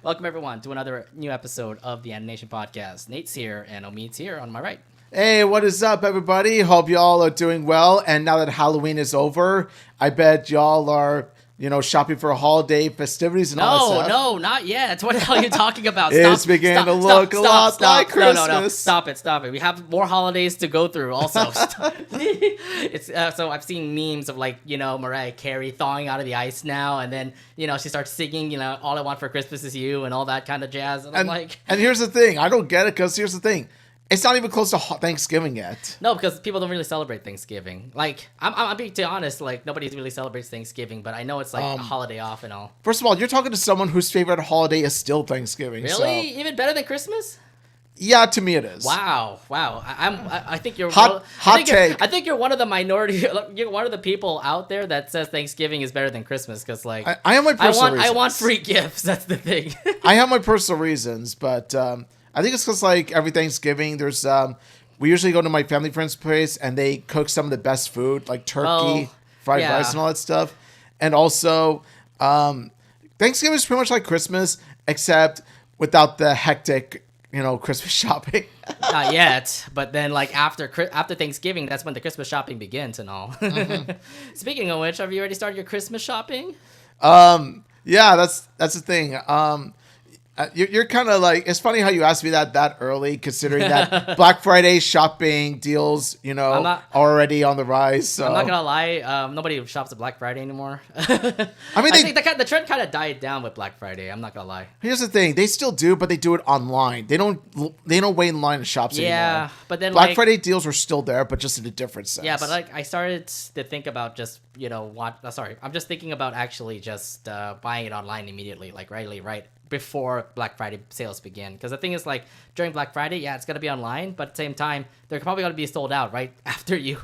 Welcome everyone to another new episode of the Animation Podcast. Nate's here and Omid's here on my right. Hey, what is up, everybody? Hope y'all are doing well. And now that Halloween is over, I bet y'all are, shopping for holiday festivities and all that stuff. No, not yet. What the hell are you talking about? It's beginning to look a lot like Christmas. No. Stop it. We have more holidays to go through also. So I've seen memes of Mariah Carey thawing out of the ice now, and then, she starts singing, All I Want for Christmas Is You and all that kind of jazz. And I'm like... And here's the thing. I don't get it because here's the thing. It's not even close to Thanksgiving yet. No, because people don't really celebrate Thanksgiving. I'm being too honest. Nobody really celebrates Thanksgiving, but I know it's a holiday off and all. First of all, you're talking to someone whose favorite holiday is still Thanksgiving. Really? So. Even better than Christmas? Yeah, to me it is. Wow. I think you're hot take. I think you're one of the minority. You're one of the people out there that says Thanksgiving is better than Christmas because I have my personal reasons. I want free gifts. That's the thing. I have my personal reasons, but. I think it's because every Thanksgiving there's we usually go to my family friend's place and they cook some of the best food like turkey, fried rice and all that stuff. And also Thanksgiving is pretty much like Christmas except without the hectic, Christmas shopping. Not yet, but then after Thanksgiving, that's when the Christmas shopping begins and all. Mm-hmm. Speaking of which, have you already started your Christmas shopping? Yeah, that's the thing. You're kind of it's funny how you asked me that early, considering that Black Friday shopping deals, already on the rise. So. I'm not gonna lie, nobody shops at Black Friday anymore. I think the trend kind of died down with Black Friday. I'm not gonna lie. Here's the thing: they still do, but they do it online. They don't wait in line in shops anymore. Yeah, but then Black Friday deals are still there, but just in a different sense. Yeah, but I started to think about just I'm just thinking about actually just buying it online immediately, right before Black Friday sales begin. Because the thing is, during Black Friday, yeah, it's going to be online, but at the same time, they're probably going to be sold out right after you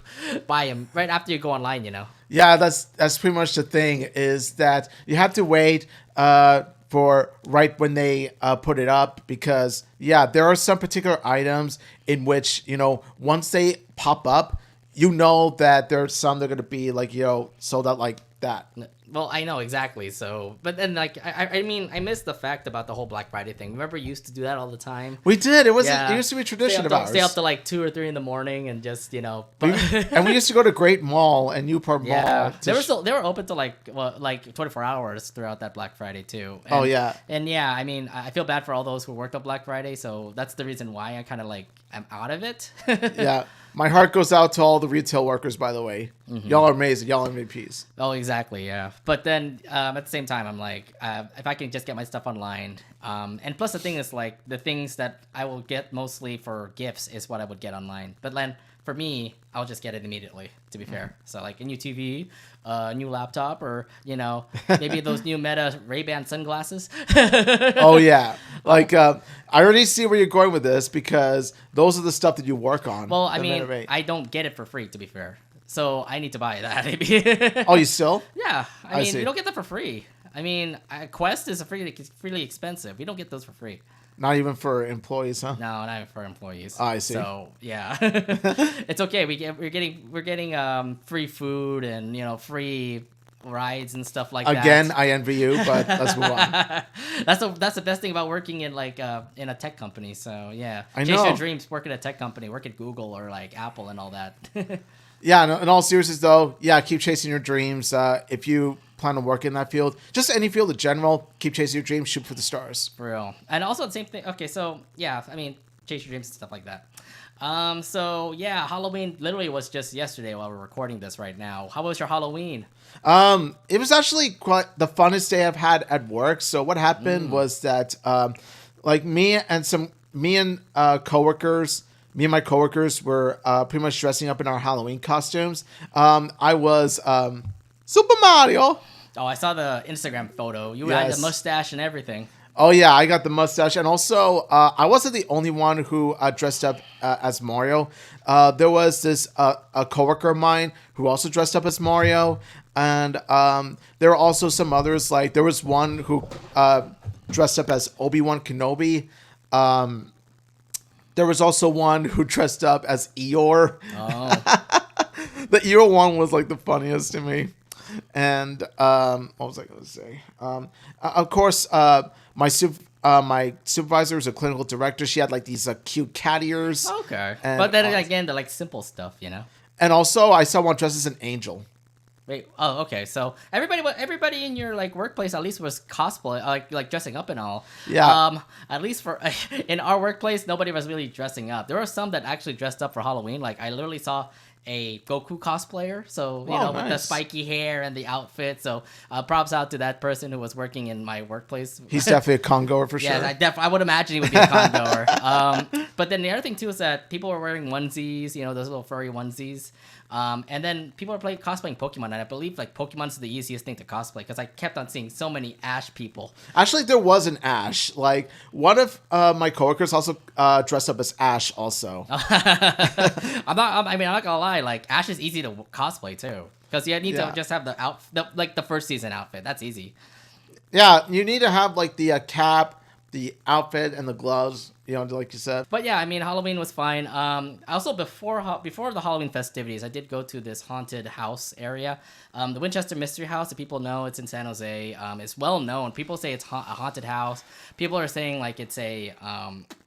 buy them, right after you go online, Yeah, that's pretty much the thing, is that you have to wait for right when they put it up, because, yeah, there are some particular items in which, once they pop up, that there's some that are going to be, sold out like that. Well, I know exactly. So, but then I mean, I miss the fact about the whole Black Friday thing. Remember, we used to do that all the time. We did. It used to be a tradition of ours. Stay up to 2 or 3 in the morning and just and we used to go to Great Mall and Newport Mall. They were open to 24 hours throughout that Black Friday too. And, And yeah, I mean, I feel bad for all those who worked on Black Friday. So that's the reason why I kind of I'm out of it. Yeah. My heart goes out to all the retail workers, by the way. Mm-hmm. Y'all are amazing. Y'all are MVPs. Oh, exactly, yeah. But then at the same time, I'm if I can just get my stuff online. And plus the thing is, the things that I will get mostly for gifts is what I would get online. But then for me, I'll just get it immediately, to be fair. So a new TV, a new laptop, or, maybe those new Meta Ray-Ban sunglasses. Oh, yeah. I already see where you're going with this, because those are the stuff that you work on. Well, I mean, I don't get it for free, to be fair. So I need to buy that, maybe. Oh, you still? Yeah. I mean, you don't get that for free. I mean, Quest is really expensive. We don't get those for free. Not even for employees, huh? No, not even for employees. Oh, I see. So yeah, it's okay. We're getting free food and free rides and stuff like that. Again, I envy you, but let's move on. That's the best thing about working in in a tech company. So yeah, I chase know. your dreams. Work at a tech company. Work at Google or Apple and all that. Yeah, in all seriousness though, yeah, keep chasing your dreams. If you plan on working in that field, just any field in general, keep chasing your dreams, shoot for the stars. For real. And also the same thing. Okay, so yeah, I mean, chase your dreams and stuff like that. So yeah, Halloween literally was just yesterday while we're recording this right now. How was your Halloween? It was actually quite the funnest day I've had at work. So what happened was that, me and my coworkers were pretty much dressing up in our Halloween costumes. I was Super Mario. Oh, I saw the Instagram photo. You had the mustache and everything. Oh, yeah, I got the mustache. And also, I wasn't the only one who dressed up as Mario. There was this a coworker of mine who also dressed up as Mario. And there were also some others. There was one who dressed up as Obi-Wan Kenobi. There was also one who dressed up as Eeyore. Oh. The Eeyore one was the funniest to me. And what was I going to say? Of course, my my supervisor was a clinical director. She had like these cute cat ears. Okay. And, But then again, the like simple stuff, you know? And also, I saw one dressed as an angel. Wait. Oh, okay. So everybody in your like workplace at least was cosplay, like dressing up and all. Yeah. At least for in our workplace, nobody was really dressing up. There were some that actually dressed up for Halloween. Like I literally saw a Goku cosplayer. So you know, nice. with the spiky hair and the outfit. So props out to that person who was working in my workplace. He's definitely a con-goer for sure. Yeah, I would imagine he would be a con-goer. But then the other thing too is that people were wearing onesies. You know, those little furry onesies. And then people are cosplaying Pokemon, and I believe like Pokemon's the easiest thing to cosplay because I kept on seeing so many Ash people. Actually, there was an Ash. Like one of my coworkers also dressed up as Ash. Also, I'm not gonna lie. Like Ash is easy to cosplay too because you need to just have the first season outfit. That's easy. Yeah, you need to have like the cap, the outfit, and the gloves. You know, like you said. But yeah, I mean, Halloween was fine. Also, before the Halloween festivities, I did go to this haunted house area. The Winchester Mystery House, if people know, it's in San Jose. It's well known. People say it's a haunted house. People are saying like it's a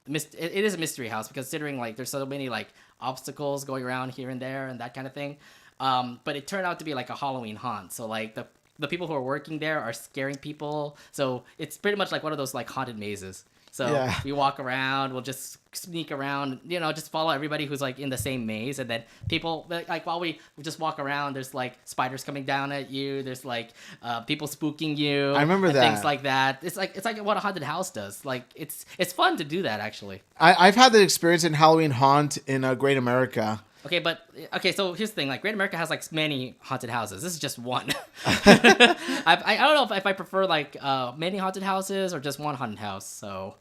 it is a mystery house because considering like there's so many like obstacles going around here and there and that kind of thing. But it turned out to be like a Halloween haunt. So like the people who are working there are scaring people. So it's pretty much like one of those like haunted mazes. So we walk around, we'll just sneak around, you know, just follow everybody who's like in the same maze. And then people, like while we just walk around, there's like spiders coming down at you. There's like people spooking you. I remember that. Things like that. It's like what a haunted house does. Like it's fun to do that actually. I've had the experience in Halloween Haunt in Great America. Okay, so here's the thing. Like, Great America has, like, many haunted houses. This is just one. I don't know if I prefer, like, many haunted houses or just one haunted house, so...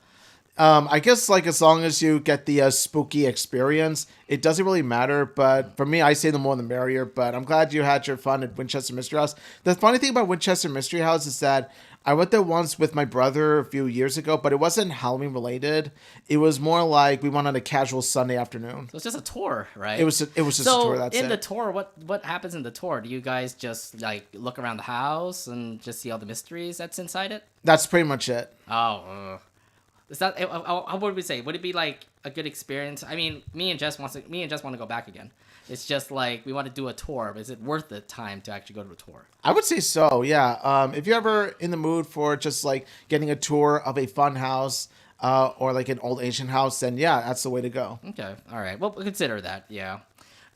I guess, like, as long as you get the spooky experience, it doesn't really matter. But for me, I say the more the merrier. But I'm glad you had your fun at Winchester Mystery House. The funny thing about Winchester Mystery House is that I went there once with my brother a few years ago, but it wasn't Halloween related. It was more like we went on a casual Sunday afternoon. So it's just a tour, right? It was just a tour. That's in it. the tour, what happens in the tour? Do you guys just like look around the house and just see all the mysteries that's inside it? That's pretty much it. Oh, is that how would we say? Would it be like a good experience? I mean, me and Jess want to go back again. It's just like we want to do a tour, but is it worth the time to actually go to a tour? I would say so, yeah. If you're ever in the mood for just like getting a tour of a fun house or like an old Asian house, then yeah, that's the way to go. Okay, all right. Well, we'll consider that, yeah.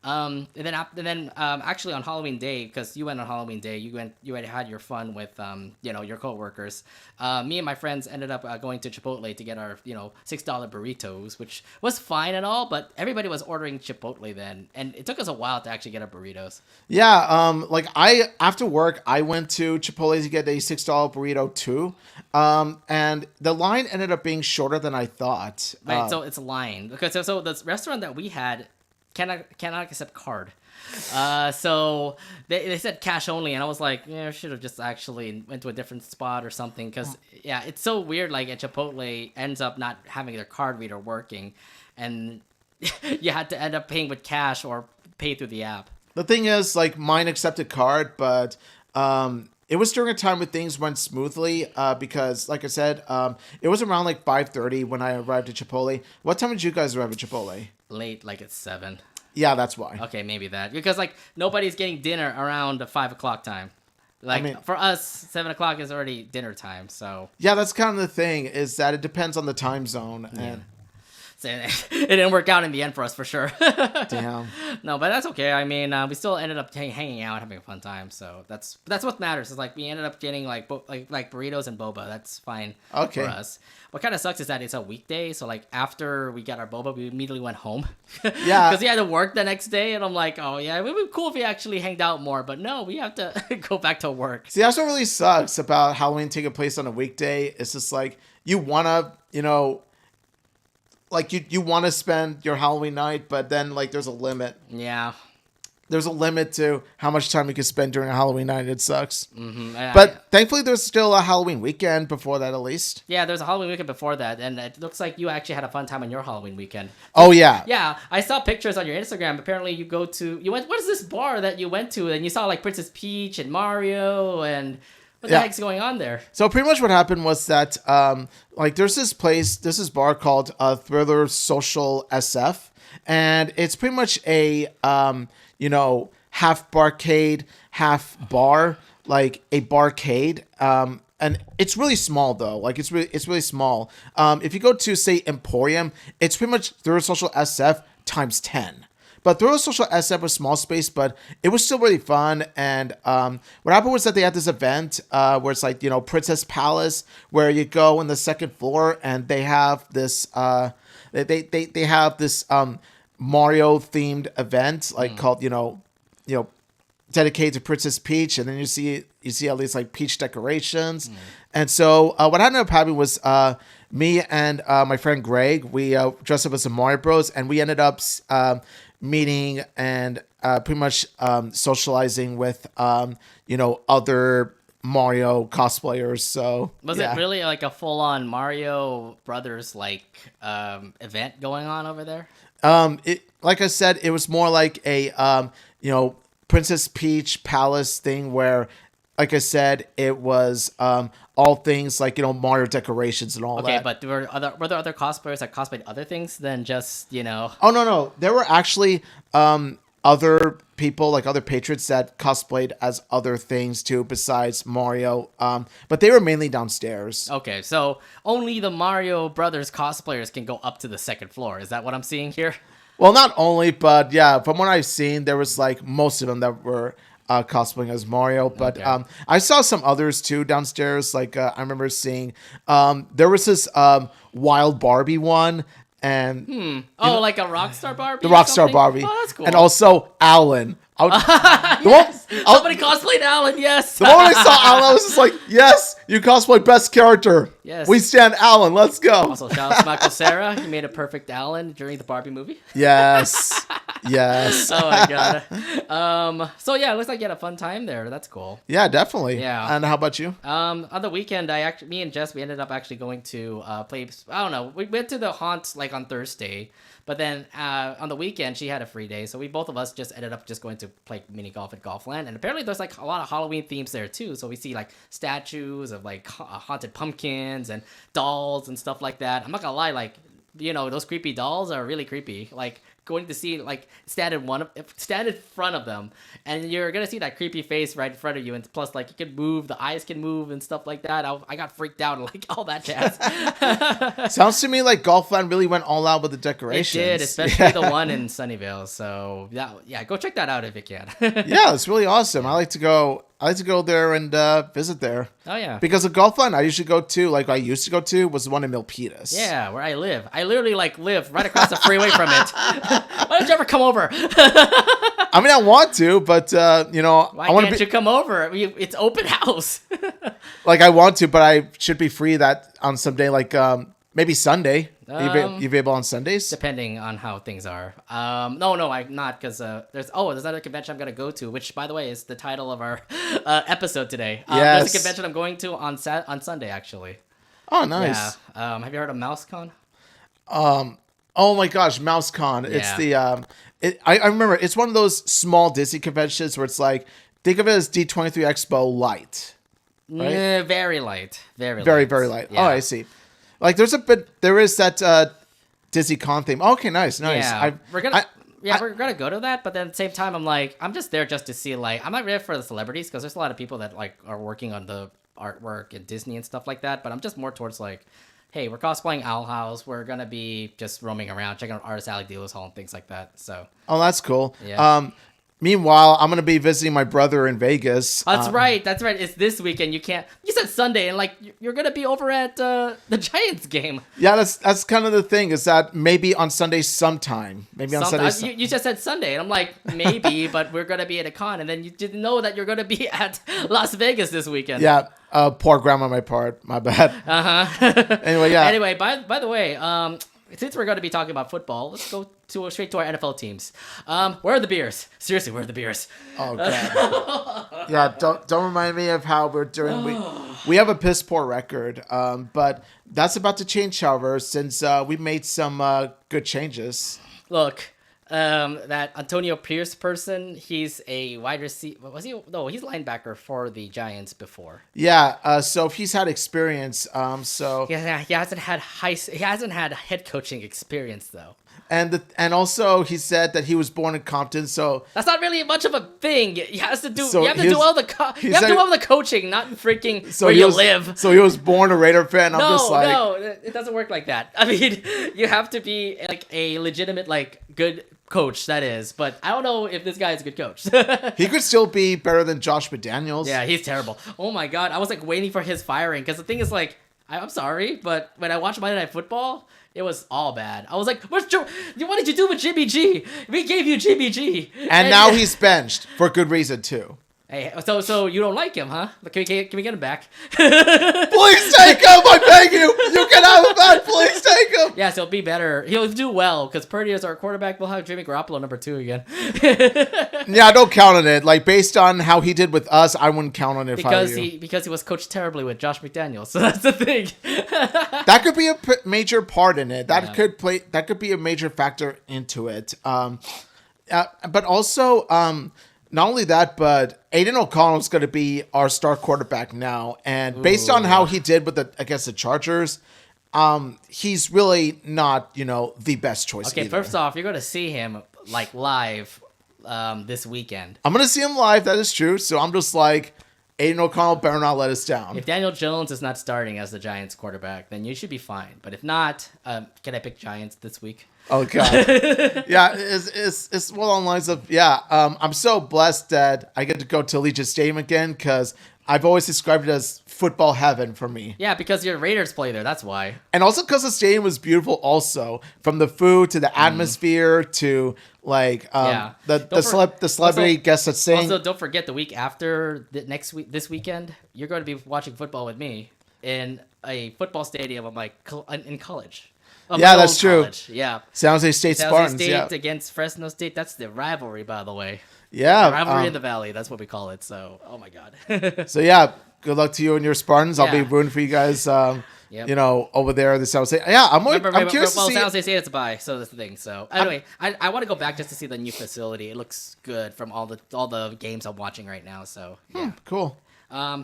And then actually on Halloween Day, because you went on Halloween Day, you had your fun with your coworkers. Me and my friends ended up going to Chipotle to get our $6 burritos, which was fine and all, but everybody was ordering Chipotle then, and it took us a while to actually get our burritos. Yeah, after work I went to Chipotle to get a $6 burrito too, and the line ended up being shorter than I thought. Right, so it's a line because so the restaurant that we had cannot accept card. So they said cash only, and I was like, I should have just actually went to a different spot or something, because it's so weird. Like at Chipotle ends up not having their card reader working, and you had to end up paying with cash or pay through the app. The thing is, like, mine accepted card, but it was during a time when things went smoothly because, like I said, it was around like 5:30 when I arrived at Chipotle. What time did you guys arrive at Chipotle? Late, like at 7. Yeah, that's why. Okay, maybe that. Because, like, nobody's getting dinner around the 5 o'clock time. Like, for us, 7 o'clock is already dinner time, so... Yeah, that's kind of the thing, is that it depends on the time zone. Yeah. And So it didn't work out in the end for us, for sure. Damn. No, but that's okay. I mean, we still ended up hanging out, having a fun time, so that's what matters. Is like we ended up getting like burritos and boba. That's fine for us. What kind of sucks is that it's a weekday, so like after we got our boba, we immediately went home. Yeah. Because we had to work the next day, and I'm like, oh yeah, it would be cool if we actually hanged out more, but no, we have to go back to work. See, that's what really sucks about Halloween taking place on a weekday. It's just like you wanna, like you want to spend your Halloween night, but then like there's a limit. Yeah. There's a limit to how much time you can spend during a Halloween night. It sucks. Mm-hmm. But thankfully, there's still a Halloween weekend before that, at least. Yeah, there's a Halloween weekend before that, and it looks like you actually had a fun time on your Halloween weekend. Oh, yeah. Yeah, I saw pictures on your Instagram. Apparently, you went. What is this bar that you went to? And you saw like Princess Peach and Mario, and What the heck's going on there? So pretty much what happened was that there's this bar called Thriller Social SF, and it's pretty much a half barcade, half bar, like a barcade. And it's really small though. Like it's really small. If you go to say Emporium, it's pretty much Thriller Social SF times 10. But Thriller Social SF was small space, but it was still really fun. And what happened was that they had this event where it's like, Princess Palace, where you go on the second floor and they have this they have this Mario themed event called dedicated to Princess Peach, and then you see all these like Peach decorations. And so what ended up happening was me and my friend Greg, we dressed up as the Mario Bros, and we ended up meeting and pretty much socializing with other Mario cosplayers. So was it really like a full-on Mario Brothers event going on over there? Like I said, it was more like a Princess Peach Palace thing where, like I said, it was all things like Mario decorations and all that. Okay, but were there other cosplayers that cosplayed other things than just Oh no, there were actually other people, like other patrons that cosplayed as other things too besides Mario. But they were mainly downstairs. Okay, so only the Mario Brothers cosplayers can go up to the second floor. Is that what I'm seeing here? Well, not only, but yeah, from what I've seen, there was like most of them that were cosplaying as Mario. But okay. I saw some others too downstairs. Like I remember seeing there was this Wild Barbie one. And like a Rockstar Barbie? The Rockstar Barbie. Oh, that's cool. And also Alan. Somebody cosplayed Alan, yes. The moment I saw Alan, I was just like, yes, you cosplay best character. Yes. We stand Alan. Let's go. Also, shout out to Michael Cera. He made a perfect Alan during the Barbie movie. Yes. Yes. Oh, my God. So, yeah, it looks like you had a fun time there. That's cool. Yeah, definitely. Yeah. And how about you? On the weekend, me and Jess, we ended up actually going to play, I don't know, we went to the haunt on Thursday. But then on the weekend, she had a free day. So both of us just ended up just going to play mini golf at Golfland. And apparently there's like a lot of Halloween themes there too. So we see like statues of like haunted pumpkins and dolls and stuff like that. I'm not gonna lie, those creepy dolls are really creepy. Like going to see stand in front of them, and you're gonna see that creepy face right in front of you, and plus you can move, the eyes can move and stuff like that. I got freaked out and all that jazz. Sounds to me like Golfland really went all out with the decorations. It did, especially the one in Sunnyvale. So yeah, go check that out if you can. Yeah, it's really awesome. I like to go there and visit there. Oh yeah, because the Golfland I usually go to, I used to go to, was the one in Milpitas. Yeah, where I live. I literally live right across the freeway from it. Why don't you ever come over? I mean, I want to, but why can't you come over? It's open house. I want to, but I should be free that on some day, maybe Sunday. You be able on Sundays? Depending on how things are. No, I'm not, because there's another convention I'm gonna go to, which by the way is the title of our episode today. Yes. There's a convention I'm going to on Sunday actually. Oh, nice. Yeah. Have you heard of MouseCon? Oh my gosh, MouseCon. Yeah. It's the I remember it's one of those small Disney conventions where it's think of it as D23 Expo light. Right? Very light. Very light. Yeah. Oh, I see. There is that Disney Con theme. Okay, nice. Yeah, we're gonna go to that, but then at the same time, I'm just there just to see, I'm not there for the celebrities, because there's a lot of people that are working on the artwork at Disney and stuff like that, but I'm just more towards hey, we're cosplaying Owl House, we're gonna be just roaming around, checking out Artist Alley Dealers Hall and things like that, so. Oh, that's cool. Yeah. Meanwhile, I'm going to be visiting my brother in Vegas. That's right. It's this weekend. You said Sunday, and you're going to be over at the Giants game. Yeah, that's kind of the thing, is that maybe on Sunday sometime. Maybe on Sunday. You just said Sunday, and I'm like, maybe, but we're going to be at a con, and then you didn't know that you're going to be at Las Vegas this weekend. Yeah, poor grandma on my part. My bad. Uh-huh. Anyway, yeah. Anyway, by the way, since we're going to be talking about football, let's go straight to our NFL teams. Where are the beers? Seriously, where are the beers? Oh god. Yeah, don't remind me of how we're doing. We have a piss poor record, but that's about to change, however, since we made some good changes. Look, that Antonio Pierce person, he's a wide receiver. Was he? No, he's linebacker for the Giants before. Yeah. So he's had experience. So he hasn't had head coaching experience though. And also he said that he was born in Compton, so that's not really much of a thing. He has to do. So you have to do all the coaching, not freaking where you live. So he was born a Raider fan. No, it doesn't work like that. I mean, you have to be like a legitimate, like good coach. That is, but I don't know if this guy is a good coach. He could still be better than Josh McDaniels. Yeah, he's terrible. Oh my god, I was like waiting for his firing because the thing is like, I'm sorry, but when I watched Monday Night Football, it was all bad. I was like, what did you do with Jimmy G? We gave you Jimmy G. And now he's benched for good reason, too. Hey, so you don't like him, huh? Can we get him back? Please take him! I beg you! You can have him back! Please take him! Yes, he'll be better. He'll do well, because Purdy is our quarterback. We'll have Jimmy Garoppolo number 2 again. Yeah, don't count on it. Like, based on how he did with us, I wouldn't count on it because he was coached terribly with Josh McDaniels, so that's the thing. That could be a major part in it. That could be a major factor into it. But also... not only that, but Aiden O'Connell's going to be our star quarterback now. And based on how he did against the Chargers, he's really not, the best choice Okay, either. First off, you're going to see him like live this weekend. I'm going to see him live. That is true. So I'm just like, Aiden O'Connell better not let us down. If Daniel Jones is not starting as the Giants quarterback, then you should be fine. But if not, can I pick Giants this week? Oh god, yeah, it's well on lines of I'm so blessed that I get to go to Allegiant Stadium again because I've always described it as football heaven for me. Yeah, because your Raiders play there, that's why. And also because the stadium was beautiful. Also, from the food to the atmosphere to like the celebrity guests that sing. Also, don't forget the week after this weekend, you're going to be watching football with me in a football stadium in college. Yeah, that's true. Yeah. San Jose State Spartans. San Jose State against Fresno State. That's the rivalry, by the way. Yeah. Rivalry in the Valley. That's what we call it. So, oh my God. So, yeah, good luck to you and your Spartans. I'll be rooting for you guys, over there in the San Jose. Yeah, I'm curious to see. San Jose State, it's a bye. So that's the thing. So, anyway, I want to go back just to see the new facility. It looks good from all the games I'm watching right now. So, yeah. Cool.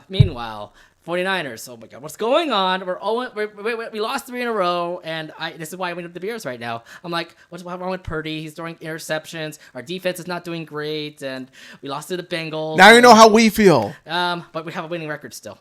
Meanwhile... 49ers. Oh my God, what's going on? We lost 3 in a row, and this is why I went up the Bears right now. I'm like, what's wrong with Purdy? He's throwing interceptions. Our defense is not doing great, and we lost to the Bengals. Now you know how we feel. But we have a winning record still.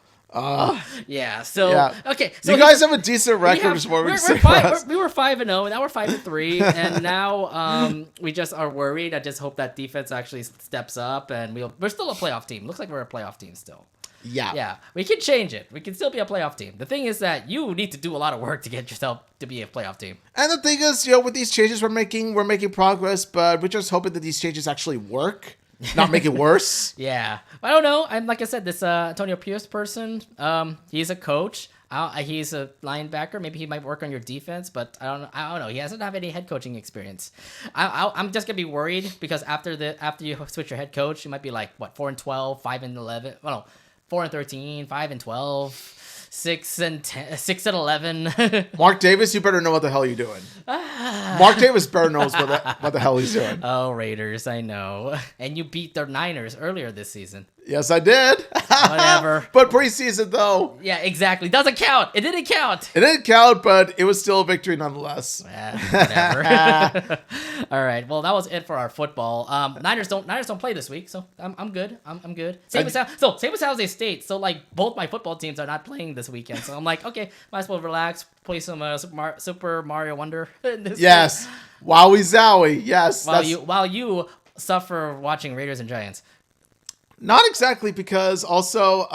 Yeah. So okay. So you guys have a decent record. We were 5-0, and now we're 5-3, and now we just are worried. I just hope that defense actually steps up, and we're still a playoff team. Looks like we're a playoff team still. Yeah, we can change it. We can still be a playoff team. The thing is that you need to do a lot of work to get yourself to be a playoff team. And the thing is, with these changes we're making progress, but we're just hoping that these changes actually work, not make it worse. Yeah, I don't know. And like I said, this Antonio Pierce person, he's a coach. He's a linebacker. Maybe he might work on your defense, but I don't know. He doesn't have any head coaching experience. I'm just gonna be worried because after you switch your head coach, you might be like 4-12, 5-11. Well, no. 4-13, 5-12, 6-11. Mark Davis, you better know what the hell you're doing. Mark Davis better knows what the hell he's doing. Oh, Raiders, I know. And you beat the Niners earlier this season. Yes, I did. Whatever. But preseason, though. Yeah, exactly. Doesn't count. It didn't count. It didn't count, but it was still a victory nonetheless. Whatever. All right. Well, that was it for our football. Niners don't play this week, so I'm good. I'm good. Same with San Jose State. So like both my football teams are not playing this weekend. So I'm like, okay, might as well relax, play some Super Mario Wonder. Yes. Wowie zowie. Yes. While you suffer watching Raiders and Giants. Not exactly, because also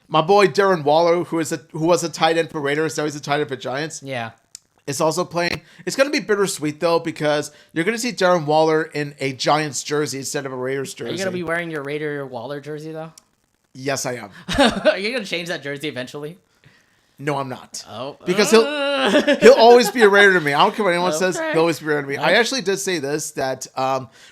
my boy Darren Waller, who was a tight end for Raiders, now he's a tight end for Giants. Yeah. Is also playing. It's going to be bittersweet, though, because you're going to see Darren Waller in a Giants jersey instead of a Raiders jersey. Are you going to be wearing your Raider Waller jersey, though? Yes, I am. Are you going to change that jersey eventually? No, I'm not. Oh. Because He'll always be a raider to me. I don't care what anyone says. Okay. He'll always be a raider to me. I actually did say this, that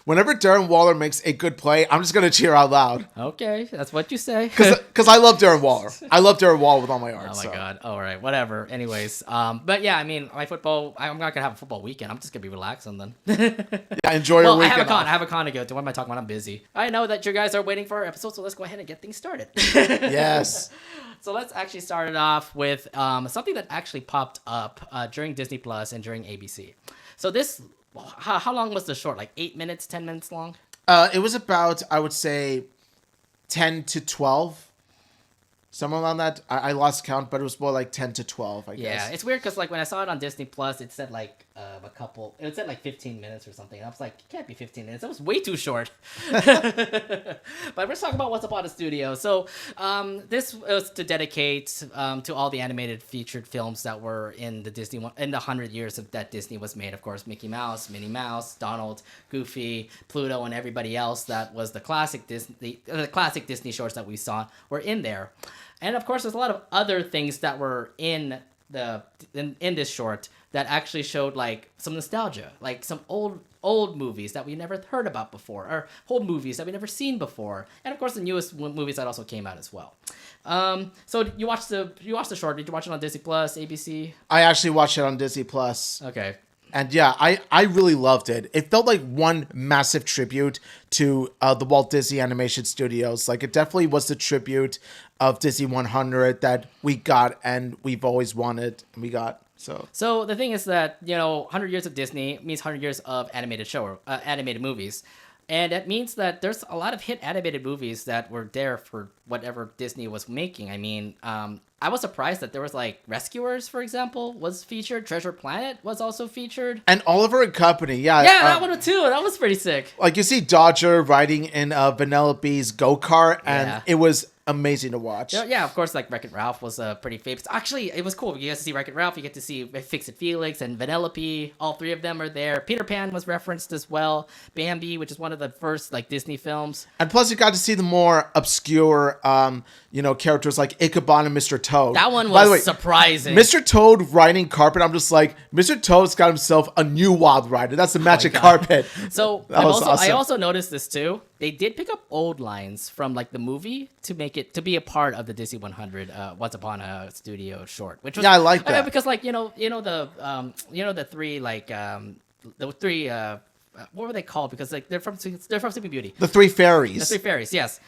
whenever Darren Waller makes a good play, I'm just going to cheer out loud. Okay, that's what you say. Because I love Darren Waller. I love Darren Waller with all my heart. Oh my god. All right, whatever. Anyways, but yeah, I mean, my football, I'm not going to have a football weekend. I'm just going to be relaxing then. Yeah, enjoy your weekend. I have a con to go to. What am I talking about? I'm busy. I know that you guys are waiting for our episode, so let's go ahead and get things started. Yes. So let's actually start it off with something that actually popped up during Disney Plus and during ABC. So this, how long was the short? Like 8 minutes, 10 minutes long? It was about, I would say, 10 to 12. Somewhere around that. I lost count, but it was more like 10 to 12, I guess. Yeah, it's weird because like when I saw it on Disney Plus, it said like it said like 15 minutes or something. And I was like, it can't be 15 minutes. That was way too short. But let's talk about what's up on the studio. So this was to dedicate to all the animated featured films that were in the in the 100 years that Disney was made. Of course, Mickey Mouse, Minnie Mouse, Donald, Goofy, Pluto, and everybody else that was the classic Disney shorts that we saw were in there. And of course, there's a lot of other things that were in this short that actually showed like some nostalgia, like some old movies that we never heard about before, or old movies that we never seen before, and of course the newest movies that also came out as well. So you watched the short? Did you watch it on Disney Plus, ABC? I actually watched it on Disney Plus. Okay. And yeah, I really loved it. It felt like one massive tribute to the Walt Disney Animation Studios. Like, it definitely was the tribute of Disney 100 that we got and we've always wanted and we got. So the thing is that, 100 years of Disney means 100 years of animated movies. And that means that there's a lot of hit animated movies that were there for whatever Disney was making. I mean, I was surprised that there was like Rescuers, for example, was featured. Treasure Planet was also featured. And Oliver and Company, yeah. Yeah, that one too. That was pretty sick. Like, you see Dodger riding in Vanellope's go-kart, and it was amazing to watch. Yeah, of course, like Wreck-It Ralph was pretty famous. Actually, it was cool. You get to see Wreck-It Ralph, you get to see Fix-It Felix and Vanellope. All three of them are there. Peter Pan was referenced as well. Bambi, which is one of the first like Disney films. And plus, you got to see the more obscure, characters like Ichabod and Mr. Toad. That one was By the way, surprising. Mr. Toad riding carpet. I'm just like, Mr. Toad's got himself a new wild rider. That's the magic carpet. So I also noticed this too. They did pick up old lines from like the movie to make it to be a part of the Disney 100 Once Upon a Studio short, which was I like that because like the three what were they called? Because like they're from Sleeping Beauty. The Three Fairies. The Three Fairies, yes.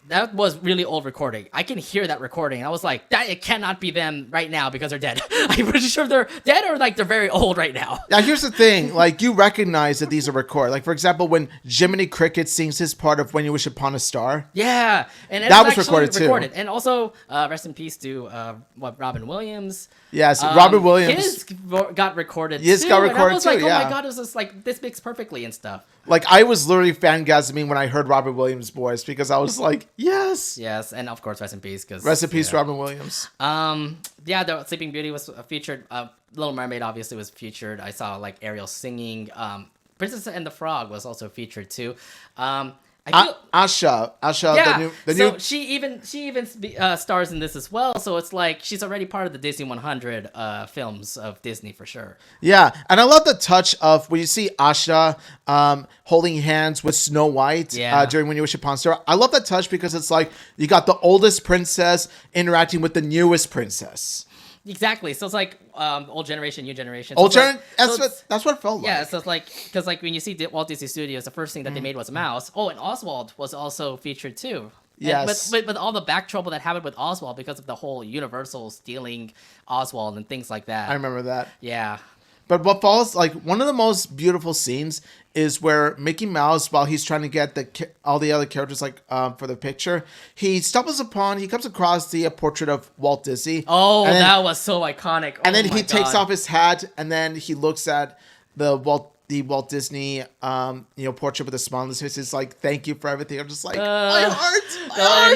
That was really old recording. I can hear that recording. I was like, it cannot be them right now because they're dead. I'm pretty sure they're dead or like they're very old right now. Now, here's the thing. Like, you recognize that these are recorded. Like, for example, when Jiminy Cricket sings his part of When You Wish Upon a Star. Yeah. And that was recorded too. And also, rest in peace to Robin Williams. Yes, Robin Williams. His got recorded His too. got recorded and I was like, too, oh my God, it was just like, this mixed perfectly and stuff. Like, I was literally fangasming when I heard Robin Williams' voice because I was like, yes. Yes, and of course, rest in peace. Rest in peace, Robin Williams. The Sleeping Beauty was featured. Little Mermaid obviously was featured. I saw like Ariel singing. Princess and the Frog was also featured too. Asha, yeah. the new. She even stars in this as well. So it's like she's already part of the Disney 100 films of Disney for sure. Yeah, and I love the touch of when you see Asha holding hands with Snow White during When You Wish Upon a Star. I love that touch because it's like you got the oldest princess interacting with the newest princess. Exactly. So it's like old generation, new generation. That's what it felt like. Yeah. So it's like because like when you see Walt Disney Studios, the first thing that they made was a mouse. Oh, and Oswald was also featured too. Yes. But all the back trouble that happened with Oswald because of the whole Universal stealing Oswald and things like that. I remember that. Yeah. But what follows, like, one of the most beautiful scenes is where Mickey Mouse, while he's trying to get all the other characters, like, for the picture, he comes across the portrait of Walt Disney. Oh, that was so iconic. And then he takes off his hat, and then he looks at the Walt Disney, portrait with a smile on his face. It's like, thank you for everything. I'm just like, my heart.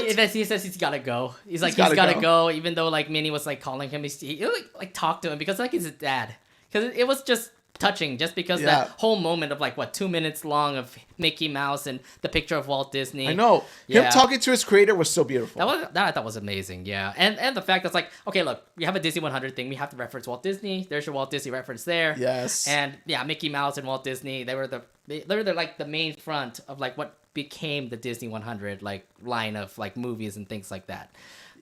And then he says he's gotta go. He's gotta go, even though like Minnie was like calling him. He like talked to him because like he's his dad. Because it was just touching just because that whole moment of like 2 minutes long of Mickey Mouse and the picture of Walt Disney. I know. Him talking to his creator was so beautiful. That I thought was amazing. Yeah, and the fact that's like, okay, look, we have a Disney 100 thing. We have to reference Walt Disney. There's your Walt Disney reference there. Yes. And yeah, Mickey Mouse and Walt Disney. They were like the main front of like what became the Disney 100 like line of like movies and things like that.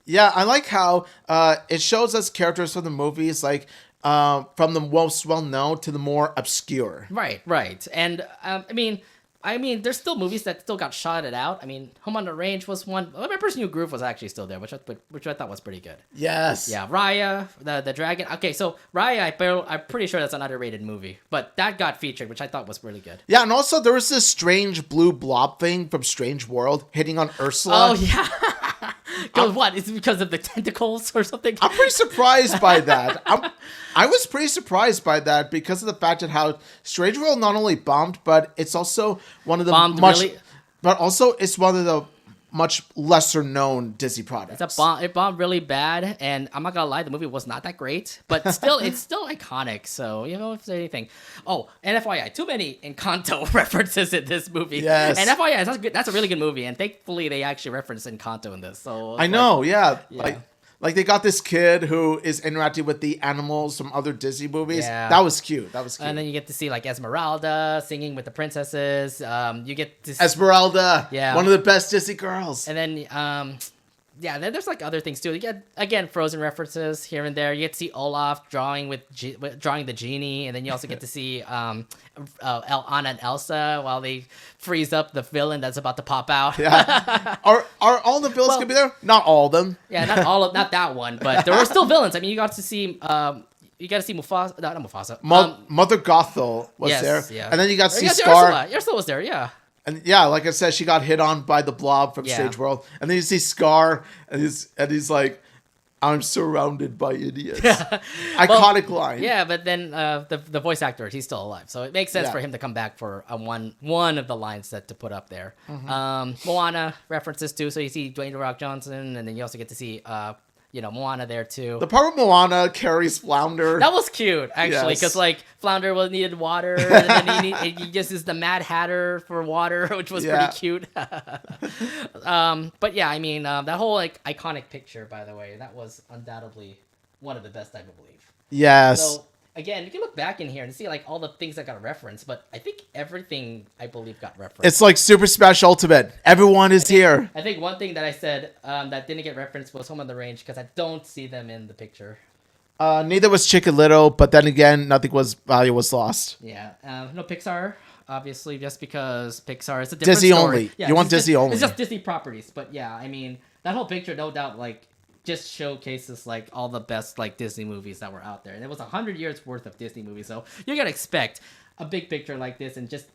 Yeah, I like how it shows us characters from the movies, like from the most well-known to the more obscure. Right. And I mean, there's still movies that still got shotted out. I mean, Home on the Range was one. Remember, New Groove was actually still there, which I thought was pretty good. Yes. Yeah, Raya, the dragon. Okay, so Raya, I'm pretty sure that's an underrated movie, but that got featured, which I thought was really good. Yeah, and also there was this strange blue blob thing from Strange World hitting on Ursula. Oh yeah. What? Is it because of the tentacles or something? I'm pretty surprised by that. I was pretty surprised by that because of the fact that how Strange World not only bombed, but it's also one of the but also it's one of the much lesser known Disney products. It bombed really bad, and I'm not gonna lie, the movie was not that great, but still, it's still iconic. So if there's anything. Oh, and FYI, too many Encanto references in this movie. Yes. And FYI, that's good. That's a really good movie, and thankfully they actually referenced Encanto in this. So I know, yeah. Like they got this kid who is interacting with the animals from other Disney movies. Yeah. That was cute. And then you get to see like Esmeralda singing with the princesses. You get to Esmeralda, one of the best Disney girls. And then then there's like other things too. You get again Frozen references here and there. You get to see Olaf drawing drawing the genie, and then you also get to see Anna and Elsa while they freeze up the villain that's about to pop out. Yeah. Are all the villains gonna be there? Not all of them. Yeah, not that one, but there were still villains. I mean, you got to see Mufasa. Not Mufasa. Mother Gothel was there. Yeah. And then you got to see Scar. Ursula was there. Yeah. And yeah, like I said, she got hit on by the blob from Strange World. And then you see Scar, and he's like, I'm surrounded by idiots. Iconic line. Yeah, but then the voice actor, he's still alive. So it makes sense for him to come back for one of the lines to put up there. Mm-hmm. Moana references too. So you see Dwayne "The Rock" Johnson, and then you also get to see Moana there too. The part where Moana carries Flounder. That was cute, actually, because like Flounder needed water, and then he just is the Mad Hatter for water, which was pretty cute. But yeah, I mean, that whole like iconic picture, by the way, that was undoubtedly one of the best, I believe. Yes. So again, you can look back in here and see like all the things that got referenced, but I think everything I believe got referenced. It's like Super Smash Ultimate. Everyone is here. I think one thing that I said that didn't get referenced was Home on the Range because I don't see them in the picture. Neither was Chicken Little, but then again, nothing was value was lost. Yeah. No Pixar, obviously, just because Pixar is a different Disney story. Only. Yeah, you want Disney only. It's just Disney properties, but yeah, I mean that whole picture, no doubt, like just showcases like all the best like Disney movies that were out there, and it was 100 years worth of Disney movies, so you're gonna expect a big picture like this and just.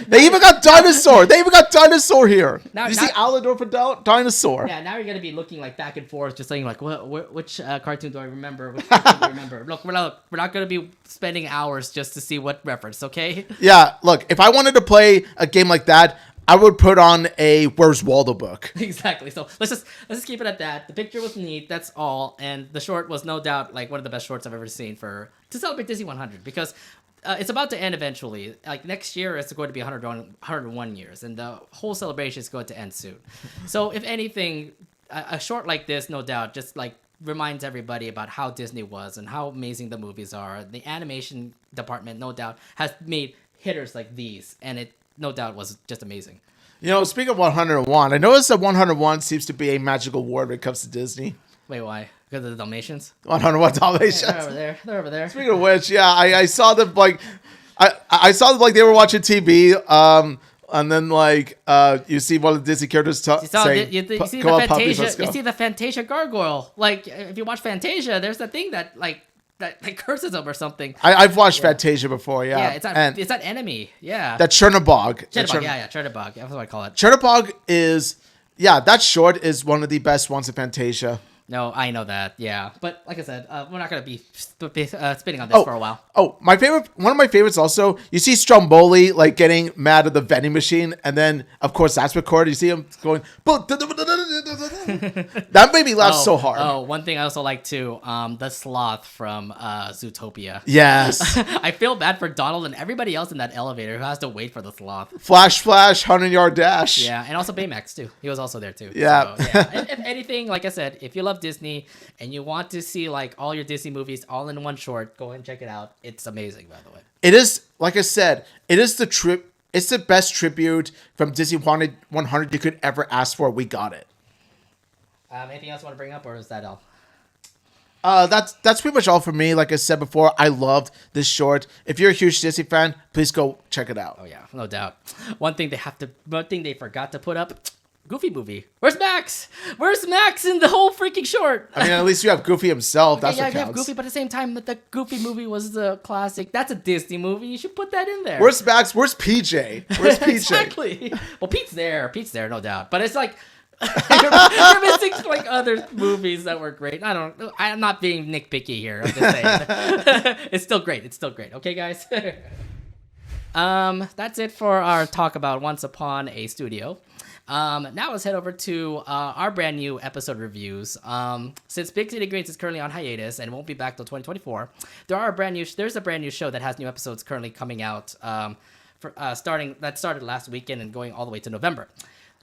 They even got dinosaur. They even got dinosaur here. You see Alador for dinosaur. Yeah, now you're gonna be looking like back and forth, just saying like, which cartoon do I remember? Which cartoon do I remember? Look, we're not gonna be spending hours just to see what reference. Okay? Yeah. Look, if I wanted to play a game like that, I would put on a Where's Waldo book. Exactly. So let's just keep it at that. The picture was neat. That's all, and the short was no doubt like one of the best shorts I've ever seen to celebrate Disney 100 because. It's about to end eventually. Like next year, it's going to be 101 years, and the whole celebration is going to end soon. So, if anything, a short like this, no doubt, just like reminds everybody about how Disney was and how amazing the movies are. The animation department, no doubt, has made hitters like these, and it no doubt was just amazing. Speaking of 101, I noticed that 101 seems to be a magical word when it comes to Disney. Wait, why? Because of the Dalmatians? 101 Dalmatians. Yeah, they're over there. Speaking of which, yeah, I saw them like, I saw them like they were watching TV, and then like you see one of the Disney characters saying, you see the Fantasia. You see the Fantasia gargoyle. Like if you watch Fantasia, there's the thing that curses them or something. I've watched Fantasia before, yeah. Yeah, it's that enemy, yeah. That Chernobog. Chernobog. That's what I call it. Chernobog is, that short is one of the best ones of Fantasia. No, I know that. Yeah, but like I said, we're not gonna be spinning on this for a while. Oh, one of my favorites also. You see Stromboli like getting mad at the vending machine, and then of course that's recorded. You see him going, that made me laugh so hard. Oh, one thing I also like too, the sloth from Zootopia. Yes. I feel bad for Donald and everybody else in that elevator who has to wait for the sloth. Flash, 100-yard dash. Yeah, and also Baymax too. He was also there too. Yeah. So, yeah. If anything, like I said, if you love Disney and you want to see like all your Disney movies all in one short, go and check it out. It's amazing, by the way. It is, like I said, it is it's the best tribute from Disney 100 you could ever ask for. We got it. Anything else you want to bring up, or is that all? That's pretty much all for me. Like I said before, I loved this short. If you're a huge Disney fan, please go check it out. Oh yeah, no doubt. One thing they forgot to put up. Goofy movie. Where's Max? Where's Max in the whole freaking short? I mean, at least you have Goofy himself. That's what counts. Yeah, you have Goofy, but at the same time, the Goofy movie was the classic. That's a Disney movie. You should put that in there. Where's Max? Where's PJ? Where's PJ? Exactly. Well, Pete's there. Pete's there, no doubt. But it's like you're missing like other movies that were great. I'm not being nitpicky here. I'm just saying. It's still great. It's still great. Okay, guys. That's it for our talk about Once Upon a Studio. Now let's head over to our brand new episode reviews. Since Big City Greens is currently on hiatus and won't be back till 2024, there's a brand new show that has new episodes currently coming out. Started last weekend and going all the way to November.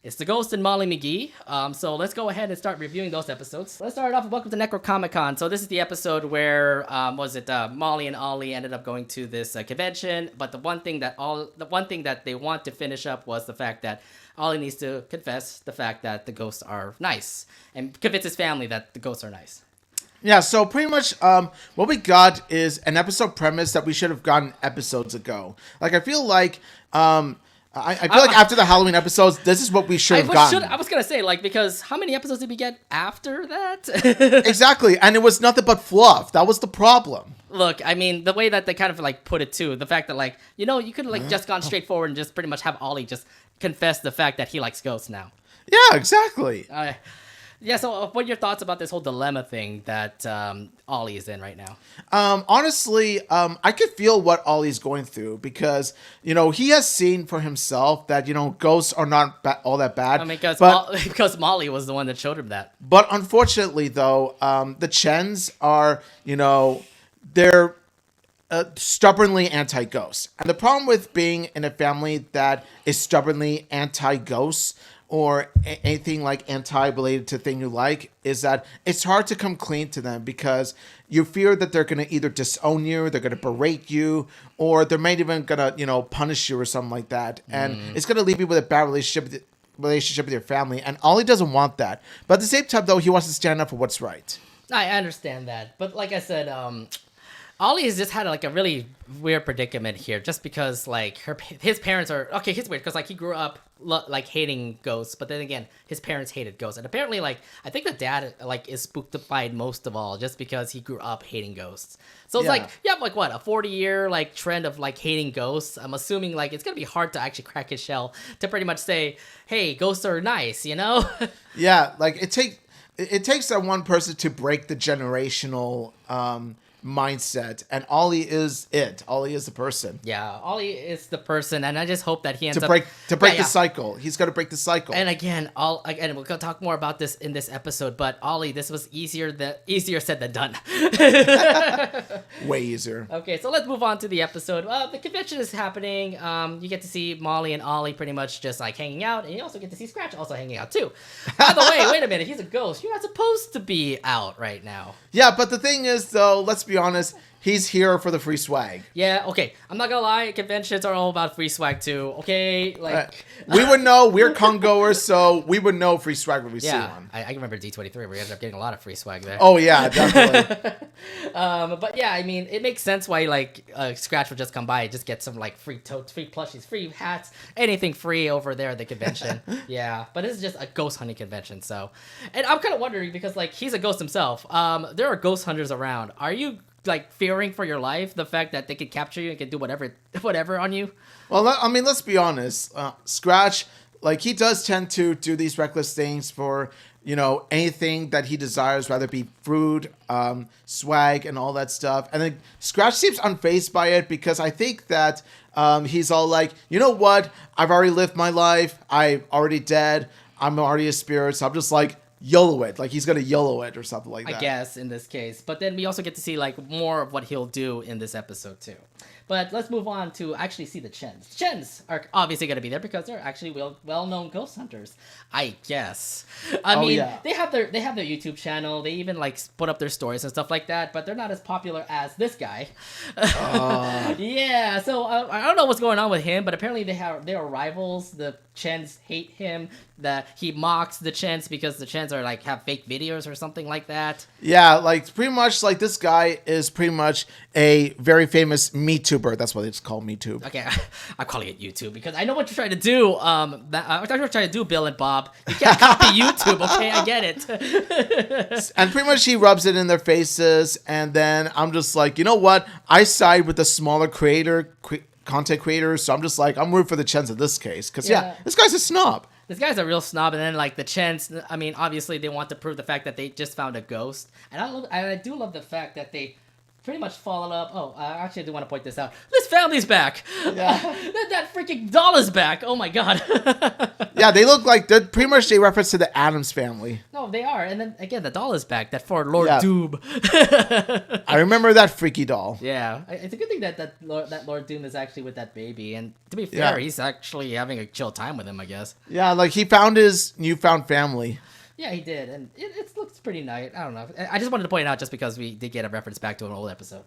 It's the Ghost and Molly Mcgee. So let's go ahead and start reviewing those episodes. Let's start off with Welcome to Necrocomic-con. So this is the episode where Molly and Ollie ended up going to this convention. But the one thing that they want to finish up was the fact that Ollie needs to confess the fact that the ghosts are nice and convince his family that the ghosts are nice. Yeah, so pretty much what we got is an episode premise that we should have gotten episodes ago. Like, I feel like after the Halloween episodes, this is what we should have gotten. I was going to say, like, because how many episodes did we get after that? Exactly, and it was nothing but fluff. That was the problem. Look, I mean, the way that they kind of, like, put it, too, the fact that, like, you could have, like, just gone straight forward and just pretty much have Ollie just confess the fact that he likes ghosts now. Yeah, exactly. Yeah, so what are your thoughts about this whole dilemma thing that Ollie is in right now? Honestly, I could feel what Ollie's going through because, he has seen for himself that, ghosts are not all that bad. I mean, because Molly was the one that showed him that. But unfortunately, though, the Chens are, they're stubbornly anti-ghosts. And the problem with being in a family that is stubbornly anti-ghosts or anything like anti-related to thing you like is that it's hard to come clean to them because you fear that they're going to either disown you, they're going to berate you, or they're maybe even going to, punish you or something like that. And it's going to leave you with a bad relationship with your family. And Ollie doesn't want that. But at the same time, though, he wants to stand up for what's right. I understand that. But like I said, Ollie has just had like a really weird predicament here, just because like his parents are okay. He's weird because like he grew up like hating ghosts, but then again his parents hated ghosts, and apparently like I think the dad like is spookified most of all, just because he grew up hating ghosts. So it's like you have like what a 40-year like trend of like hating ghosts. I'm assuming like it's gonna be hard to actually crack his shell to pretty much say, hey, ghosts are nice, Yeah, like it takes that one person to break the generational mindset, and Ollie is it. Ollie is the person. Yeah, Ollie is the person, and I just hope that he ends to break the cycle. He's got to break the cycle. And again, we're gonna talk more about this in this episode. But Ollie, this was easier said than done. Way easier. Okay, so let's move on to the episode. The convention is happening. You get to see Molly and Ollie pretty much just like hanging out, and you also get to see Scratch also hanging out too. By the way, wait a minute, he's a ghost. You're not supposed to be out right now. Yeah, but the thing is, though, let's be honest, he's here for the free swag. Yeah, okay. I'm not gonna lie, conventions are all about free swag too, okay? Like we would know, we're con-goers, so we would know free swag when we see one. I remember D23, we ended up getting a lot of free swag there. Oh yeah, definitely. But yeah, I mean, it makes sense why like Scratch would just come by and just get some like free totes, free plushies, free hats, anything free over there at the convention. Yeah, but this is just a ghost hunting convention, so. And I'm kind of wondering, because like he's a ghost himself, there are ghost hunters around. Are you like fearing for your life, the fact that they could capture you and can do whatever on you? Well, I mean, let's be honest. Scratch, like, he does tend to do these reckless things for anything that he desires, whether it be food, swag, and all that stuff. And then Scratch seems unfazed by it because I think that he's all like, you know what? I've already lived my life. I'm already dead. I'm already a spirit. So I'm just like, YOLO it. Like he's going to YOLO it or something like that. I guess in this case. But then we also get to see like more of what he'll do in this episode too. But let's move on to actually see the Chens. The Chens are obviously going to be there because they're actually well-known ghost hunters, I guess. I mean, yeah. they have their YouTube channel. They even like put up their stories and stuff like that. But they're not as popular as this guy. Yeah. So I don't know what's going on with him, but apparently they are rivals. The Chens hate him. That he mocks the Chens because the Chens are like have fake videos or something like that. Yeah, like pretty much like this guy is pretty much a very famous MeTuber. That's what it's called, MeTube. Okay, I'm calling it YouTube because I know what you're trying to do. I'm trying to do, Bill and Bob. You can't copy YouTube, okay? I get it. And pretty much he rubs it in their faces, and then I'm just like, you know what? I side with the smaller content creators, so I'm just like, I'm rooting for the Chens in this case because this guy's a snob. This guy's a real snob, and then like the Chens, I mean, obviously they want to prove the fact that they just found a ghost, and I do love the fact that they pretty much fall in love. Oh, actually, I do want to point this out. This family's back. Yeah. that freaking doll is back. Oh my god. Yeah, they look like they're pretty much a reference to the Addams family. No, they are. And then again, the doll is back. That for Lord Doom. I remember that freaky doll. Yeah, it's a good thing that Lord Doom is actually with that baby. And to be fair, he's actually having a chill time with him, I guess. Yeah, like he found his newfound family. Yeah, he did, and it looks pretty nice. I don't know. I just wanted to point it out just because we did get a reference back to an old episode.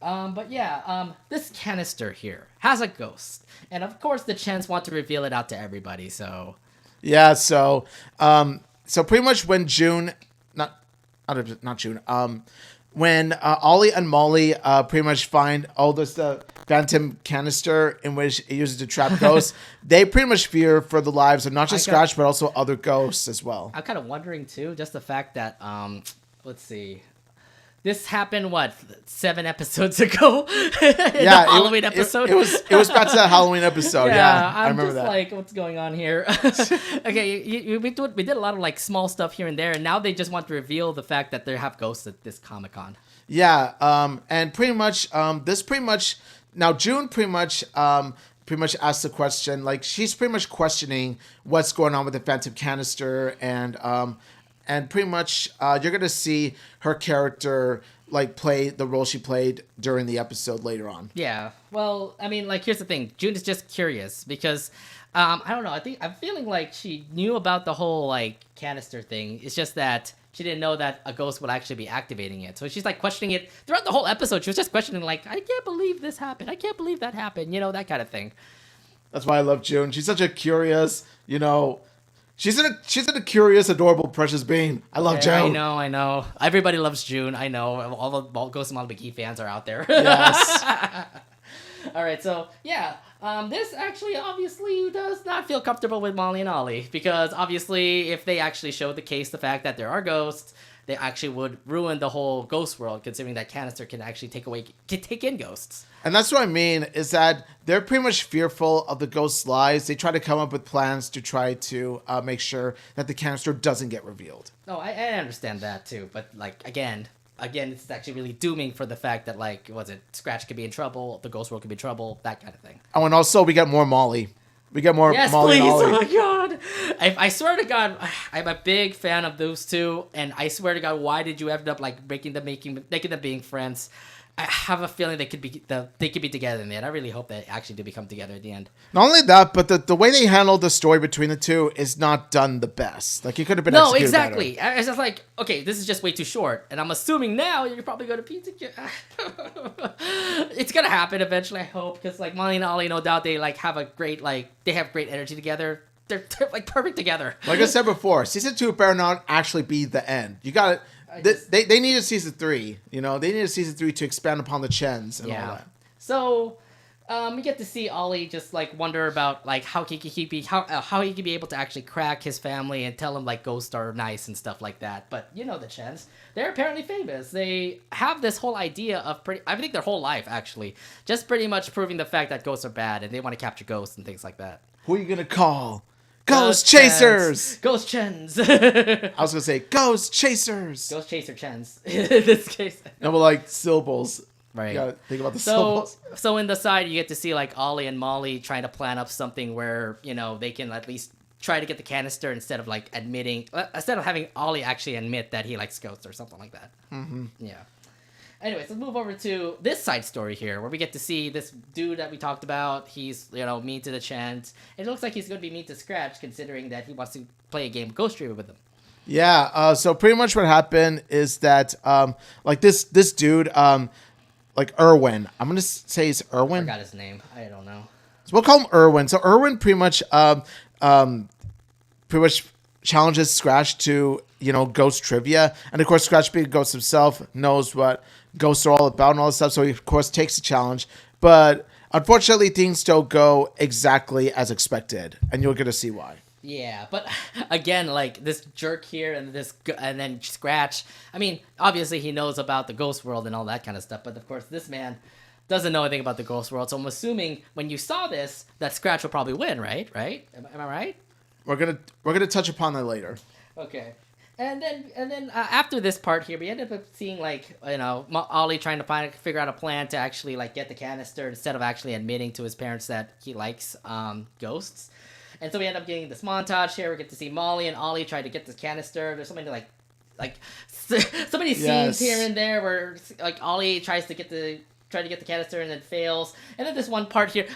But yeah, this canister here has a ghost, and of course the Chens want to reveal it out to everybody. So yeah, so pretty much when June, not June, when Ollie and Molly pretty much find this phantom canister in which it uses to trap ghosts, they pretty much fear for the lives of not just Scratch, but also other ghosts as well. I'm kind of wondering, too, just the fact that, let's see, this happened, 7 episodes ago? The Halloween episode? It was back to that Halloween episode, yeah. I remember that. Like, what's going on here? Okay, we did a lot of, like, small stuff here and there, and now they just want to reveal the fact that they have ghosts at this Comic-Con. Yeah, and pretty much, now June pretty much asked the question, like, she's pretty much questioning what's going on with the phantom canister, and pretty much you're going to see her character like play the role she played during the episode later on. Yeah. Well, I mean, like, here's the thing. June is just curious because I don't know. I'm feeling like she knew about the whole like canister thing. It's just that she didn't know that a ghost would actually be activating it. So she's like questioning it throughout the whole episode. She was just questioning like, I can't believe this happened. I can't believe that happened. You know, that kind of thing. That's why I love June. She's such a curious, she's a curious, adorable, precious being. I love June. I know. Everybody loves June. I know. All the Ghost and Molly Mcgee fans are out there. Yes. All right. So yeah, this actually obviously does not feel comfortable with Molly and Ollie because obviously if they actually showed the case, the fact that there are ghosts, they actually would ruin the whole ghost world, considering that canister can actually take in ghosts. And that's what I mean, is that they're pretty much fearful of the ghost's lies. They try to come up with plans to try to make sure that the canister doesn't get revealed. No, I understand that too. But, like, again, it's actually really dooming for the fact that, like, Scratch could be in trouble, the ghost world could be in trouble, that kind of thing. Oh, and also we get more Molly. We get more Molly and Ollie. Oh, my God. I swear to God, I'm a big fan of those two. And I swear to God, why did you end up, like, making them being friends? I have a feeling they could be together in the end. I really hope they actually do become together at the end. Not only that, but the way they handled the story between the two is not done the best. Like, it could have been executed exactly. better. It's just like, okay, this is just way too short, and I'm assuming now you're probably going to be together. It's gonna happen eventually, I hope, because like Molly and Ollie, no doubt they like have great energy together. They're like perfect together. Like I said before, season 2 better not actually be the end. You got it. They needed season 3. They needed season 3 to expand upon the Chens and all that. So we get to see Ollie just like wonder about like how he could be able to actually crack his family and tell them like ghosts are nice and stuff like that. But the Chens, they're apparently famous. They have this whole idea of I think their whole life actually just pretty much proving the fact that ghosts are bad and they want to capture ghosts and things like that. Who are you gonna call? Ghost Chasers! Ghost Chens! I was going to say Ghost Chasers! Ghost Chaser Chens. In this case. No, but like syllables. Right. You gotta think about the syllables. So in the side, you get to see like Ollie and Molly trying to plan up something where, they can at least try to get the canister instead of like instead of having Ollie actually admit that he likes ghosts or something like that. Mm-hmm. Yeah. Anyways, let's move over to this side story here, where we get to see this dude that we talked about. He's, mean to the Chants. It looks like he's going to be mean to Scratch, considering that he wants to play a game Ghost Reaver with him. Yeah, so pretty much what happened is that, like, this dude, like, Irwin. I'm going to say it's Irwin. I forgot his name. I don't know. So we'll call him Irwin. So Irwin pretty much challenges Scratch to, ghost trivia. And, of course, Scratch, being a ghost himself, knows what ghosts are all about and all this stuff. So he, of course, takes the challenge. But, unfortunately, things don't go exactly as expected. And you're going to see why. Yeah, but again, like this jerk here and then Scratch. I mean, obviously he knows about the ghost world and all that kind of stuff, but of course this man doesn't know anything about the ghost world. So I'm assuming when you saw this, that Scratch will probably win, right? Right? Am I right? We're gonna touch upon that later. Okay. And then after this part here, we ended up seeing like Ollie trying to figure out a plan to actually like get the canister instead of actually admitting to his parents that he likes ghosts. And so we end up getting this montage here. We get to see Molly and Ollie try to get this canister. There's so many so many scenes here and there where like Ollie tries to get the canister and then fails. And then this one part here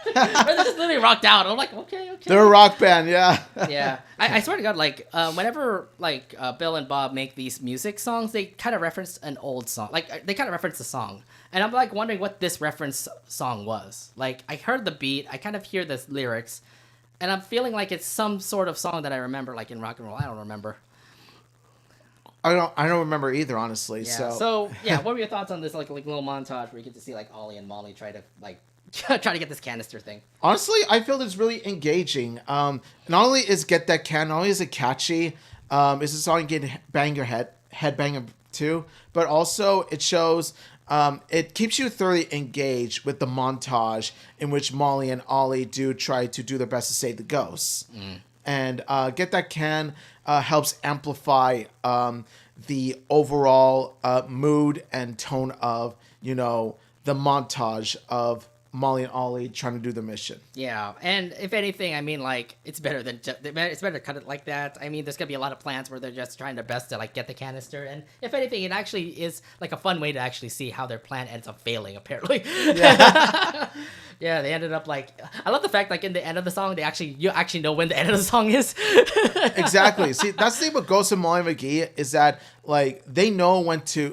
where they just literally rocked out. I'm like, okay. They're a rock band, yeah. Yeah. I swear to God, like whenever like Bill and Bob make these music songs, they kind of reference an old song. Like they kind of reference the song. And I'm like wondering what this reference song was. Like I heard the beat, I kind of hear the lyrics. And I'm feeling like it's some sort of song that I remember, like in rock and roll. I don't remember. I don't remember either, honestly. Yeah. So yeah, what were your thoughts on this like little montage where you get to see like Ollie and Molly try to get this canister thing? Honestly, I feel it's really engaging. Not only is Get That Can, not only is it catchy, it's a song you can bang your head bang to, but also it shows. It keeps you thoroughly engaged with the montage in which Molly and Ollie do try to do their best to save the ghosts. And Get That Can helps amplify the overall mood and tone of, the montage of Molly and Ollie trying to do the mission. Yeah, and if anything, I mean, like, it's better to cut it like that. I mean, there's gonna be a lot of plans where they're just trying their best to like get the canister, and if anything, it actually is like a fun way to actually see how their plan ends up failing. Apparently, yeah, yeah, they ended up like. I love the fact like in the end of the song, you actually know when the end of the song is. Exactly. See, that's the thing with Ghost and Molly Mcgee is that like they know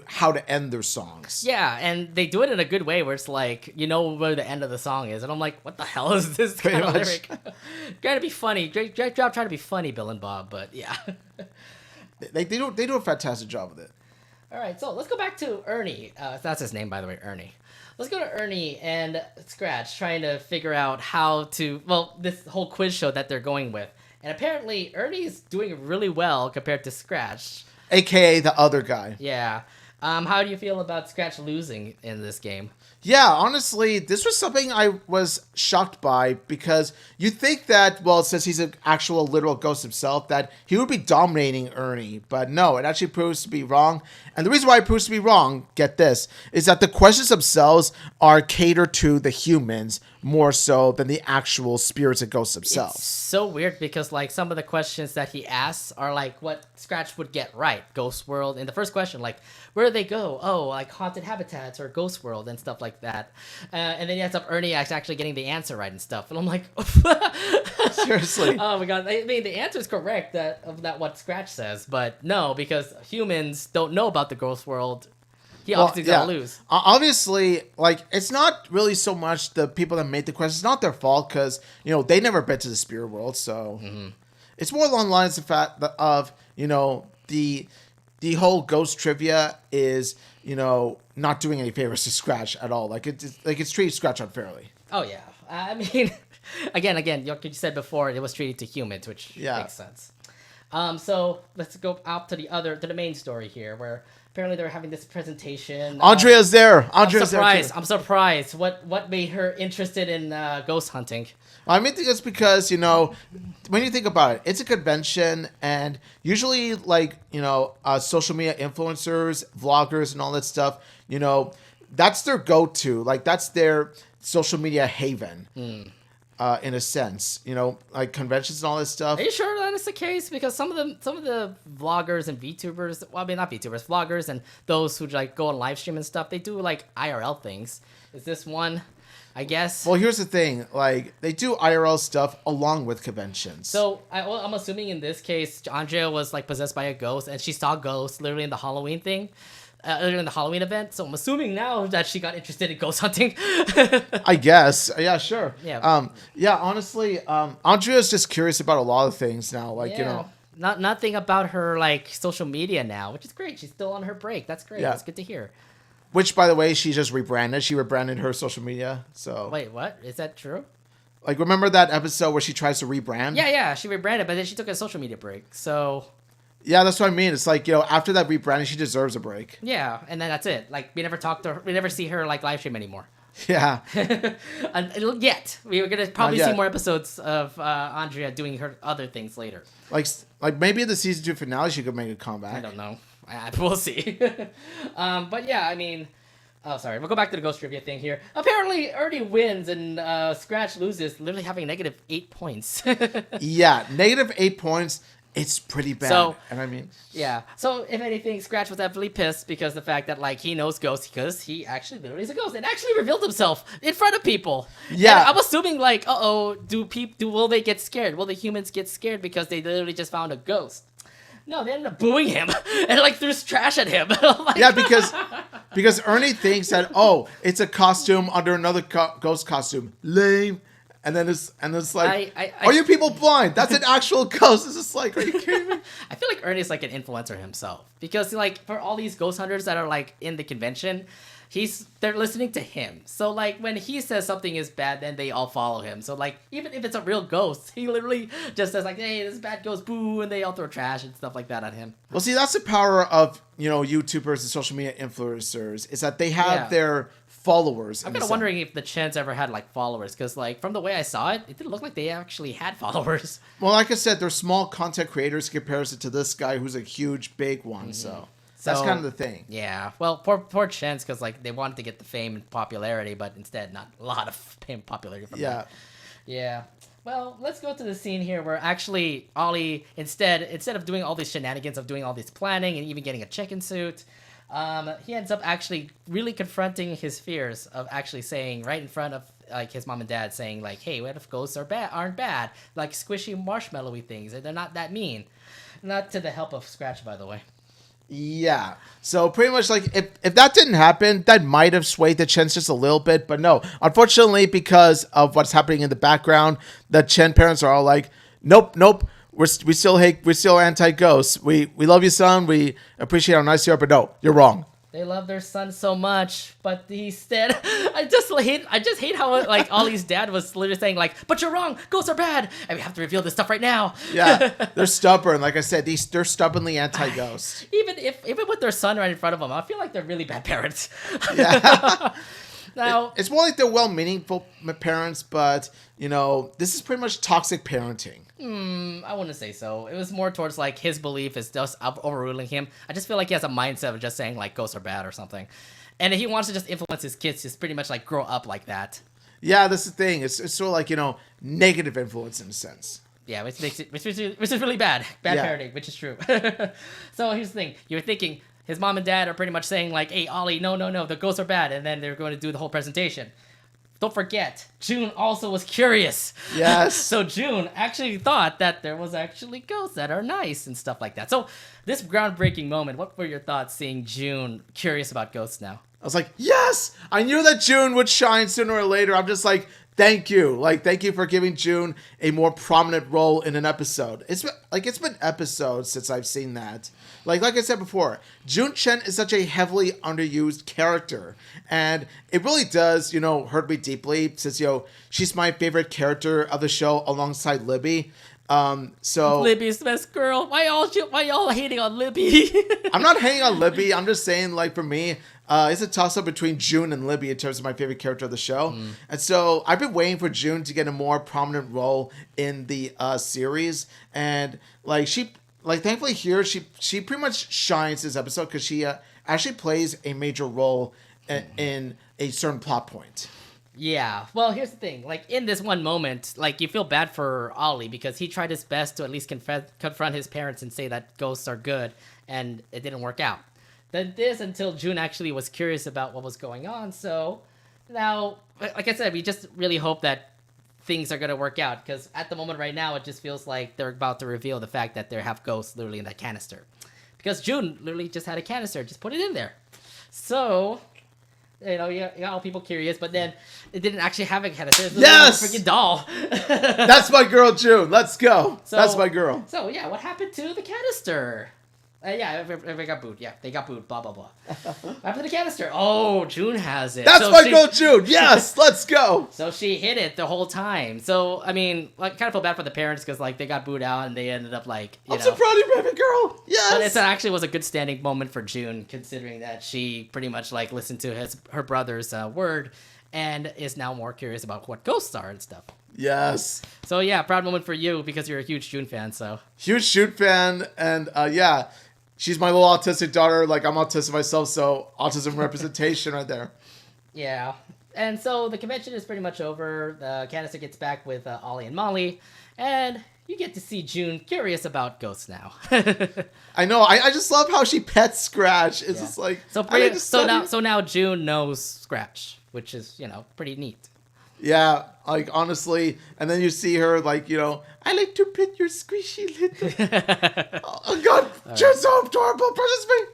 how to end their songs. Yeah, and they do it in a good way where it's like where the end of the song is, and I'm like, what the hell is this kind of lyric? Trying to be funny, great job trying to be funny, Bill and Bob, but yeah. They do a fantastic job with it. All right, so let's go back to Ernie. That's his name, by the way, Ernie. Let's go to Ernie and Scratch trying to figure out how to this whole quiz show that they're going with, and apparently Ernie's doing really well compared to Scratch. AKA the other guy. Yeah. How do you feel about Scratch losing in this game? Yeah, honestly, this was something I was shocked by because you think that, since he's an actual literal ghost himself, that he would be dominating Ernie. But no, it actually proves to be wrong. And the reason why it proves to be wrong, get this, is that the questions themselves are catered to the humans more so than the actual spirits and ghosts themselves. It's so weird because like some of the questions that he asks are like what Scratch would get right. Ghost World. In the first question, like, where do they go? Oh, like haunted habitats or Ghost World and stuff like that. And then he ends up Ernie actually getting the answer right and stuff. And I'm like, seriously. Oh my God. I mean, the answer is correct that what Scratch says, but no, because humans don't know about the Ghost World. He obviously gonna lose. Obviously, like, it's not really so much the people that made the questions. It's not their fault because, they never been to the spirit world. So it's more along the lines of the fact of, the whole ghost trivia is, not doing any favors to Scratch at all. Like, it's treating Scratch unfairly. Oh, yeah. I mean, again, like you said before, it was treated to humans, which makes sense. So let's go out to the main story here, where apparently they're having this presentation. Andrea's there. Andrea's surprised. I'm surprised. What made her interested in ghost hunting? I mean, it's because, when you think about it, it's a convention, and usually, like, social media influencers, vloggers, and all that stuff, that's their go-to. Like, that's their social media haven, in a sense. Like conventions and all this stuff. Are you sure that is the case? Because some of the vloggers and VTubers, well, I mean, not VTubers, vloggers, and those who like go on live stream and stuff, they do like IRL things. Is this one? I guess. Well, here's the thing. Like, they do IRL stuff along with conventions. So, I'm assuming in this case, Andrea was, like, possessed by a ghost, and she saw ghosts literally in the Halloween thing, in the Halloween event. So, I'm assuming now that she got interested in ghost hunting. I guess. Yeah, sure. Yeah. Honestly, Andrea's just curious about a lot of things now. Like, Nothing about her, like, social media now, which is great. She's still on her break. That's great. Yeah. That's good to hear. Which, by the way, she just rebranded. She rebranded her social media. So wait, what? Is that true? Like, remember that episode where she tries to rebrand? Yeah, she rebranded, but then she took a social media break. So yeah, that's what I mean. It's like, after that rebranding, she deserves a break. Yeah, and then that's it. Like, we never talk to her. We never see her like live stream anymore. Yeah. Yet we were gonna probably see more episodes of Andrea doing her other things later. Like maybe in the season 2 finale, she could make a comeback. I don't know. We'll see. But yeah, I mean, sorry. We'll go back to the ghost trivia thing here. Apparently, Ernie wins and Scratch loses, literally having negative 8 points. Yeah, negative 8 points. It's pretty bad. So, and I mean, yeah. So, if anything, Scratch was definitely pissed because the fact that, like, he knows ghosts because he actually literally is a ghost and actually revealed himself in front of people. Yeah. And I'm assuming, like, will they get scared? Will the humans get scared because they literally just found a ghost? No, they ended up booing him and like threw trash at him. Like, yeah, because Ernie thinks that it's a costume under another ghost costume, lame, and then it's like, are you people blind? That's an actual ghost. It's just like, are you kidding me? I feel like Ernie's like an influencer himself because like for all these ghost hunters that are like in the convention, they're listening to him. So like when he says something is bad, then they all follow him. So like even if it's a real ghost, he literally just says like, "Hey, this bad ghost, boo," and they all throw trash and stuff like that at him. Well, see, that's the power of YouTubers and social media influencers is that they have their followers. I'm kind of wondering if the Chens ever had like followers because like from the way I saw it, it didn't look like they actually had followers. Well, like I said, they're small content creators in comparison to this guy who's a huge, big one. Mm-hmm. So that's kind of the thing. Yeah. Well, poor Chens because like they wanted to get the fame and popularity, but instead not a lot of fame and popularity from them. Yeah. Well, let's go to the scene here where actually Ollie instead of doing all these shenanigans of doing all this planning and even getting a chicken suit, he ends up actually really confronting his fears of actually saying right in front of like his mom and dad saying like, "Hey, what if ghosts aren't bad? Like squishy marshmallowy things, they're not that mean." Not to the help of Scratch, by the way. Yeah. So pretty much like if that didn't happen, that might have swayed the Chens just a little bit. But no, unfortunately, because of what's happening in the background, the Chen parents are all like, nope. We're still anti-ghosts. We love you, son. We appreciate how nice you are, but no, you're wrong. They love their son so much, but instead, I just hate how like Ollie's dad was literally saying like, "But you're wrong. Ghosts are bad, and we have to reveal this stuff right now." Yeah, they're stubborn. Like I said, they're stubbornly anti-ghost. Even with their son right in front of them, I feel like they're really bad parents. Yeah. Now it's more like they're well-meaning parents, but this is pretty much toxic parenting. I wouldn't say so. It was more towards like his belief is just overruling him. I just feel like he has a mindset of just saying like ghosts are bad or something, and he wants to just influence his kids to pretty much like grow up like that. Yeah, that's the thing. It's sort of like negative influence in a sense. Yeah, which is really bad parenting, which is true. So here's the thing: you're thinking his mom and dad are pretty much saying like, "Hey, Ollie, no, the ghosts are bad," and then they're going to do the whole presentation. Don't forget, June also was curious. Yes. So June actually thought that there was actually ghosts that are nice and stuff like that. So this groundbreaking moment, what were your thoughts seeing June curious about ghosts now? I was like, yes! I knew that June would shine sooner or later. I'm just like, thank you. Like, thank you for giving June a more prominent role in an episode. It's been episodes since I've seen that. Like I said before, June Chen is such a heavily underused character. And it really does, hurt me deeply since, she's my favorite character of the show alongside Libby. So Libby's the best girl. Why y'all hating on Libby? I'm not hating on Libby. I'm just saying, like, for me, it's a toss-up between June and Libby in terms of my favorite character of the show. And so I've been waiting for June to get a more prominent role in the series. And, like, thankfully here, she pretty much shines this episode because she actually plays a major role in a certain plot point. Yeah. Well, here's the thing. Like, in this one moment, like, you feel bad for Ollie because he tried his best to at least confront his parents and say that ghosts are good, and it didn't work out. Then until June actually was curious about what was going on. So now, like I said, we just really hope that things are going to work out, because at the moment right now, it just feels like they're about to reveal the fact that they have ghosts literally in that canister. Because June literally just had a canister, just put it in there. So, you know, you got all people curious, but then it didn't actually have a canister. It was Yes! a freaking doll. That's my girl, June. Let's go. That's my girl. So, yeah, what happened to the canister? Yeah, they got booed. Yeah, they got booed. Blah, blah, blah. What happened to the canister? Oh, June has it. That's my girl, June. Yes, let's go. So she hid it the whole time. So, I mean, like, kind of feel bad for the parents because, like, they got booed out and they ended up, like, I'm so proud of you, baby girl. Yes. But it actually was a good standing moment for June, considering that she pretty much, like, listened to her brother's word and is now more curious about what ghosts are and stuff. Yes. So, yeah, proud moment for you because you're a huge June fan, so. Huge June fan, and, yeah. She's my little autistic daughter. Like, I'm autistic myself, so autism representation right there. Yeah. And so the convention is pretty much over. The canister gets back with Ollie and Molly. And you get to see June curious about ghosts now. I know. I just love how she pets Scratch. It's just like... So now June knows Scratch, which is, you know, pretty neat. Yeah, like, honestly, and then you see her, like, you know, I like to pet your squishy little... oh, God, you're so adorable, precious me.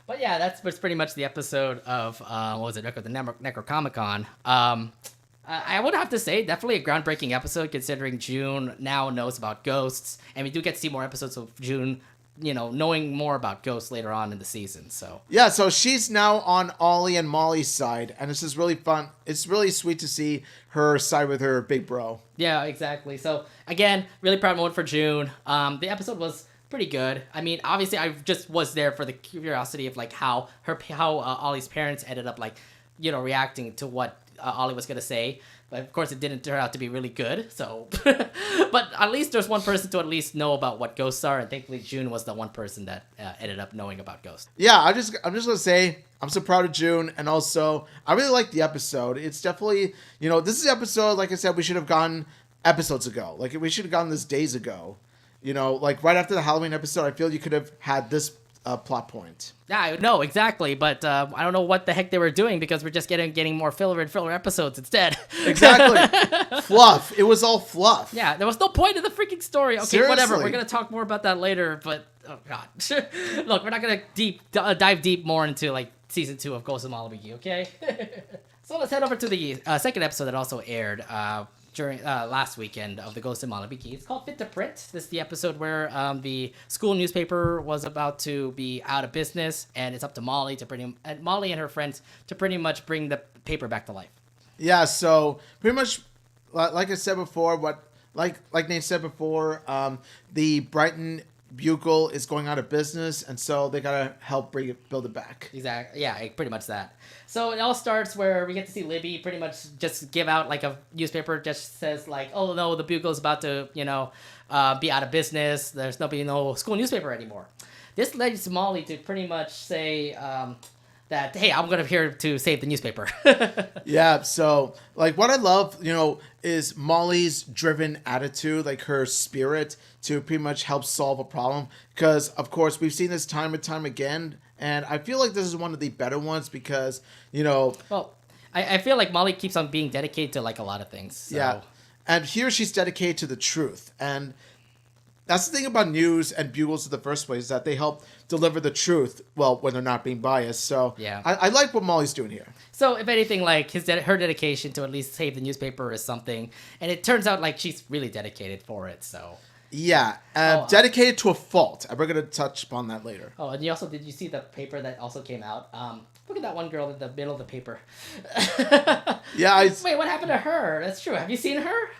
But yeah, that's pretty much the episode of, what was it, the Necrocomic-con. I would have to say, definitely a groundbreaking episode, considering June now knows about ghosts, and we do get to see more episodes of June, you know, knowing more about ghosts later on in the season, so. Yeah, so she's now on Ollie and Molly's side, and this is really fun. It's really sweet to see her side with her big bro. Yeah, exactly. So, again, really proud moment for June. The episode was pretty good. I mean, obviously, I just was there for the curiosity of, like, how Ollie's parents ended up, like, you know, reacting to what Ollie was going to say. But of course, it didn't turn out to be really good. So, but at least there's one person to at least know about what ghosts are, and thankfully June was the one person that ended up knowing about ghosts. Yeah, I'm just gonna say I'm so proud of June, and also I really like the episode. It's definitely, you know, this is the episode. Like I said, we should have gotten episodes ago. Like, we should have gotten this days ago. You know, like right after the Halloween episode, I feel you could have had this plot point. Yeah, no, exactly. But I don't know what the heck they were doing, because we're just getting more filler episodes instead. Exactly. Fluff. It was all fluff. Yeah, there was no point in the freaking story. Okay, Seriously. Whatever. We're going to talk more about that later, but oh god. Look, we're not going to dive deep more into like season 2 of Ghost and Molly Mcgee, okay? So let's head over to the second episode that also aired during last weekend of the Ghost and Molly Mcgee. It's called Fit to Print. This is the episode where the school newspaper was about to be out of business, and it's up to Molly and her friends to pretty much bring the paper back to life. Yeah, so pretty much, like I said before, like Nate said before, the Brighton Bugle is going out of business, and so they gotta help build it back. Exactly. Yeah, pretty much that. So it all starts where we get to see Libby pretty much just give out like a newspaper, just says like, oh no, the Bugle's about to, you know, be out of business. There's no school newspaper anymore. This leads Molly to pretty much say that, hey, I'm going to here to save the newspaper. Yeah, so like what I love, you know, is Molly's driven attitude, like her spirit to pretty much help solve a problem. Because, of course, we've seen this time and time again. And I feel like this is one of the better ones because, you know... Well, I feel like Molly keeps on being dedicated to, like, a lot of things. So. Yeah. And here she's dedicated to the truth. And that's the thing about news and bugles in the first place, is that they help deliver the truth, well, when they're not being biased. So yeah. I like what Molly's doing here. So if anything, like, her dedication to at least save the newspaper is something. And it turns out, like, she's really dedicated for it, so... Yeah, dedicated to a fault. We're going to touch upon that later. Oh, and did you see the paper that also came out? Look at that one girl in the middle of the paper. Yeah, Wait, what happened to her? That's true. Have you seen her?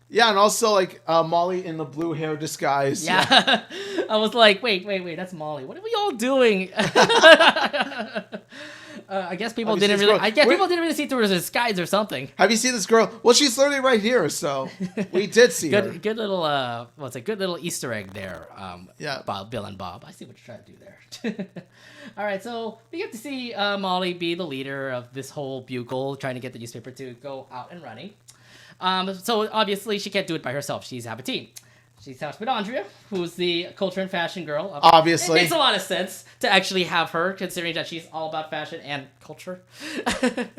Yeah, and also like Molly in the blue hair disguise. Yeah. I was like, wait, that's Molly. What are we all doing? I guess people didn't really. People didn't really see through her disguise or something. Have you seen this girl? Well, she's literally right here, so we did see her. Good little. What's a good little Easter egg there? Yeah. Bill and Bob. I see what you're trying to do there. All right, so we get to see Molly be the leader of this whole bugle, trying to get the newspaper to go out and running. So obviously she can't do it by herself. She's have a team. She's housed with Andrea, who's the culture and fashion girl. Obviously. It makes a lot of sense to actually have her, considering that she's all about fashion and culture.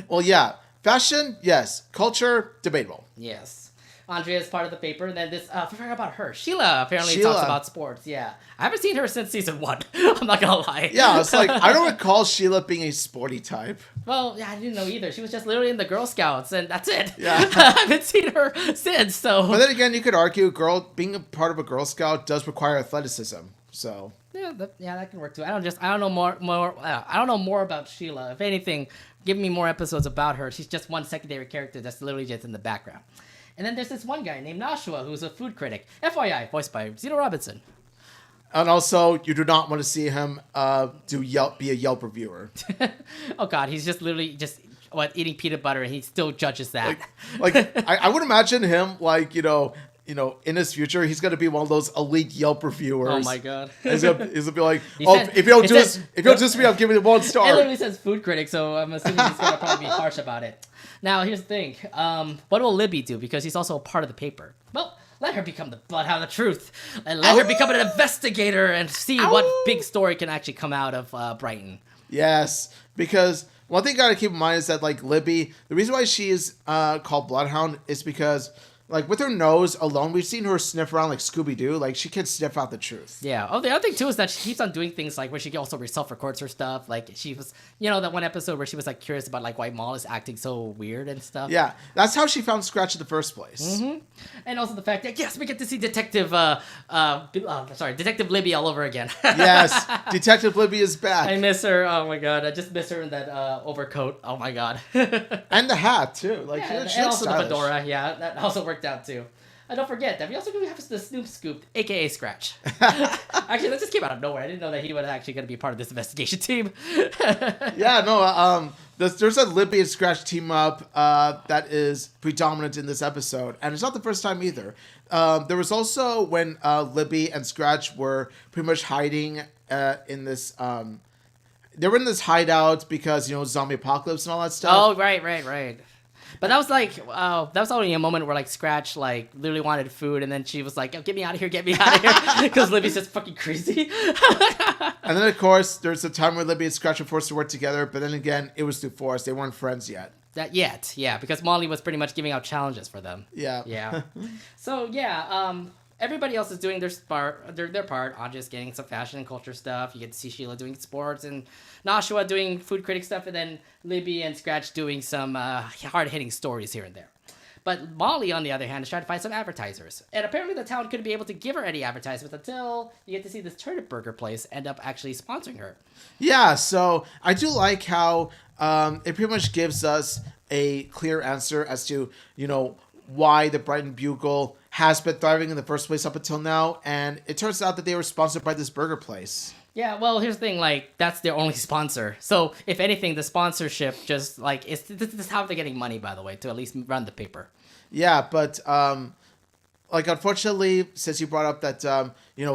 Well, yeah. Fashion, yes. Culture, debatable. Yes. Andrea is part of the paper, and then this, I forgot about her. Sheila apparently talks about sports, yeah. I haven't seen her since season 1. I'm not gonna lie. Yeah, it's like, I don't recall Sheila being a sporty type. Well, yeah, I didn't know either. She was just literally in the Girl Scouts, and that's it. Yeah. I haven't seen her since, so. But then again, you could argue being a part of a Girl Scout does require athleticism, so. Yeah, that can work too. I don't know more about Sheila. If anything, give me more episodes about her. She's just one secondary character that's literally just in the background. And then there's this one guy named Nashua, who's a food critic. FYI, voiced by Zeno Robinson. And also, you do not want to see him be a Yelp reviewer. Oh God, he's just literally just eating peanut butter, and he still judges that. I would imagine him in his future, he's gonna be one of those elite Yelp reviewers. Oh my God. He's gonna be like, if you don't do this, I'm giving it 1 star. It literally says food critic, so I'm assuming he's gonna probably be harsh about it. Now, here's the thing. What will Libby do? Because he's also a part of the paper. Well, let her become the bloodhound of truth. And let her become an investigator and see what big story can actually come out of Brighton. Yes, because one thing you gotta keep in mind is that, like, Libby, the reason why she is called Bloodhound is because, like, with her nose alone, we've seen her sniff around like Scooby-Doo. Like, she can sniff out the truth. Yeah. Oh, the other thing, too, is that she keeps on doing things, like, where she also self-records her stuff. Like, she was, that one episode where she was, like, curious about, like, why Maul is acting so weird and stuff. Yeah. That's how she found Scratch in the first place. Mm-hmm. And also the fact that, yes, we get to see Detective Libby all over again. Yes. Detective Libby is back. I miss her. Oh, my God. I just miss her in that overcoat. Oh, my God. And the hat, too. Like, yeah, she and looks also stylish. the fedora. Yeah, that also worked out too. And don't forget that we also have the Snoop Scoop, aka Scratch. Actually, that just came out of nowhere. I didn't know that he was actually going to be part of this investigation team. Yeah, no. There's a Libby and Scratch team up that is predominant in this episode, and it's not the first time either. There was also when Libby and Scratch were pretty much hiding in this. They were in this hideout because zombie apocalypse and all that stuff. Oh, right. But that was like, that was only a moment where like Scratch like literally wanted food, and then she was like, oh, get me out of here, because Libby's just fucking crazy. And then of course there's a time where Libby and Scratch were forced to work together, but then again it was through force. They weren't friends yet. Yeah, because Molly was pretty much giving out challenges for them. Yeah. So yeah, everybody else is doing their part. Andrea's getting some fashion and culture stuff. You get to see Sheila doing sports, and Nashua doing food critic stuff, and then Libby and Scratch doing some hard-hitting stories here and there. But Molly, on the other hand, is trying to find some advertisers. And apparently the town couldn't be able to give her any advertisements until you get to see this turnip burger place end up actually sponsoring her. Yeah, so I do like how it pretty much gives us a clear answer as to, why the Brighton Bugle has been thriving in the first place up until now. And it turns out that they were sponsored by this burger place. Yeah, well, here's the thing, like, that's their only sponsor. So, if anything, the sponsorship just, like, this is how they're getting money, by the way, to at least run the paper. Yeah, but, unfortunately, since you brought up that,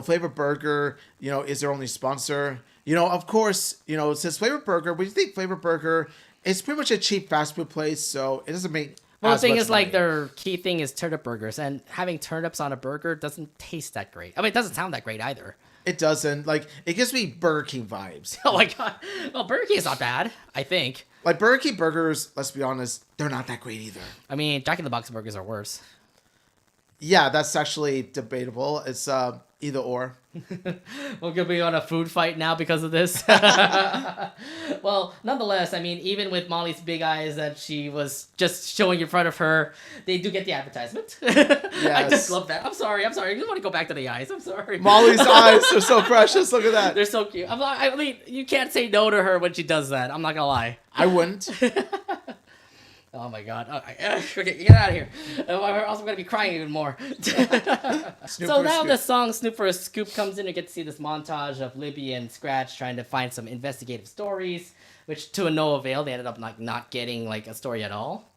Flavor Burger, is their only sponsor, of course, since Flavor Burger, we think Flavor Burger is pretty much a cheap fast food place, so it doesn't make Well, the thing is, money. like, their key thing is turnip burgers, and having turnips on a burger doesn't taste that great. I mean, it doesn't sound that great either. It doesn't. Like, it gives me Burger King vibes. Oh my God. Well, Burger King is not bad, I think. Like, Burger King burgers, let's be honest, they're not that great either. I mean, Jack in the Box burgers are worse. Yeah, that's actually debatable. It's either or. We're going to be on a food fight now because of this. Well, nonetheless, I mean, even with Molly's big eyes that she was just showing in front of her, they do get the advertisement. Yes. I just love that. I'm sorry. I just want to go back to the eyes. I'm sorry. Molly's eyes are so precious. Look at that. They're so cute. I mean, you can't say no to her when she does that. I'm not going to lie. I wouldn't. Oh my god. Okay, get out of here. We're also going to be crying even more. So now the song Snoop for a Scoop comes in and get to see this montage of Libby and Scratch trying to find some investigative stories, which to no avail. They ended up not getting like a story at all.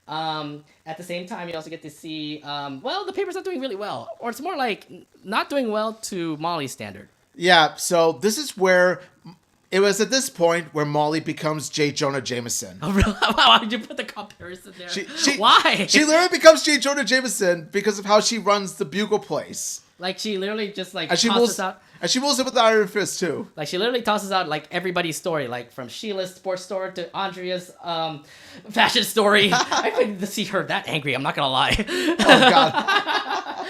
At the same time, you also get to see, the paper's not doing really well. Or it's more like not doing well to Molly's standard. Yeah, so this is where... It was at this point where Molly becomes J. Jonah Jameson. Oh, really? Why did you put the comparison there? Why? She literally becomes J. Jonah Jameson because of how she runs the Bugle place. Like, she literally just, like, tosses out... And she rules it with the Iron Fist, too. Like, she literally tosses out, like, everybody's story. Like, from Sheila's sports store to Andrea's fashion story. I couldn't see her that angry, I'm not gonna lie. Oh, God.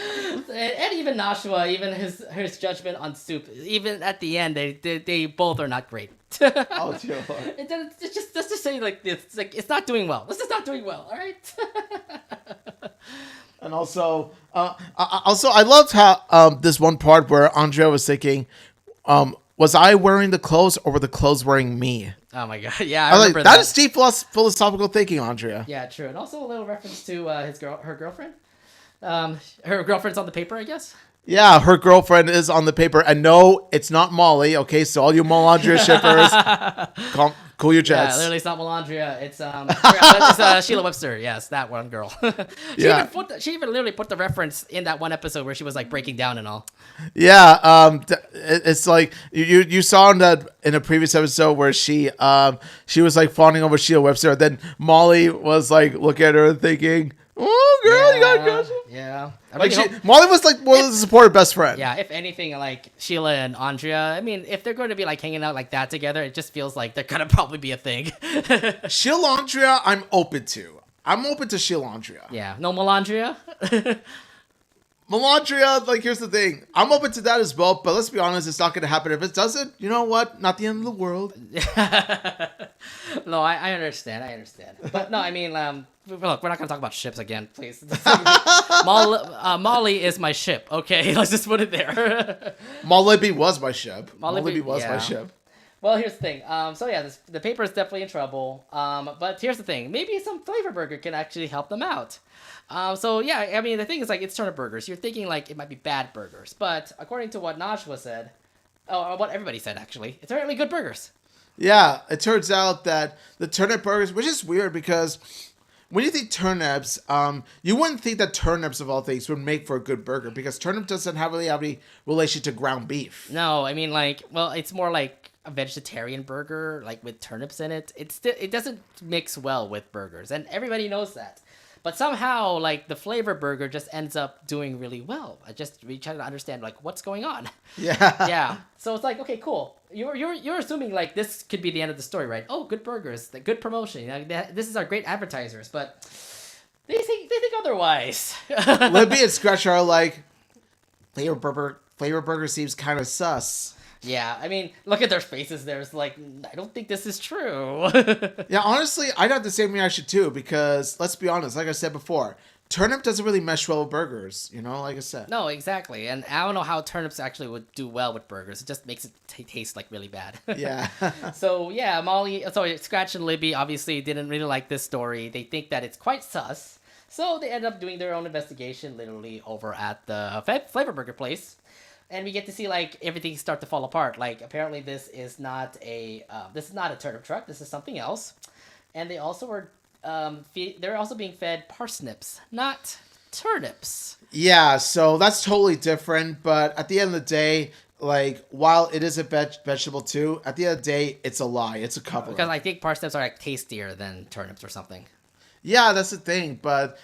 And even Nashua, even his judgment on Soup, even at the end, they both are not great. Oh, dear Lord. It's just to say like this, it's like it's not doing well. This is not doing well. All right. And also, I loved how this one part where Andrea was thinking, was I wearing the clothes or were the clothes wearing me? Oh my god, yeah, I remember that. That is deep philosophical thinking, Andrea. Yeah, true, and also a little reference to her girlfriend. Her girlfriend's on the paper, I guess. Yeah, her girlfriend is on the paper, and no, it's not Molly. Okay, so all you Melandria shippers, cool your jets. Yeah, literally, it's not Melandria. It's Sheila Webster. Yes, that one girl. She even literally put the reference in that one episode where she was like breaking down and all. Yeah, it's like you saw in a previous episode where she was like fawning over Sheila Webster, and then Molly was like looking at her and thinking, "Oh, girl, you got crush." Yeah. Molly was like one of the supportive best friend. Yeah, if anything, like Sheila and Andrea, I mean, if they're going to be like hanging out like that together, it just feels like they're going to probably be a thing. Sheila Andrea, I'm open to. I'm open to Sheila Andrea. Yeah. No Melandria? Melandria, like, here's the thing. I'm open to that as well, but let's be honest, it's not going to happen. If it doesn't, you know what? Not the end of the world. No, I understand. But no, I mean, look, we're not going to talk about ships again, please. Molly is my ship, okay? Let's just put it there. Molly was my ship. Molly was my ship. Well, here's the thing. The paper is definitely in trouble. But here's the thing. Maybe some flavor burger can actually help them out. I mean, the thing is, like, it's turnip burgers. You're thinking, like, it might be bad burgers. But according to what Najwa said, or what everybody said, actually, it's apparently good burgers. Yeah, it turns out that the turnip burgers, which is weird because when you think turnips, you wouldn't think that turnips, of all things, would make for a good burger because turnip doesn't really have any relation to ground beef. No, I mean, like, well, it's more like a vegetarian burger, like, with turnips in it. It doesn't mix well with burgers, and everybody knows that. But somehow, like, the flavor burger just ends up doing really well. We try to understand, like, what's going on. Yeah. Yeah. So it's like, okay, cool. You're assuming, like, this could be the end of the story, right? Oh, good burgers, good promotion. Like, this is our great advertisers, but they think otherwise. Libby and Scratch are like, flavor burger seems kind of sus. Yeah, I mean, look at their faces there. It's like, I don't think this is true. Yeah, honestly, I got the same reaction too because, let's be honest, like I said before, turnip doesn't really mesh well with burgers, like I said. No, exactly. And I don't know how turnips actually would do well with burgers. It just makes it taste like really bad. Yeah. So, yeah, Scratch and Libby obviously didn't really like this story. They think that it's quite sus. So they end up doing their own investigation literally over at the flavor burger place. And we get to see, like, everything start to fall apart. Like, apparently this is not a turnip truck. This is something else. And they also were, they're also being fed parsnips, not turnips. Yeah, so that's totally different. But at the end of the day, like, while it is a vegetable too, at the end of the day, it's a lie. It's a cover. Because I think parsnips are, like, tastier than turnips or something. Yeah, that's the thing. But,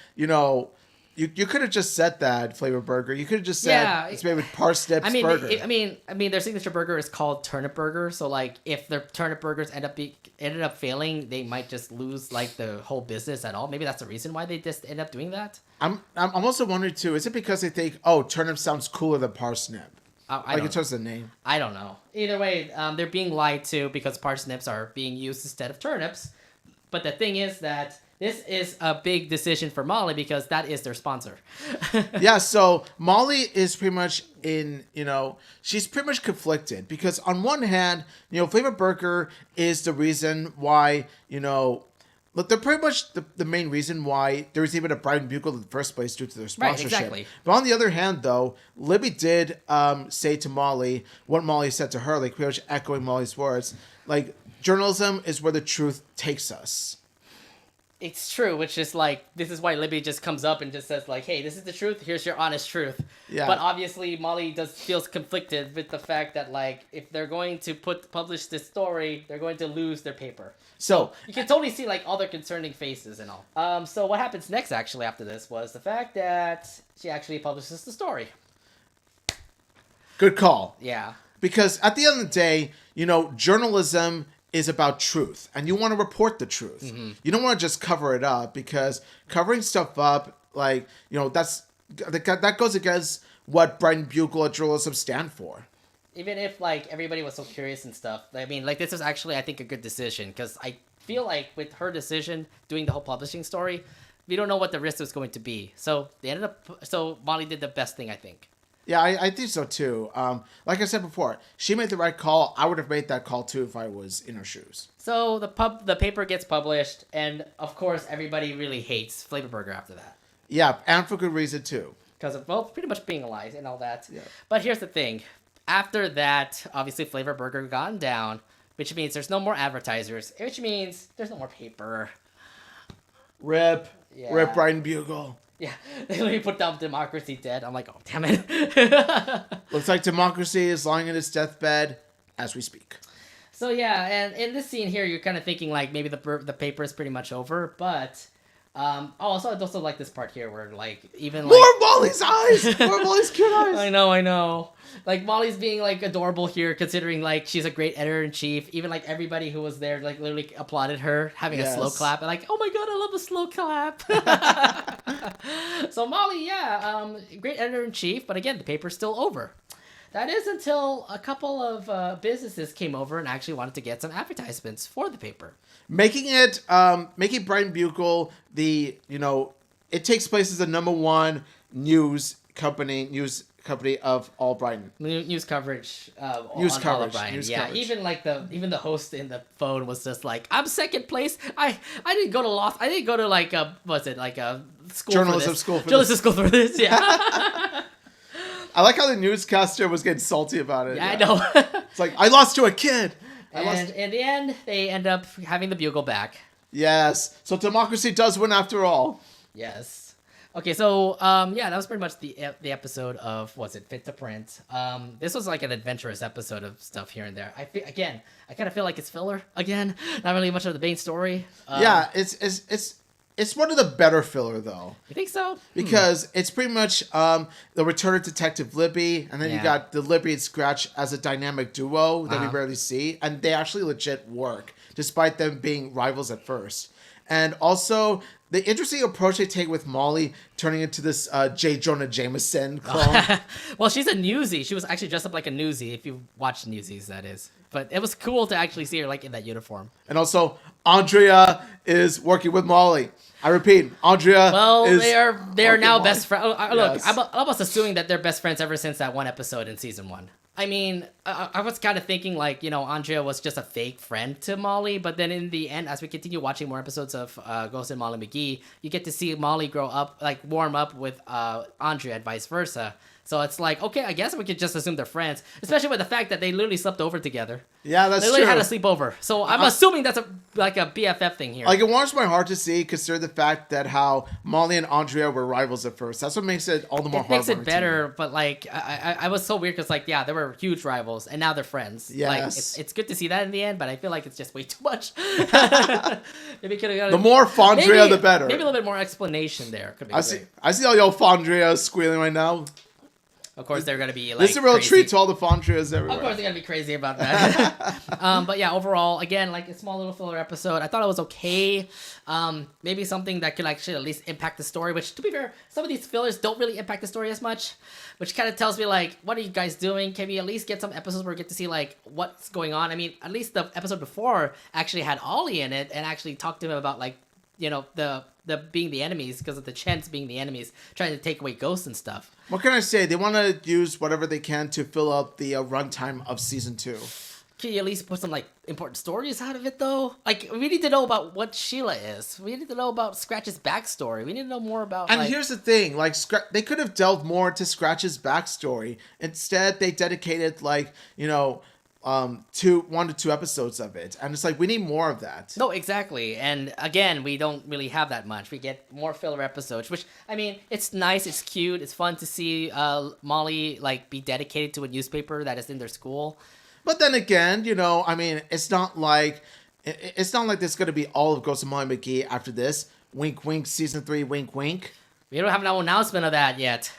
you could have just said that flavor burger. You could have just said it's made with parsnips burger. I mean, their signature burger is called turnip burger. So, like, if their turnip burgers ended up failing, they might just lose, like, the whole business at all. Maybe that's the reason why they just end up doing that. I'm also wondering too. Is it because they think, turnip sounds cooler than parsnip? In terms of the name. I don't know. Either way, they're being lied to because parsnips are being used instead of turnips. But the thing is that this is a big decision for Molly because that is their sponsor. Yeah, so Molly is pretty much she's pretty much conflicted because on one hand, Flavor Burger is the reason why, look, they're pretty much the main reason why there was even a Brian Bugle in the first place due to their sponsorship. Right, exactly. But on the other hand, though, Libby did say to Molly what Molly said to her, like pretty much echoing Molly's words, like, journalism is where the truth takes us. It's true, which is like, this is why Libby just comes up and just says like, hey, this is the truth, here's your honest truth. Yeah. But obviously Molly feels conflicted with the fact that like, if they're going to publish this story, they're going to lose their paper. So you can totally see like all their concerning faces and all. So what happens next actually after this was the fact that she actually publishes the story. Good call. Yeah. Because at the end of the day, journalism is about truth, and you want to report the truth. Mm-hmm. You don't want to just cover it up, because covering stuff up, like, that goes against what Brian Bugle and journalism stand for. Even if like everybody was so curious and stuff, I mean, like, this was actually, I think, a good decision, because I feel like with her decision doing the whole publishing story, we don't know what the risk was going to be. So Molly did the best thing, I think. Yeah, I think so too. Like I said before, she made the right call. I would have made that call too if I was in her shoes. So the paper gets published, and of course everybody really hates Flavor Burger after that. Yeah, and for good reason too. Because of, well, pretty much being a lie and all that. Yeah. But here's the thing. After that, obviously Flavor Burger gone down, which means there's no more advertisers, which means there's no more paper. Rip. Yeah. Rip Brian Bugle. Yeah, they literally put down Democracy dead. I'm like, oh, damn it. Looks like democracy is lying in its deathbed as we speak. So yeah, and in this scene here, you're kind of thinking like maybe the paper is pretty much over, but also I also like this part here where like even like more Molly's eyes, more Molly's cute eyes. I know. Like Molly's being like adorable here, considering like she's a great editor-in-chief. Even like everybody who was there like literally applauded her having a slow clap, and like, oh my god, I love the slow clap. So Molly, great editor-in-chief, but again, the paper's still over. That is until a couple of businesses came over and actually wanted to get some advertisements for the paper. Making Brian Bugle it takes place as the number one news company of all Brighton. News coverage. News on coverage. all of Brighton. News yeah, coverage. even the host in the phone was just like, I'm second place. I didn't go to law. I didn't go to like a school journalism for this. school for journalism this. school for this. Yeah. I like how the newscaster was getting salty about it. Yeah, I know. It's like, I lost to a kid. And in the end, they end up having the Bugle back. Yes. So democracy does win after all. Yes. Okay, so that was pretty much the episode of Fit to Print. This was like an adventurous episode of stuff here and there. I kind of feel like it's filler again. Not really much of the main story. It's one of the better filler though. You think so? Because it's pretty much the return of Detective Libby, and then you got the Libby and Scratch as a dynamic duo that we rarely see, and they actually legit work despite them being rivals at first. And also the interesting approach they take with Molly turning into this J. Jonah Jameson clone. Well, she's a newsie. She was actually dressed up like a newsie, if you watch Newsies, that is. But it was cool to actually see her like in that uniform. And also, Andrea is working with Molly. I repeat, Andrea. Well, is they are now Molly. best friends. Look, Yes. I was assuming that they're best friends ever since that one episode in season 1. I mean, I was kind of thinking like, Andrea was just a fake friend to Molly, but then in the end, as we continue watching more episodes of Ghost and Molly Mcgee, you get to see Molly grow up, like warm up with Andrea and vice versa. So it's like, okay, I guess we could just assume they're friends, especially with the fact that they literally slept over together. Yeah, that's true. They literally had a sleepover. So I'm assuming that's a BFF thing here. Like, it warms my heart to see, consider the fact that how Molly and Andrea were rivals at first. That's what makes it all the more heartwarming. It makes it better, but like, I was so weird because like, yeah, they were huge rivals, and now they're friends. Yes. Like, it's good to see that in the end, but I feel like it's just way too much. Maybe could have the more Fondria, the better. Maybe a little bit more explanation there. Could be I see all y'all Fondria squealing right now. Of course, they're going to be like this is a real crazy. treat to all the Fondrias everywhere. Of course, they're going to be crazy about that. But yeah, overall, again, like a small little filler episode. I thought it was okay. Maybe something that could actually at least impact the story, which, to be fair, some of these fillers don't really impact the story as much, which kind of tells me, like, what are you guys doing? Can we at least get some episodes where we get to see, like, what's going on? I mean, at least the episode before actually had Ollie in it and actually talked to him about, like, the being the enemies, because of the Chents being the enemies, trying to take away ghosts and stuff. What can I say? They want to use whatever they can to fill up the runtime of season 2. Can you at least put some like important stories out of it though? Like we need to know about what Sheila is. We need to know about Scratch's backstory. We need to know more about. And here's the thing: like they could have delved more into Scratch's backstory. Instead, they dedicated like 1 to 2 episodes of it, and it's like we need more of that. No, exactly. And again, we don't really have that much. We get more filler episodes, which I mean, it's nice, it's cute, it's fun to see Molly like be dedicated to a newspaper that is in their school. But then again, I mean, it's not like there's going to be all of Ghost and Molly Mcgee after this. Wink, wink, season 3, wink, wink. We don't have no announcement of that yet.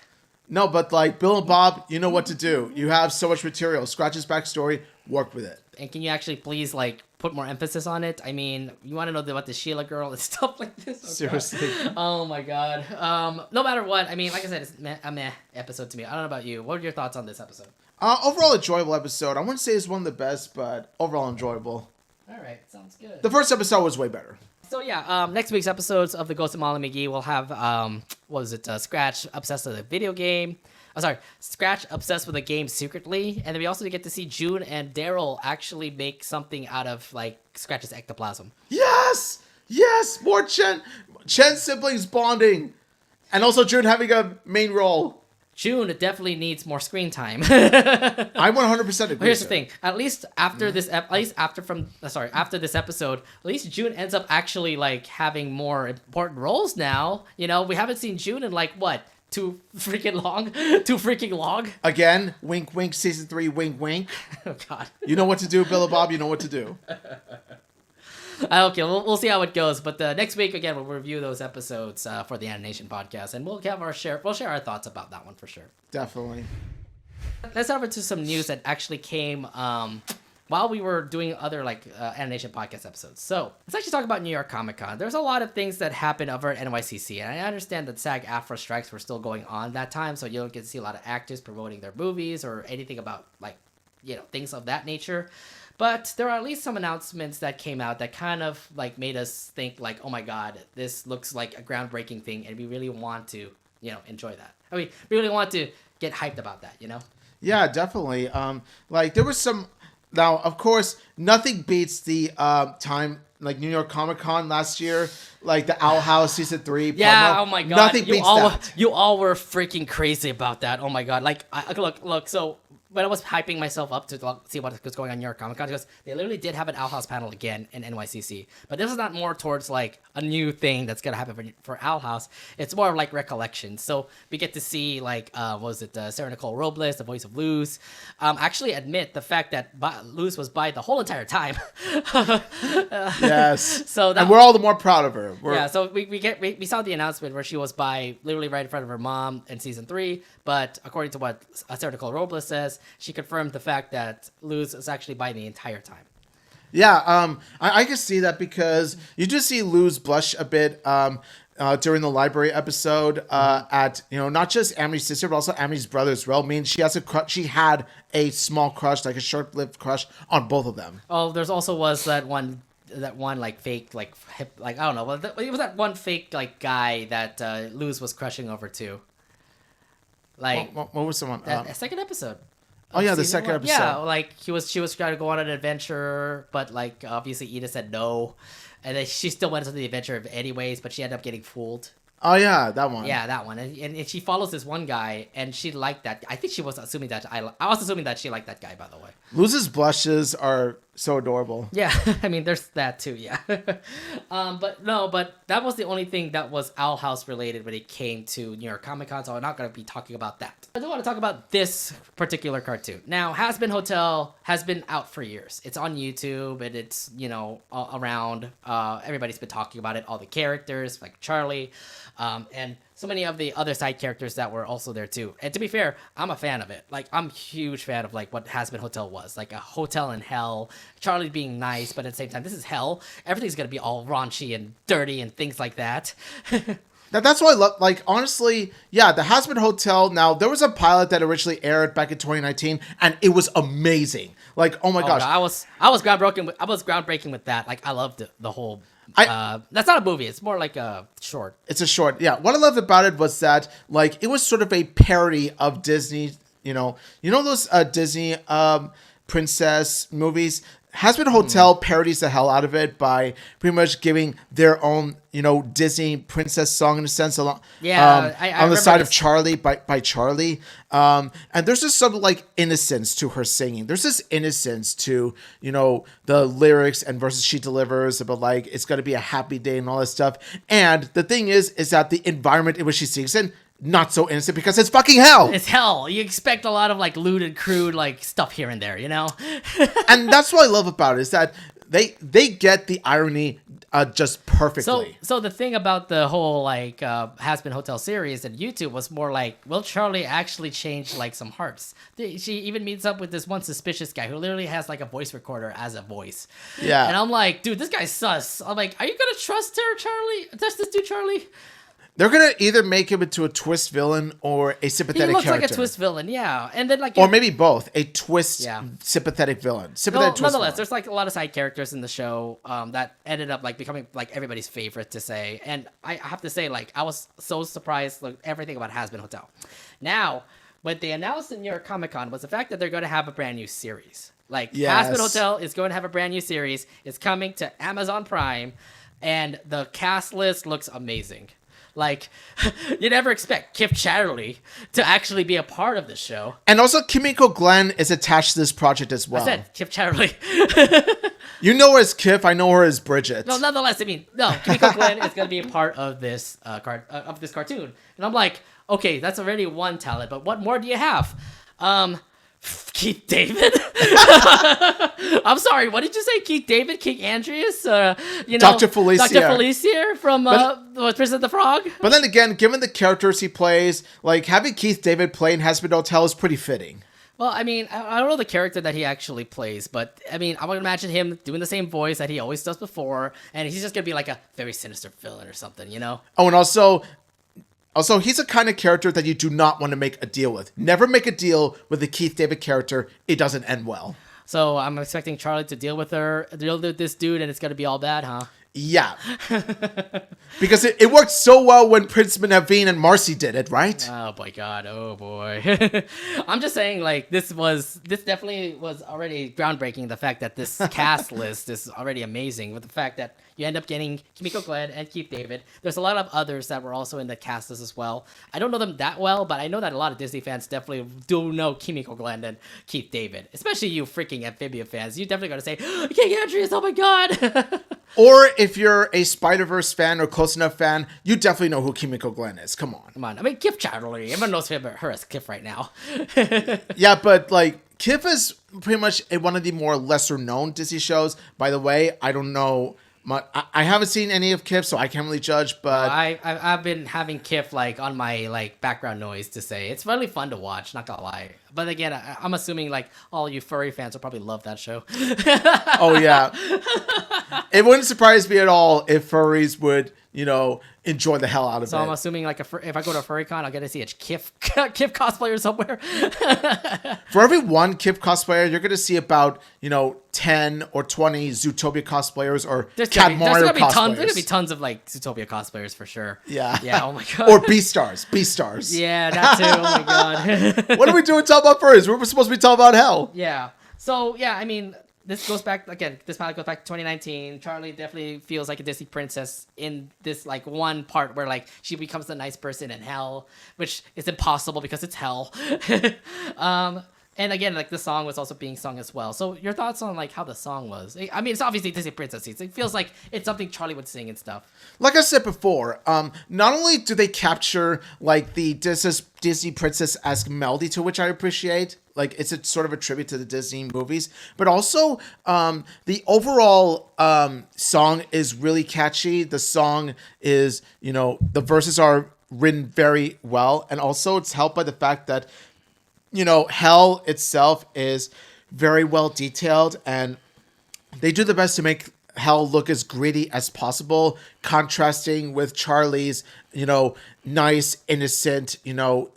No, but like Bill and Bob, you know what to do. You have so much material. Scratch's backstory, work with it. And can you actually please like put more emphasis on it? I mean, you want to know about the Sheila girl and stuff like this? Oh, seriously. God. Oh my God. No matter what, I mean, like I said, it's a meh episode to me. I don't know about you. What are your thoughts on this episode? Overall enjoyable episode. I wouldn't say it's one of the best, but overall enjoyable. All right, sounds good. The first episode was way better. So yeah, next week's episodes of the Ghost and Molly Mcgee will have Scratch obsessed with a video game. Scratch obsessed with a game secretly, and then we also get to see June and Daryl actually make something out of like Scratch's ectoplasm. Yes, more Chen siblings bonding, and also June having a main role. June definitely needs more screen time. I 100% agree. Here's the thing: at least after this, after this episode, at least June ends up actually like having more important roles now. We haven't seen June in like what, too freaking long. Again, wink, wink. Season 3, wink, wink. Oh God. You know what to do, Bill and Bob. You know what to do. Okay, we'll see how it goes. But next week, again, we'll review those episodes for the Animation Podcast, and we'll share our thoughts about that one for sure. Definitely. Let's dive into some news that actually came while we were doing other Animation Podcast episodes. So let's actually talk about New York Comic-Con. There's a lot of things that happened over at NYCC, and I understand that SAG-AFTRA strikes were still going on that time, so you don't get to see a lot of actors promoting their movies or anything about things of that nature. But there are at least some announcements that came out that kind of made us think oh my God, this looks like a groundbreaking thing, and we really want to enjoy that. I mean, we really want to get hyped about that. Yeah, definitely. There was some. Now, of course, nothing beats the time New York Comic-Con last year, the Owl House season 3 promo. Yeah, oh my God, nothing beats that. You all were freaking crazy about that. Oh my God, look. So when I was hyping myself up to see what was going on in New York Comic-Con, because they literally did have an Owl House panel again in NYCC. But this is not more towards a new thing that's gonna happen for Owl House. It's more of recollections. So we get to see Sarah Nicole Robles, the voice of Luz, actually admit the fact that Luz was bi the whole entire time. Yes. And we're all the more proud of her. So we saw the announcement where she was bi literally right in front of her mom in season 3. But according to what Sarah Nicole Robles says, she confirmed the fact that Luz is actually bi the entire time. Yeah, I can see that because you do see Luz blush a bit during the library episode at not just Amity's sister but also Amity's brother as well. I mean, she had a small crush, a short-lived crush on both of them. Oh, there's also was that one fake hip I don't know. It was that one fake guy that Luz was crushing over too. What was the one? The second episode. Oh yeah, the second episode. Yeah, she was trying to go on an adventure, but obviously Edith said no, and then she still went on the adventure anyways, but she ended up getting fooled. Oh yeah, that one. Yeah, that one, and she follows this one guy, and she liked that. I think she was assuming that I was assuming that she liked that guy. By the way, Luz's blushes are so adorable. Yeah, I mean, there's that too. Yeah, but that was the only thing that was Owl House related when it came to New York Comic-Con. So I'm not going to be talking about that. I do want to talk about this particular cartoon. Now, Hazbin Hotel has been out for years. It's on YouTube, and it's all around. Everybody's been talking about it. All the characters like Charlie. And so many of the other side characters that were also there too. And to be fair, I'm a fan of it. I'm a huge fan of what Hazbin Hotel was. A hotel in hell. Charlie being nice, but at the same time, this is hell. Everything's gonna be all raunchy and dirty and things like that. That's what I love. honestly, yeah, the Hazbin Hotel. Now, there was a pilot that originally aired back in 2019, and it was amazing. Oh my gosh, God, I was groundbreaking with that. I loved the whole. That's not a movie. It's more like a short. It's a short. Yeah. What I loved about it was that it was sort of a parody of Disney. You know those Disney princess movies. Hazbin Hotel parodies the hell out of it by pretty much giving their own, Disney princess song in a sense, along, on the side of Charlie by Charlie. And there's just some like innocence to her singing. There's this innocence to, the lyrics and verses she delivers about like, it's going to be a happy day and all that stuff. And the thing is that the environment in which she sings in, not so innocent because it's fucking hell. It's hell. You expect a lot of like lewd and crude like stuff here and there, And that's what I love about it is that they get the irony just perfectly. So the thing about the whole like Hazbin Hotel series and YouTube was more like, will Charlie actually change like some hearts? She even meets up with this one suspicious guy who literally has like a voice recorder as a voice. Yeah. And I'm like, dude, this guy's sus. I'm like, are you gonna trust her, Charlie? Trust this dude, Charlie? They're gonna either make him into a twist villain or a sympathetic character. He looks like a twist villain, yeah. And then like, or maybe both, a twist sympathetic villain. Nonetheless, there's like a lot of side characters in the show that ended up like becoming like everybody's favorite to say. And I have to say, like, I was so surprised with everything about Hazbin Hotel. Now, what they announced in New York Comic-Con was the fact that they're going to have a brand new series. Like, Hazbin Hotel is going to have a brand new series. It's coming to Amazon Prime, and the cast list looks amazing. Like, you never expect Kip Chatterley to actually be a part of this show. And also, Kimiko Glenn is attached to this project as well. I said Kip Chatterley. You know her as Kip. I know her as Bridget. No, nonetheless, Kimiko Glenn is going to be a part of this cartoon. And I'm like, okay, that's already one talent, but what more do you have? Keith David? I'm sorry, what did you say? Keith David? King Andreas? Dr. Felicia. Dr. Felicia from Princess of the Frog? But then again, given the characters he plays, like having Keith David play in Hazbin Hotel is pretty fitting. Well, I don't know the character that he actually plays, but I would imagine him doing the same voice that he always does before, and he's just going to be like a very sinister villain or something, Oh, and also, he's a kind of character that you do not want to make a deal with. Never make a deal with the Keith David character. It doesn't end well. So I'm expecting Charlie to deal with this dude, and it's going to be all bad, huh? Yeah. Because it worked so well when Prince Naveen and Marcy did it, right? Oh, my God. Oh, boy. I'm just saying, like, this definitely was already groundbreaking. The fact that this cast list is already amazing with the fact that you end up getting Kimiko Glenn and Keith David. There's a lot of others that were also in the cast list as well. I don't know them that well, but I know that a lot of Disney fans definitely do know Kimiko Glenn and Keith David. Especially you freaking Amphibia fans. You're definitely going to say, King Andreas, oh my God. Or if you're a Spider-Verse fan or Close Enough fan, you definitely know who Kimiko Glenn is. Come on. Kip Chatterley. Everyone knows her as Kip right now. Yeah, but like Kip is pretty much one of the more lesser known Disney shows. By the way, I don't know. I haven't seen any of Kip, so I can't really judge. But I've been having Kip like on my like background noise to say it's really fun to watch. Not gonna lie, but again, I'm assuming like all you furry fans will probably love that show. Oh yeah, it wouldn't surprise me at all if furries would enjoy the hell out of it. So I'm assuming like if I go to a furry-con, I'll get to see a Kip cosplayer somewhere. For every one Kip cosplayer, you're going to see about 10 or 20 Zootopia cosplayers or Cat Mario cosplayers. There's going to be tons of like Zootopia cosplayers for sure. Yeah. Yeah. Oh my God. Or Beastars. Yeah, that too. Oh my God. What are we doing talking about furries? We're supposed to be talking about hell. Yeah. So yeah, this goes back again. This pilot goes back to 2019. Charlie definitely feels like a Disney princess in this like one part where like she becomes the nice person in hell, which is impossible because it's hell. And again, like the song was also being sung as well. So your thoughts on like how the song was? It's obviously Disney princess. It feels like it's something Charlie would sing and stuff. Like I said before, not only do they capture like the Disney princess-esque melody, to which I appreciate, like it's a sort of a tribute to the Disney movies, but also the overall song is really catchy. The song is, the verses are written very well, and also it's helped by the fact that hell itself is very well detailed, and they do the best to make hell look as gritty as possible, contrasting with Charlie's, nice, innocent,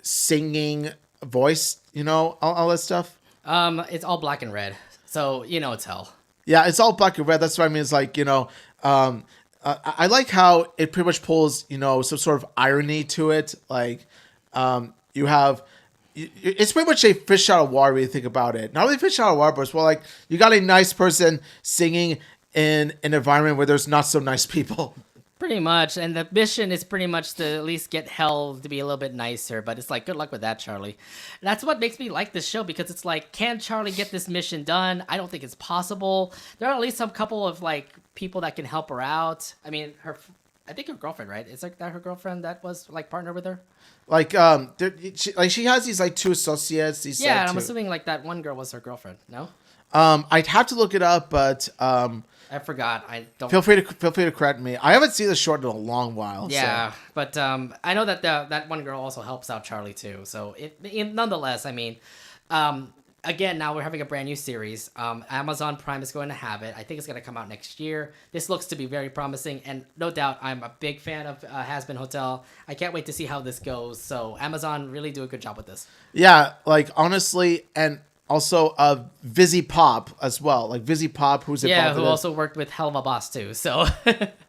singing voice, all that stuff. It's all black and red, so it's hell. Yeah, it's all black and red. That's what I mean. It's like, I like how it pretty much pulls, some sort of irony to it. Like, you have it's pretty much a fish out of water when you think about it. Not only fish out of water, but it's well, like you got a nice person singing in an environment where there's not so nice people. Pretty much, and the mission is pretty much to at least get hell to be a little bit nicer, but it's like, good luck with that, Charlie. That's what makes me like this show, because it's like, can Charlie get this mission done? I don't think it's possible. There are at least some couple of, like, people that can help her out. I mean, I think her girlfriend, right? Is that her girlfriend that was, like, partner with her? Like, she has these, like, two associates. Yeah, and I'm assuming, like, that one girl was her girlfriend, no? I'd have to look it up, but I forgot. I don't. Feel free to correct me. I haven't seen the short in a long while. Yeah, so. but I know that that one girl also helps out Charlie too. So nonetheless, I mean, again, now we're having a brand new series. Amazon Prime is going to have it. I think it's going to come out next year. This looks to be very promising, and no doubt, I'm a big fan of Hazbin Hotel. I can't wait to see how this goes. So Amazon really do a good job with this. Yeah, like honestly, and. Also, Vizzy Pop as well. Like Vizzy Pop, who's involved who also worked with Hell of a Boss too. So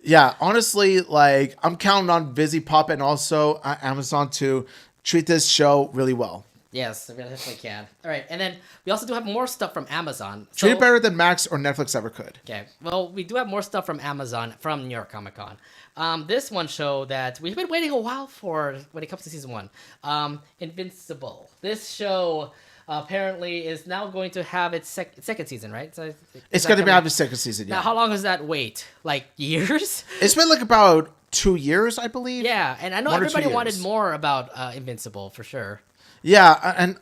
yeah, honestly, like I'm counting on Vizzy Pop and also Amazon to treat this show really well. Yes, I definitely can. All right, and then we also do have more stuff from Amazon. Treat it better than Max or Netflix ever could. Okay, well, we do have more stuff from Amazon from New York Comic Con. This one show that we've been waiting a while for when it comes to season 1. Invincible. This show apparently is now going to have its second season, right? So it's going to have its second season, yeah. Now, how long is that wait? Like years? It's been like about 2 years, I believe. Yeah, and I know everybody wanted more about Invincible, for sure. Yeah, and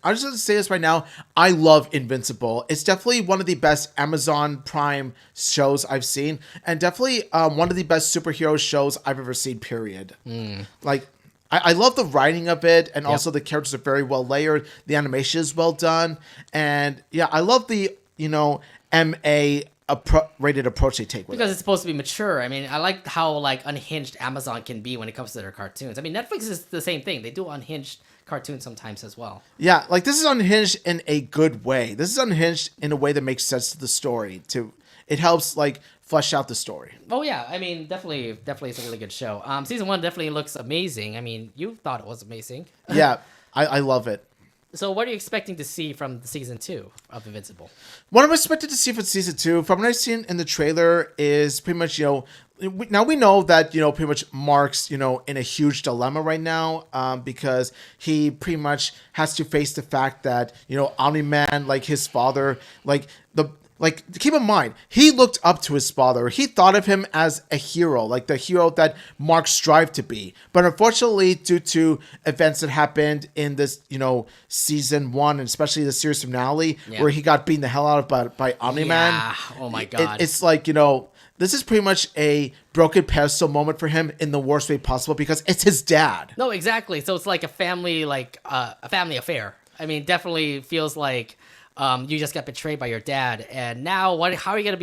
I'm just going to say this right now. I love Invincible. It's definitely one of the best Amazon Prime shows I've seen, and definitely one of the best superhero shows I've ever seen, period. Like, I love the writing of it, and also the characters are very well layered. The animation is well done, and yeah, I love the MA rated approach they take with it. Because it's supposed to be mature. I mean, I like how like unhinged Amazon can be when it comes to their cartoons. I mean, Netflix is the same thing. They do unhinged cartoons sometimes as well. Yeah, like this is unhinged in a good way. This is unhinged in a way that makes sense to the story. It helps like flesh out the story. Oh yeah, I mean, definitely it's a really good show. Season 1 definitely looks amazing. I mean, you thought it was amazing. Yeah, I love it. So what are you expecting to see from season 2 of Invincible? What I'm expected to see for season 2, from what I've seen in the trailer, is pretty much, now we know that, pretty much Mark's, in a huge dilemma right now, because he pretty much has to face the fact that, Omni-Man, like his father, keep in mind, he looked up to his father. He thought of him as a hero, like the hero that Mark strived to be. But unfortunately, due to events that happened in this, season 1, and especially the series finale, where he got beaten the hell out of by Omni-Man. Yeah. Oh my God. It's like, this is pretty much a broken pedestal moment for him in the worst way possible, because it's his dad. No, exactly. So it's like a family, a family affair. I mean, definitely feels like you just got betrayed by your dad, and now how are you gonna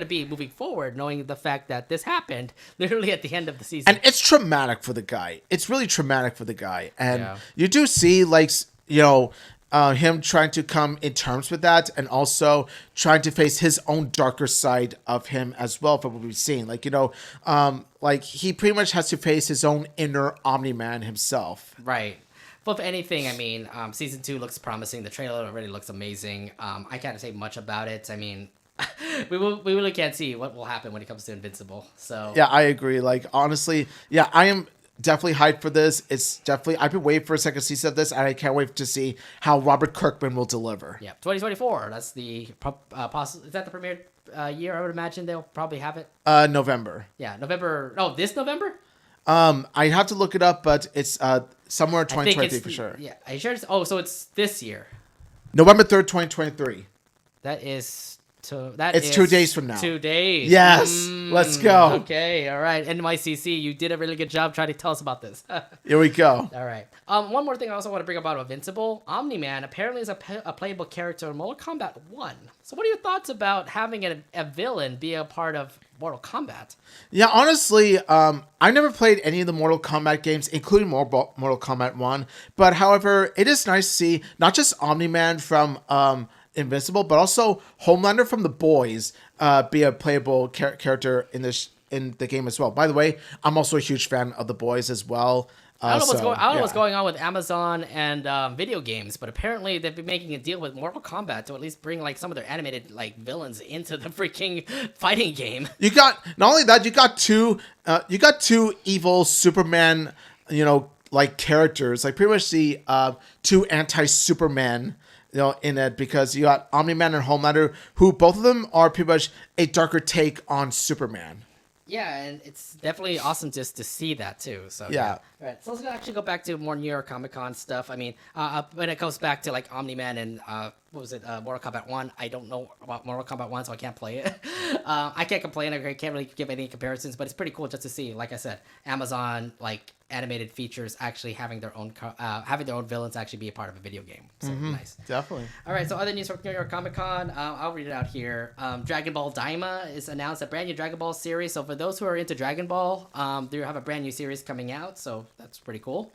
be moving forward, knowing the fact that this happened literally at the end of the season? And it's traumatic for the guy. It's really traumatic for the guy, and you do see him trying to come in terms with that, and also trying to face his own darker side of him as well. From what we've seen, he pretty much has to face his own inner Omni-Man himself. Right. But if anything, I mean, season 2 looks promising. The trailer already looks amazing. I can't say much about it. I mean, we really can't see what will happen when it comes to Invincible. So yeah, I agree. Like, honestly, yeah, I am definitely hyped for this. I've been waiting for a second season of this, and I can't wait to see how Robert Kirkman will deliver. Yeah, 2024. That's the is that the premiere year? I would imagine they'll probably have it. November. Yeah, November. Oh, this November. I have to look it up, but it's somewhere in 2023 for sure. Yeah, are you sure? So it's this year. November 3rd, 2023. It's 2 days from now. 2 days. Yes. Let's go. Okay. All right. NYCC, you did a really good job trying to tell us about this. Here we go. All right. One more thing I also want to bring up about Invincible. Omni-Man apparently is a playable character in Mortal Kombat 1. So what are your thoughts about having a villain be a part of Mortal Kombat? Yeah, honestly, I never played any of the Mortal Kombat games, including Mortal Kombat 1. But however, it is nice to see not just Omni-Man from Invincible, but also Homelander from The Boys be a playable character in the game as well. By the way, I'm also a huge fan of The Boys as well. I don't know what's going on with Amazon and video games, but apparently they've been making a deal with Mortal Kombat to at least bring like some of their animated like villains into the freaking fighting game. You got not only that, you got two evil Superman, like characters, like pretty much the two anti-Superman, in it, because you got Omni-Man and Homelander, who both of them are pretty much a darker take on Superman. Yeah, and it's definitely awesome just to see that too. So yeah. All right, so let's actually go back to more New York Comic-Con stuff. I mean, when it goes back to like Omni-Man and Mortal Kombat 1, I don't know about Mortal Kombat 1, so I can't play it. I can't complain. I can't really give any comparisons, but it's pretty cool just to see, like I said, Amazon like animated features actually having their own villains actually be a part of a video game. So nice. Definitely. All right, so other news from New York Comic-Con, I'll read it out here. Dragon Ball Daima is announced a brand new Dragon Ball series. So for those who are into Dragon Ball, they have a brand new series coming out. So that's pretty cool.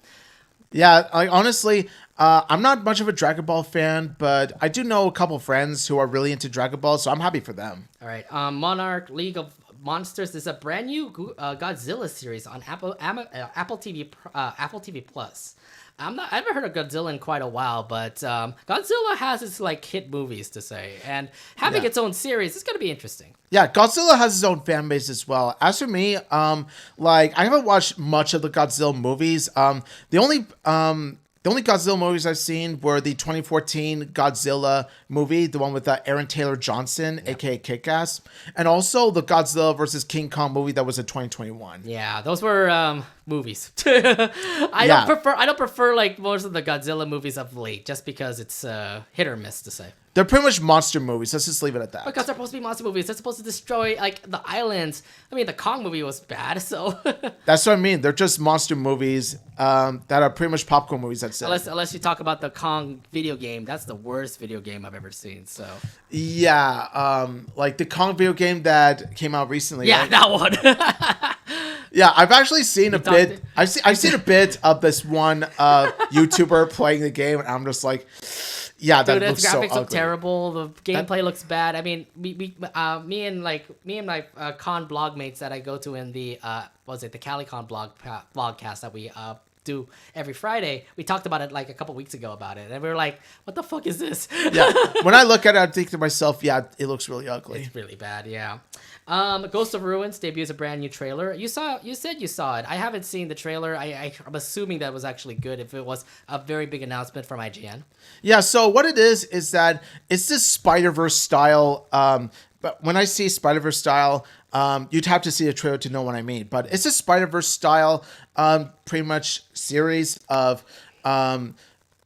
Yeah, honestly, I'm not much of a Dragon Ball fan, but I do know a couple friends who are really into Dragon Ball, so I'm happy for them. All right, Monarch League of Monsters is a brand new Godzilla series on Apple TV Plus. I haven't heard of Godzilla in quite a while, but Godzilla has its like hit movies to say, and having its own series is going to be interesting. Yeah, Godzilla has his own fan base as well. As for me, I haven't watched much of the Godzilla movies. The only Godzilla movies I've seen were the 2014 Godzilla movie, the one with Aaron Taylor Johnson, aka Kick-Ass, and also the Godzilla versus King Kong movie that was in 2021. Yeah, those were movies. I don't prefer like most of the Godzilla movies of late, just because it's hit or miss to say. They're pretty much monster movies. Let's just leave it at that. Because they're supposed to be monster movies. They're supposed to destroy like the islands. I mean, the Kong movie was bad, so. That's what I mean. They're just monster movies that are pretty much popcorn movies. That's it. Unless you talk about the Kong video game, that's the worst video game I've ever seen. So. Yeah, like the Kong video game that came out recently. Yeah, right? that one. Yeah, I've actually seen a bit. I've seen a bit of this one YouTuber playing the game, and I'm just like. Yeah, that looks so ugly. The graphics look terrible. The gameplay looks bad. I mean, me and my con blog mates that I go to in the the CaliCon blogcast that we do every Friday. We talked about it like a couple weeks ago about it, and we were like, "What the fuck is this?" Yeah, when I look at it, I think to myself, "Yeah, it looks really ugly." It's really bad. Yeah. Ghost of Ruins debuts a brand new trailer. You said you saw it. I haven't seen the trailer. I'm assuming that was actually good if it was a very big announcement from IGN. Yeah, so what it is that it's this Spider-Verse style, but when I see Spider-Verse style, you'd have to see the trailer to know what I mean. But it's a Spider-Verse style, pretty much series of, like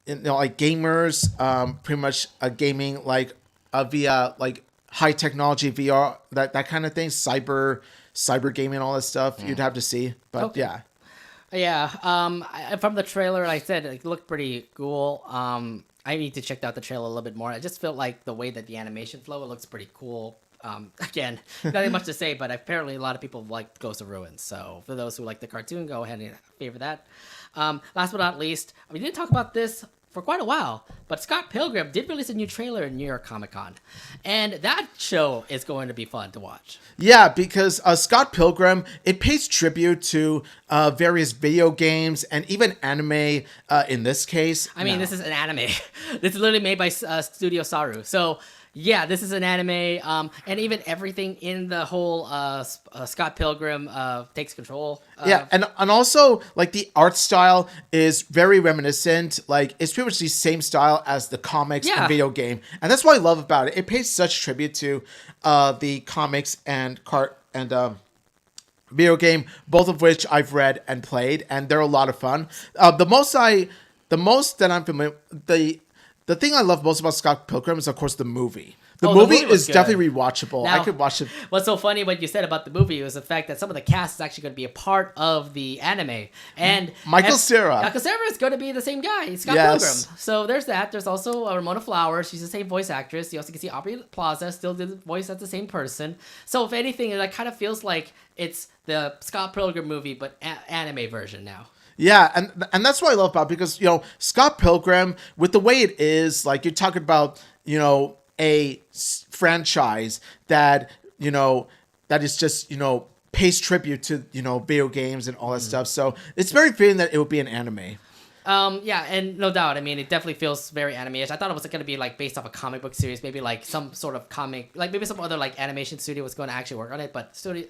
gamers, pretty much gaming like via like high technology VR, that kind of thing, cyber gaming, all that stuff. You'd have to see, but okay. Yeah, from the trailer, like I said, it looked pretty cool. I need to check out the trailer a little bit more. I just felt like the way that the animation flow, it looks pretty cool. Again, nothing much to say, but apparently a lot of people like Ghost of Ruins. So for those who like the cartoon, go ahead and favor that. Last but not least, we didn't talk about this for quite a while, but Scott Pilgrim did release a new trailer in New York Comic-Con, and that show is going to be fun to watch. Yeah, because Scott Pilgrim, it pays tribute to various video games and even anime in this case. I mean, this is an anime. This is literally made by Studio Saru. So yeah, this is an anime, and even everything in the whole Scott Pilgrim takes control. Yeah, and also like the art style is very reminiscent. Like it's pretty much the same style as the comics and video game, and that's what I love about it. It pays such tribute to the comics and video game, both of which I've read and played, and they're a lot of fun. The most that I'm familiar, the thing I love most about Scott Pilgrim is, of course, the movie. The movie is definitely rewatchable. Now, I could watch it. What's so funny what you said about the movie was the fact that some of the cast is actually going to be a part of the anime. And Michael Cera is going to be the same guy, Scott Pilgrim. So there's that. There's also Ramona Flowers. She's the same voice actress. You also can see Aubrey Plaza still did the voice as the same person. So if anything, it kind of feels like it's the Scott Pilgrim movie, but anime version now. Yeah, and that's what I love about it, because, Scott Pilgrim, with the way it is, like you're talking about, a franchise that, that is just, pays tribute to, video games and all that stuff. So it's very fitting that it would be an anime. Yeah, and no doubt. I mean, it definitely feels very anime-ish. I thought it was going to be like based off a comic book series, maybe like some sort of comic, like maybe some other like animation studio was going to actually work on it. But Studio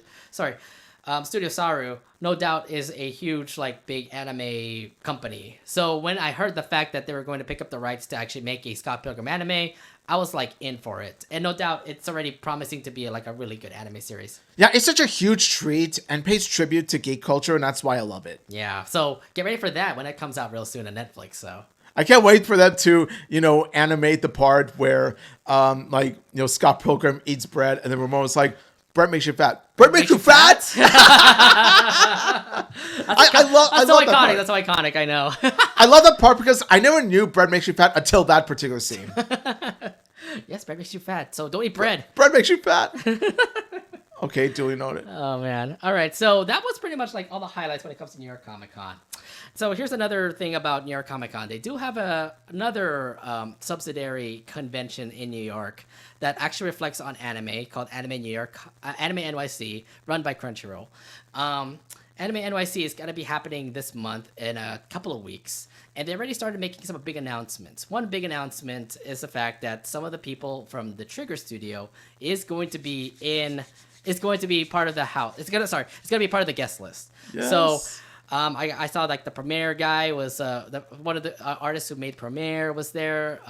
Saru, no doubt, is a huge like big anime company. So when I heard the fact that they were going to pick up the rights to actually make a Scott Pilgrim anime, I was like in for it. And no doubt, it's already promising to be like a really good anime series. Yeah, it's such a huge treat and pays tribute to geek culture, and that's why I love it. Yeah, so get ready for that when it comes out real soon on Netflix. So I can't wait for them to, animate the part where, Scott Pilgrim eats bread, and then Ramon's like, bread makes you fat. Bread makes you fat? I love iconic. that part. That's so iconic. I know. I love that part because I never knew bread makes you fat until that particular scene. Yes, bread makes you fat, so don't eat bread. Bread makes you fat. Okay, duly noted. Oh, man. All right, so that was pretty much like all the highlights when it comes to New York Comic Con. So here's another thing about New York Comic Con. They do have another subsidiary convention in New York that actually reflects on anime called Anime NYC, run by Crunchyroll. Anime NYC is going to be happening this month in a couple of weeks, and they already started making some big announcements. One big announcement is the fact that some of the people from the Trigger Studio is going to be part of the house. It's gonna be part of the guest list. Yes. So I saw like the Premiere guy was one of the artists who made Premiere was there.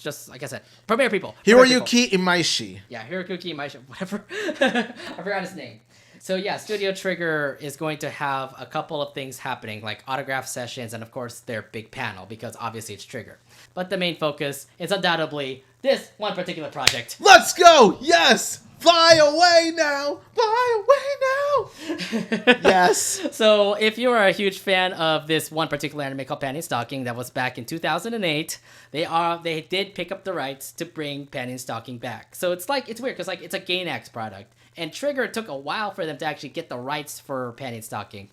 Just like I said, Premiere people. Hiroyuki Imaishi. Yeah, Hiroyuki Imaishi, whatever. I forgot his name. So yeah, Studio Trigger is going to have a couple of things happening, like autograph sessions and of course their big panel, because obviously it's Trigger. But the main focus is undoubtedly this one particular project. Let's go! Yes! Fly away now! Fly away now! Yes. So if you are a huge fan of this one particular anime called Panty Stocking that was back in 2008, they did pick up the rights to bring Panty Stocking back. So it's weird because it's a Gainax product. And Trigger took a while for them to actually get the rights for Panty Stocking.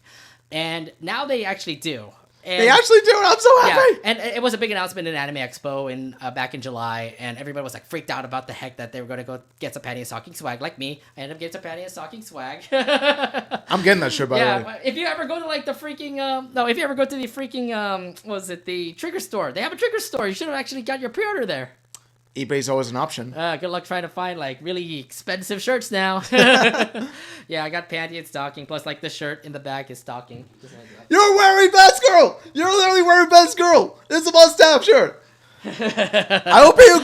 And now they actually do. And, they actually do, and I'm so happy. Yeah, and it was a big announcement in Anime Expo back in July, and everybody was like freaked out about the heck that they were going to go get some Panty and Stocking swag. Like me, I ended up getting some Panty and Stocking swag. I'm getting that shirt, by the way. Yeah, if you ever go to like the freaking if you ever go to the freaking the Trigger store, they have a Trigger store. You should have actually got your pre-order there. eBay's always an option. Good luck trying to find like really expensive shirts now. Yeah, I got Panty and Stocking, plus like the shirt in the back is Stocking. You're wearing Best Girl! You're literally wearing Best Girl! It's a must-have shirt! I will pay you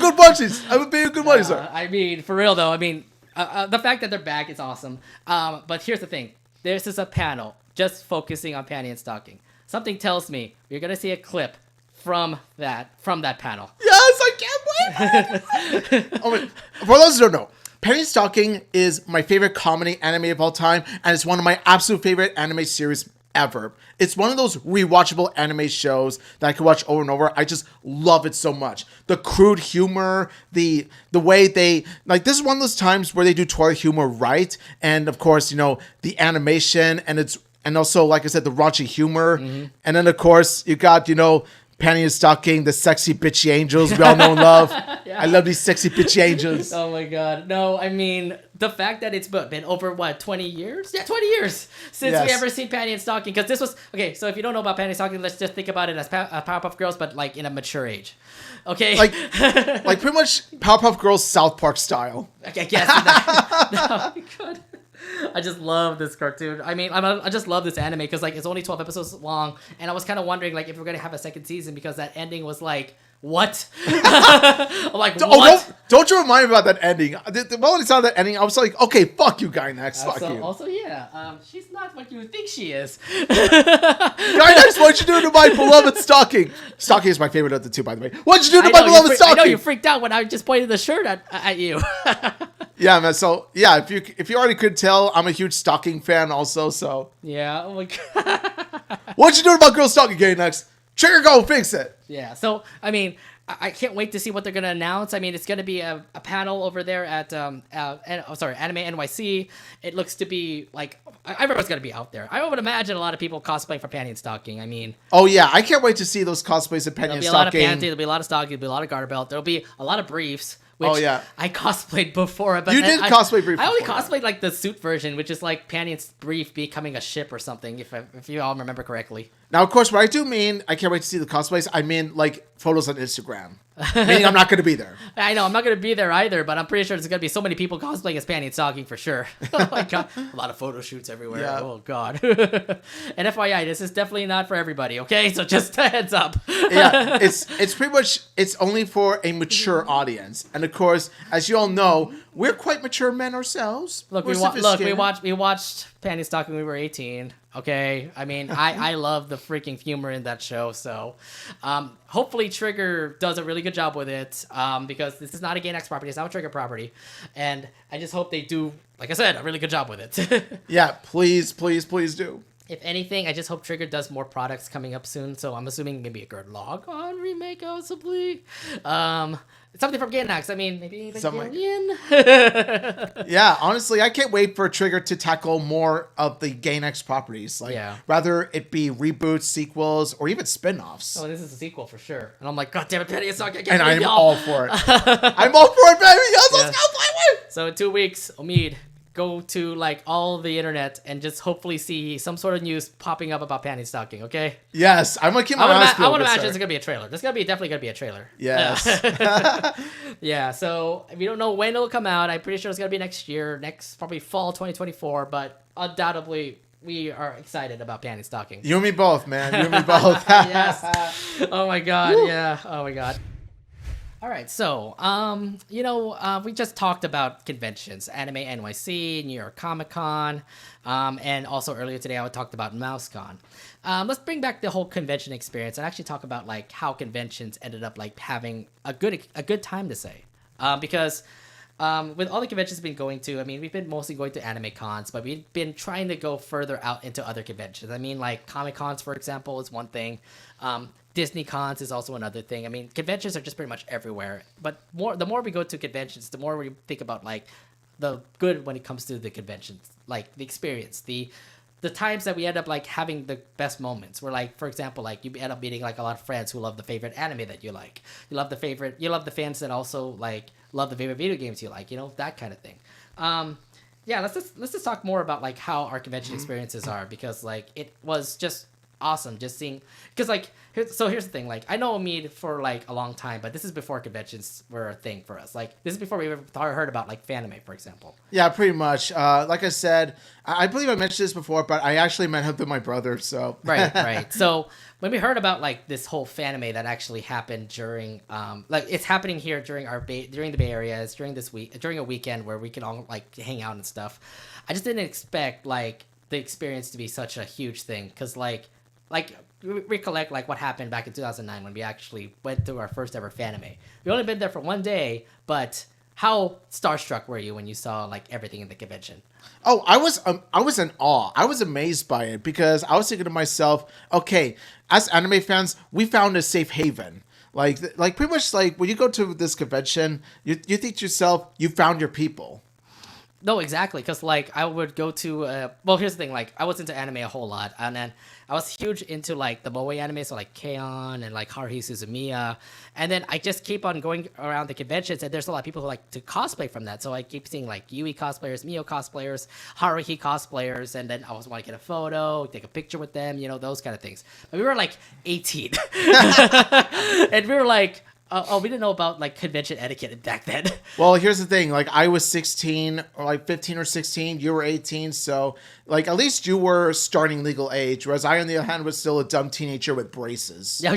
good money, sir. I mean, for real though, the fact that they're back is awesome. But here's the thing. This is a panel just focusing on Panty and Stocking. Something tells me you're going to see a clip from that panel. Yes, I can't wait. For those who don't know, Penny Stocking is my favorite comedy anime of all time, and it's one of my absolute favorite anime series ever. It's one of those rewatchable anime shows that I can watch over and over. I just love it so much. The crude humor, the way they this is one of those times where they do toilet humor right, and of course, the animation and also, like I said, the raunchy humor, and then of course you got Panty and Stocking, the sexy bitchy angels we all know and love. Yeah. I love these sexy bitchy angels. Oh my god. No, the fact that it's been over, 20 years? Yeah, 20 years since we ever seen Panty and Stocking. Because this was... Okay, so if you don't know about Panty and Stocking, let's just think about it as Powerpuff Girls, but in a mature age. Okay? Like pretty much Powerpuff Girls South Park style. Okay, yes. Oh my god. I just love this cartoon. I just love this anime because it's only 12 episodes long, and I was kind of wondering if we're gonna have a second season because that ending was what? I'm like, what? Don't you remind me about that ending? The moment I saw that ending, I was like, okay, fuck you, Gainax, fuck you. Also, yeah, she's not what you would think she is. Gainax, what'd you do to my beloved Stocking? Stocking is my favorite of the two, by the way. What'd you do to my beloved Stocking? I know you freaked out when I just pointed the shirt at you. Yeah, man. So yeah, if you already could tell, I'm a huge Stocking fan, also. So yeah. Oh my god. What you doing about girl Stocking, Gainax? Trigger, go fix it. Yeah. So I can't wait to see what they're gonna announce. It's gonna be a panel over there at Anime NYC. It looks to be everyone's gonna be out there. I would imagine a lot of people cosplaying for Panty and Stocking. Oh yeah, I can't wait to see those cosplays of Panty and Stocking. There'll be a lot of Panty. There'll be a lot of Stocking. There'll be a lot of garter belt. There'll be a lot of briefs. which I cosplayed before. But you did cosplay brief. I only cosplayed like the suit version, which is like Panion's brief becoming a ship or something, if you all remember correctly. Now, of course, what I do mean, I can't wait to see the cosplays. I mean, like, photos on Instagram. Meaning I'm not going to be there. I know, I'm not going to be there either, but I'm pretty sure there's going to be so many people cosplaying as Panty and Stocking for sure. Oh my god. A lot of photo shoots everywhere. Yeah. Oh god. And FYI, this is definitely not for everybody, okay? So just a heads up. Yeah, it's pretty much, it's only for a mature audience. And of course, as you all know, we're quite mature men ourselves. Look, we watched Panty Stocking when we were 18. Okay, I mean, I love the freaking humor in that show, so hopefully Trigger does a really good job with it, because this is not a Gainax property, it's not a Trigger property, and I just hope they do, like I said, a really good job with it. Yeah, please do. If anything, I just hope Trigger does more products coming up soon, so I'm assuming maybe a Gerd Log-On remake, possibly. Something from Gainax. I mean, maybe Evangelion. Yeah, honestly, I can't wait for Trigger to tackle more of the Gainax properties. Like, rather it be reboots, sequels, or even spin-offs. Oh, this is a sequel for sure. And I'm like, God damn it, Penny, it's not gonna get. And I'm all for it. I'm all for it, baby. Yes, let's go play it. So in 2 weeks, Omid, go to like all the internet and just hopefully see some sort of news popping up about panty stocking, okay? Yes, I'm gonna keep my eyes peeled. I want to imagine it's gonna be a trailer. There's definitely gonna be a trailer. Yes. Yeah. So we don't know when it'll come out. I'm pretty sure it's gonna be next year, probably fall 2024. But undoubtedly, we are excited about panty stocking. You and me both, man. You and me both. Yes. Oh my god. Woo. Yeah. Oh my god. All right, so, we just talked about conventions, Anime NYC, New York Comic-Con, and also earlier today I talked about MouseCon. Let's bring back the whole convention experience and actually talk about, like, how conventions ended up, like, having a good time to say. Because with all the conventions we've been going to, I mean, we've been mostly going to anime cons, but we've been trying to go further out into other conventions. I mean, like, Comic-Cons, for example, is one thing. Disney cons is also another thing. I mean, conventions are just pretty much everywhere. But the more we go to conventions, the more we think about like the good when it comes to the conventions, like the experience, the times that we end up like having the best moments. Where like, for example, like you end up meeting like a lot of friends who love the favorite anime that you like. You love the fans that also like love the favorite video games you like. You know, that kind of thing. Yeah, let's just talk more about like how our convention experiences are, because like it was just awesome just seeing, because like here's the thing, like I know Omid for like a long time, but this is before conventions were a thing for us. Like this is before we ever heard about like Fanime, for example. Yeah, pretty much. Like I said, I believe I mentioned this before, but I actually met him through my brother. So right. So when we heard about like this whole Fanime that actually happened during like it's happening here during during the Bay Area, it's during a weekend where we can all like hang out and stuff. I just didn't expect like the experience to be such a huge thing, because like recollect like what happened back in 2009 when we actually went through our first ever Fanime. We only been there for one day, but how starstruck were you when you saw like everything in the convention? Oh, I was in awe. I was amazed by it, because I was thinking to myself, okay, as anime fans, we found a safe haven. Like pretty much like when you go to this convention, you think to yourself, you found your people. No, exactly, because like I would go to well, here's the thing, like I was into anime a whole lot, and then I was huge into like the moe anime, so like K-On! And like Haruhi Suzumiya, and then I just keep on going around the conventions, and there's a lot of people who like to cosplay from that, so I keep seeing like Yui cosplayers, Mio cosplayers, Haruhi cosplayers, and then I always want to get a photo, take a picture with them, you know, those kind of things. But we were like 18, and we were like, we didn't know about like convention etiquette back then. Well, here's the thing. Like I was 16 or like 15 or 16. You were 18. So like at least you were starting legal age. Whereas I, on the other hand, was still a dumb teenager with braces. Yeah.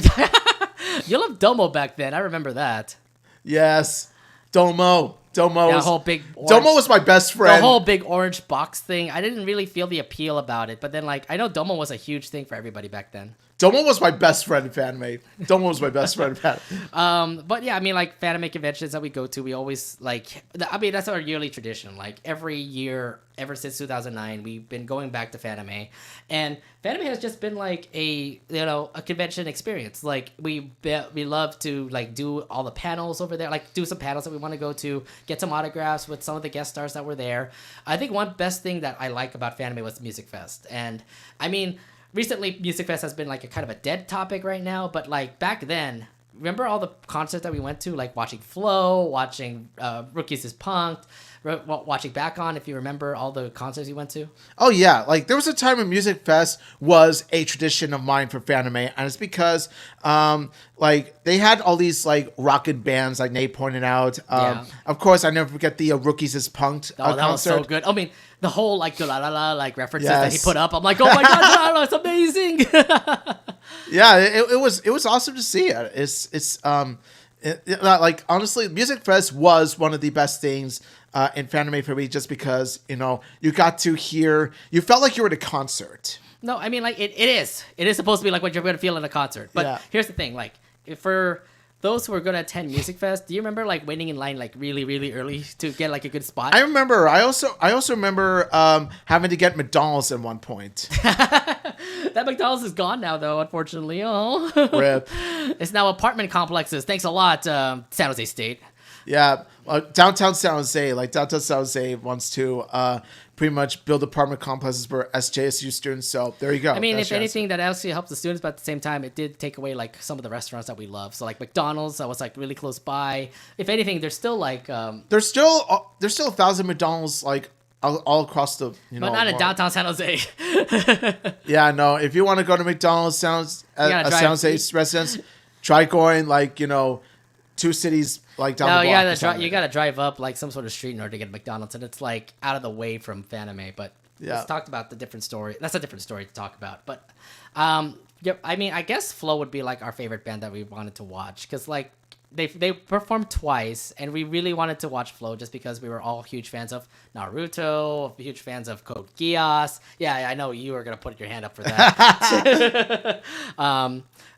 You loved Domo back then. I remember that. Yes. Domo was, whole big orange, Domo was my best friend. The whole big orange box thing. I didn't really feel the appeal about it. But then like I know Domo was a huge thing for everybody back then. Domo was my best friend in Fanime. But yeah, I mean, like, Fanime conventions that we go to, we always, like, I mean, that's our yearly tradition. Like, every year, ever since 2009, we've been going back to Fanime. And Fanime has just been, like, a convention experience. Like, we love to, like, do all the panels over there. Like, do some panels that we want to go to, get some autographs with some of the guest stars that were there. I think one best thing that I like about Fanime was Music Fest. And, I mean, recently, Music Fest has been like a kind of a dead topic right now, but like back then, remember all the concerts that we went to, like watching Flow, watching Rookies is Punked, watching Back On, if you remember all the concerts you went to? Oh, yeah. Like, there was a time when Music Fest was a tradition of mine for Fanime, and it's because, like, they had all these, like, rocket bands, like Nate pointed out. Of course, I never forget the Rookies is Punked that concert. Was so good. I mean, the whole, like, la like, references that he put up, I'm like, oh my God, it's amazing. Yeah, it was awesome to see it. It's like, honestly, Music Fest was one of the best things in Fanime for me, just because, you know, you got to hear, you felt like you were at a concert. No, I mean, like, it is supposed to be like what you're going to feel in a concert. But here's the thing, like, for those who are going to attend Music Fest, do you remember, like, waiting in line, like, really, really early to get, like, a good spot? I remember. I also remember having to get McDonald's at one point. That McDonald's is gone now, though, unfortunately. Oh, Rip. It's now apartment complexes. Thanks a lot, San Jose State. Yeah, downtown San Jose, downtown San Jose wants to pretty much build apartment complexes for SJSU students. So there you go. I mean, if anything, that actually helps the students, but at the same time, it did take away like some of the restaurants that we love. So like McDonald's, that was like really close by. If anything, there's still like there's still 1,000 McDonald's like all across the but not in downtown San Jose. Yeah, no. If you want to go to McDonald's, San Jose residents, try going 2 cities like down the block. You gotta drive up like some sort of street in order to get McDonald's, and it's like out of the way from Fanime. But let's talk about the different story. That's a different story to talk about. But I mean, I guess Flow would be like our favorite band that we wanted to watch, because like they performed twice, and we really wanted to watch Flow just because we were all huge fans of Naruto, huge fans of Code Geass. Yeah, I know you were gonna put your hand up for that.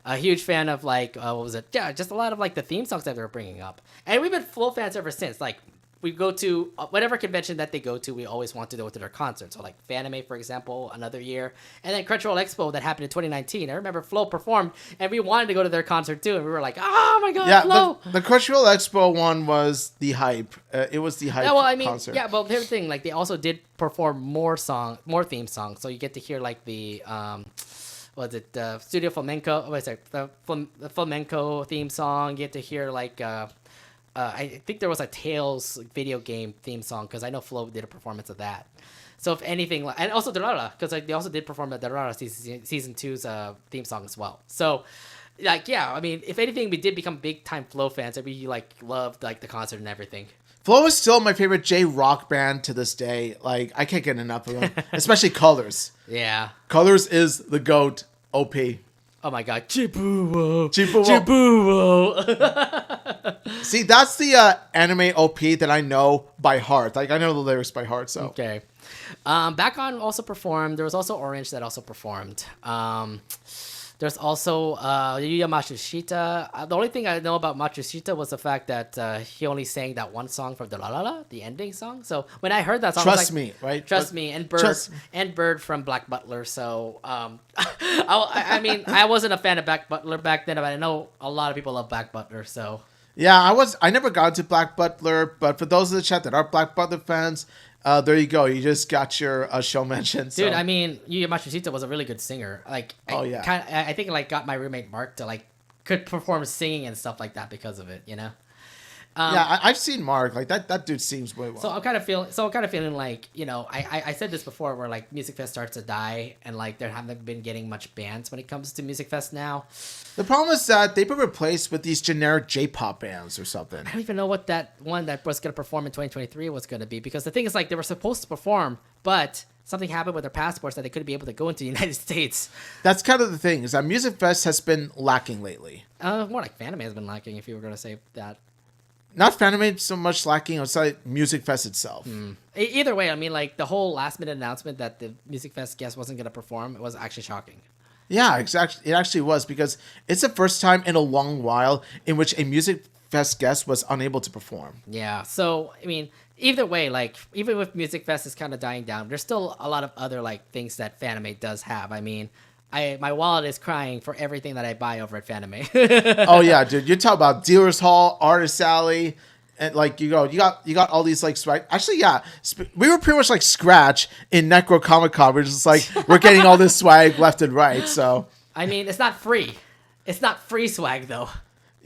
A huge fan of like what was it? Yeah, just a lot of like the theme songs that they were bringing up, and we've been Flow fans ever since. Like we go to whatever convention that they go to, we always want to go to their concert. So like Fanime, for example, another year, and then Crunchyroll Expo that happened in 2019. I remember Flow performed, and we wanted to go to their concert too, and we were like, oh my god, Flow! The Crunchyroll Expo one was the hype. It was the hype. Yeah, well, I mean, concert. Yeah, well, here's the thing: like they also did perform more theme songs, so you get to hear like the Studio Flamenco? What is it? The Flamenco theme song. You get to hear like. I think there was a Tales video game theme song, because I know Flo did a performance of that. So if anything, and also Dorara, because like they also did perform the Dorara season 2's theme song as well. So like I mean, if anything, we did become big time Flo fans, and we like loved like the concert and everything. Flo is still my favorite J-rock band to this day. Like I can't get enough of them, especially Colors. Yeah, Colors is the GOAT. OP. Oh my god, Chibuwo. See, that's the anime OP that I know by heart. Like I know the lyrics by heart. So okay. Back On also performed. There was also Orange that also performed. There's also Yuya Matsushita. The only thing I know about Matsushita was the fact that he only sang that one song from the ending song. So when I heard that song, Trust Me, and Bird from Black Butler. So I mean, I wasn't a fan of Black Butler back then, but I know a lot of people love Black Butler. So yeah, I never got into Black Butler, but for those in the chat that are Black Butler fans, there you go. You just got your show mentioned. So. Dude, I mean, Yuya Matsushita was a really good singer. Like, I think like got my roommate Mark to like could perform singing and stuff like that because of it. You know. Yeah, I've seen Mark. Like that dude sings way well. So I'm kind of feeling like, I said this before, where like Music Fest starts to die, and like there haven't been getting much bands when it comes to Music Fest now. The problem is that they've been replaced with these generic J-pop bands or something. I don't even know what that one that was going to perform in 2023 was going to be, because the thing is like they were supposed to perform, but something happened with their passports that they couldn't be able to go into the United States. That's kind of the thing, is that Music Fest has been lacking lately. More like Fanime has been lacking, if you were going to say that. Not Fanime so much lacking outside Music Fest itself. Either way, I mean, like the whole last minute announcement that the Music Fest guest wasn't going to perform was actually shocking. Yeah, exactly. It actually was, because it's the first time in a long while in which a Music Fest guest was unable to perform. Yeah, so I mean, either way, like even with Music Fest is kind of dying down, there's still a lot of other like things that Fanime does have. I mean, my wallet is crying for everything that I buy over at Fanime. Oh yeah, dude! You talk about Dealers Hall, Artist Alley, and like you got all these like swag. Actually, yeah, we were pretty much like Scratch in Necrocomic-con. We're just like we're getting all this swag left and right. So I mean, it's not free. It's not free swag though.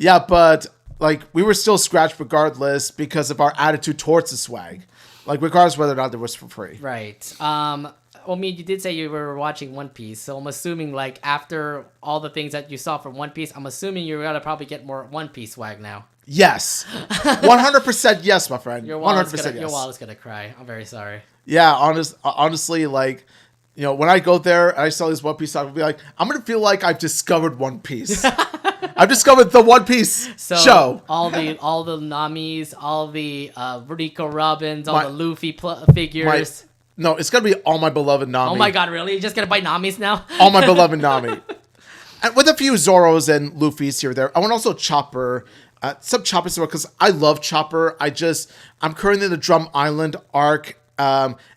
Yeah, but like we were still scratched regardless because of our attitude towards the swag. Like regardless whether or not it was for free. Right. Omid, you did say you were watching One Piece, so I'm assuming like after all the things that you saw from One Piece, I'm assuming you're gonna probably get more One Piece swag now. Yes. 100% yes, my friend. 100% yes. Your wallet's gonna cry. I'm very sorry. Yeah, honestly, like, you know, when I go there and I saw these One Piece stuff, I'll be like, I'm gonna feel like I've discovered One Piece. I've discovered the One Piece show. All the Namis, all the Rico Robins, all the Luffy figures. No, it's gonna be all my beloved Nami. Oh my god, really? You're just gonna buy Namis now? All my beloved Nami. And with a few Zoros and Luffy's here or there. I want also Chopper. Some Chopper stuff because I love Chopper. I'm currently in the Drum Island arc.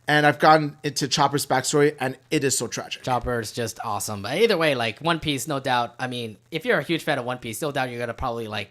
And I've gotten into Chopper's backstory, and it is so tragic. Chopper is just awesome. But either way, like, One Piece, no doubt. I mean, if you're a huge fan of One Piece, no doubt you're going to probably, like,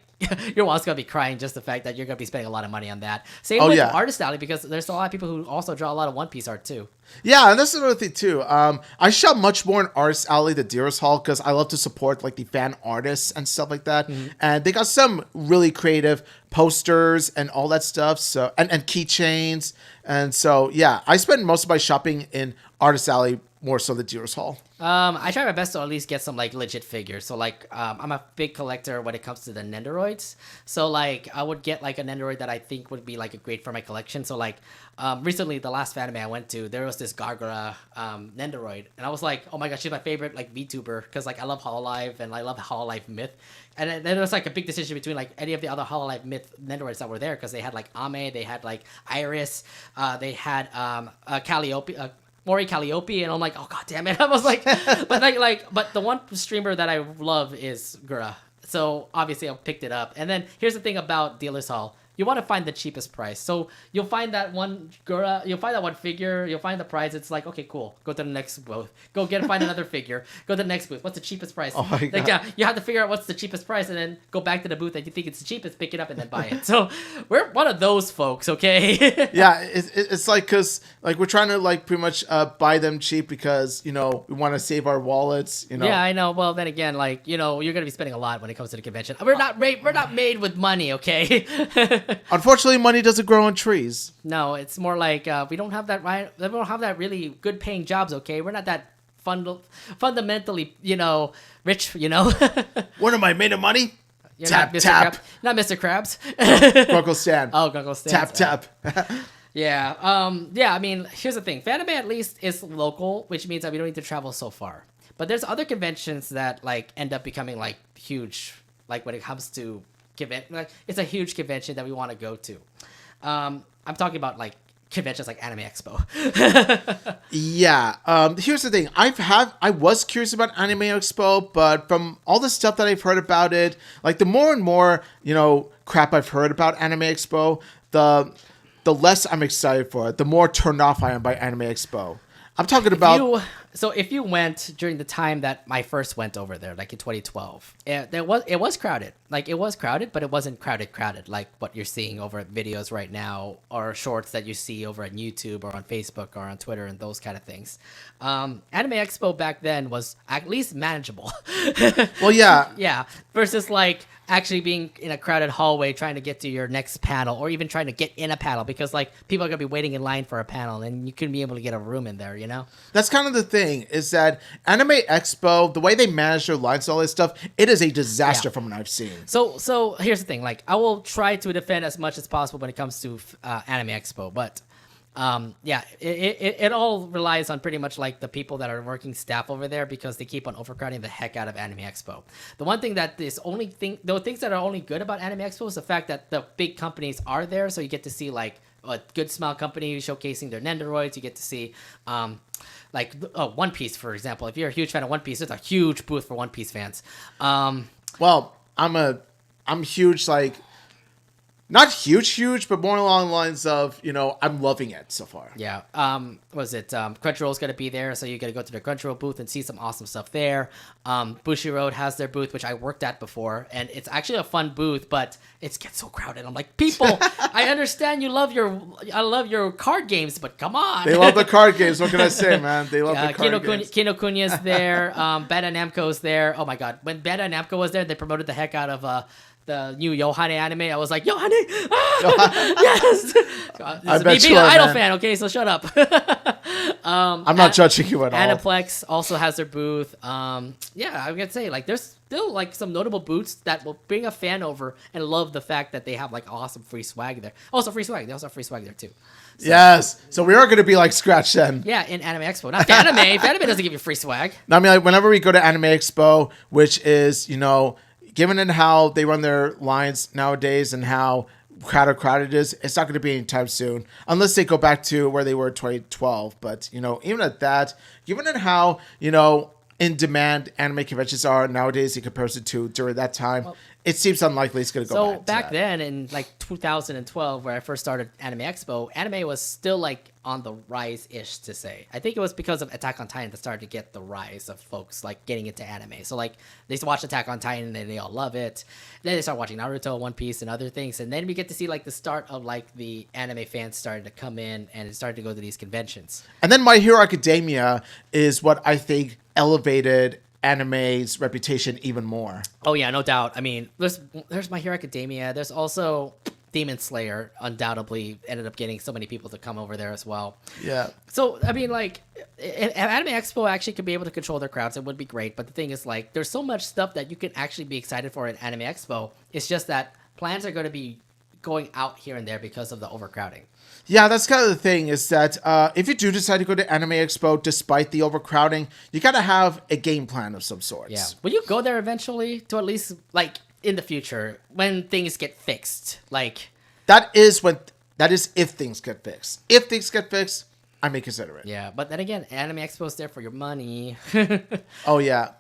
your wallet's going to be crying just the fact that you're going to be spending a lot of money on that. Same with Artist Alley, because there's a lot of people who also draw a lot of One Piece art, too. Yeah, and that's another thing, too. I shop much more in Artist Alley, the Dearest Hall, because I love to support, like, the fan artists and stuff like that. Mm-hmm. And they got some really creative posters and all that stuff. So and keychains. And so, yeah, I spend most of my shopping in Artist Alley, more so the Dearest Hall. I try my best to at least get some like legit figures. So like, I'm a big collector when it comes to the Nendoroids. So like, I would get like a Nendoroid that I think would be like a great for my collection. So like, recently the last anime I went to, there was this Gargara Nendoroid, and I was like, oh my gosh, she's my favorite like VTuber because like I love Hololive and I love Hololive Myth. And then there was like a big decision between like any of the other Hololive Myth Nendoroids that were there because they had like Ame, they had like Iris, they had Calliope. Mori Calliope, and I'm like, oh god damn it! I was like, but the one streamer that I love is Gura, so obviously I picked it up. And then here's the thing about Dealer's Hall: you want to find the cheapest price. So you'll find that one Gura, you'll find that one figure, you'll find the price. It's like, okay, cool. Go to the next booth. Find another figure. Go to the next booth. What's the cheapest price? Oh my god. Like, yeah, you have to figure out what's the cheapest price, and then go back to the booth that you think it's the cheapest, pick it up, and then buy it. So we're one of those folks, okay? Yeah, it's like because like we're trying to like pretty much buy them cheap because you know we want to save our wallets. You know. Yeah, I know. Well, then again, like you know, you're gonna be spending a lot when it comes to the convention. We're not made with money, okay? Unfortunately, money doesn't grow on trees. No, it's more like we don't have that right. We don't have that really good paying jobs. Okay, we're not that fundamentally, you know, rich. You know. What am I made of money? You're tap not tap. Not Mr. Krabs. Grunkle Stan. Oh, Grunkle Stan. Tap tap. Yeah. Yeah. I mean, here's the thing. Fanime at least is local, which means that we don't need to travel so far. But there's other conventions that like end up becoming like huge. Like when it comes to like it's a huge convention that we want to go to. I'm talking about like conventions like Anime Expo. Yeah. Here's the thing. I was curious about Anime Expo, but from all the stuff that I've heard about it, like the more and more, you know, crap I've heard about Anime Expo, the less I'm excited for it, the more turned off I am by Anime Expo. I'm talking about... If you went during the time that I first went over there, like in 2012, it was crowded. Like it was crowded, but it wasn't crowded like what you're seeing over at videos right now or shorts that you see over on YouTube or on Facebook or on Twitter and those kind of things. Anime Expo back then was at least manageable. Well, yeah. Yeah. Versus like actually being in a crowded hallway trying to get to your next panel or even trying to get in a panel because like people are going to be waiting in line for a panel and you couldn't be able to get a room in there, you know? That's kind of the thing is that Anime Expo, the way they manage their lines and all this stuff, it is a disaster from what I've seen. So here's the thing. Like I will try to defend as much as possible when it comes to Anime Expo, but yeah, it all relies on pretty much like the people that are working staff over there because they keep on overcrowding the heck out of Anime Expo. The one thing that the things that are only good about Anime Expo is the fact that the big companies are there, so you get to see like a Good Smile company showcasing their Nendoroids. You get to see One Piece, for example. If you're a huge fan of One Piece, there's a huge booth for One Piece fans. Well, I'm huge, like, not huge, but more along the lines of, you know, I'm loving it so far. Yeah. Crunchyroll's going to be there, so you got to go to the Crunchyroll booth and see some awesome stuff there. Bushiroad has their booth, which I worked at before, and it's actually a fun booth, but it gets so crowded. I'm like, people, I understand I love your card games, but come on. They love the card games. What can I say, man? They love the card games. Kinokuniya's there. Bandai Namco's there. Oh my god. When Bandai Namco was there, they promoted the heck out of the new Yohane anime, I was like, Yohane! Ah! Yes! I bet being you an are, idol man. fan, okay, so shut up. I'm not judging you at all. Aniplex also has their booth. Yeah, I'm gonna say like there's still like some notable booths that will bring a fan over and love the fact that they have like awesome free swag there. Also free swag. They also have free swag there too. So, yes. So we are going to be like Scratch then. yeah, in Anime Expo, not Fanime. Fanime doesn't give you free swag. I mean, like, whenever we go to Anime Expo, which is, given in how they run their lines nowadays and how crowded it is, it's not going to be anytime soon unless they go back to where they were in 2012. But, even at that, given in how, in demand anime conventions are nowadays in comparison to during that time, it seems unlikely it's going to go back. So back then in like 2012, where I first started Anime Expo, anime was still like on the rise-ish to say. I think it was because of Attack on Titan that started to get the rise of folks like getting into anime. So like they used to watch Attack on Titan and they all love it. Then they start watching Naruto, One Piece, and other things. And then we get to see like the start of like the anime fans started to come in and it started to go to these conventions. And then My Hero Academia is what I think elevated anime's reputation even more. Oh yeah, no doubt. I mean, there's My Hero Academia. There's also Demon Slayer. Undoubtedly, ended up getting so many people to come over there as well. Yeah. So I mean, like, if Anime Expo actually could be able to control their crowds, it would be great. But the thing is, like, there's so much stuff that you can actually be excited for at Anime Expo. It's just that plans are going to be going out here and there because of the overcrowding. Yeah, that's kind of the thing is that if you do decide to go to Anime Expo, despite the overcrowding, you got to have a game plan of some sorts. Yeah. Will you go there eventually to at least, like, in the future when things get fixed? Like, that is if things get fixed. If things get fixed, I may consider it. yeah. But then again, Anime Expo's there for your money. Oh, yeah.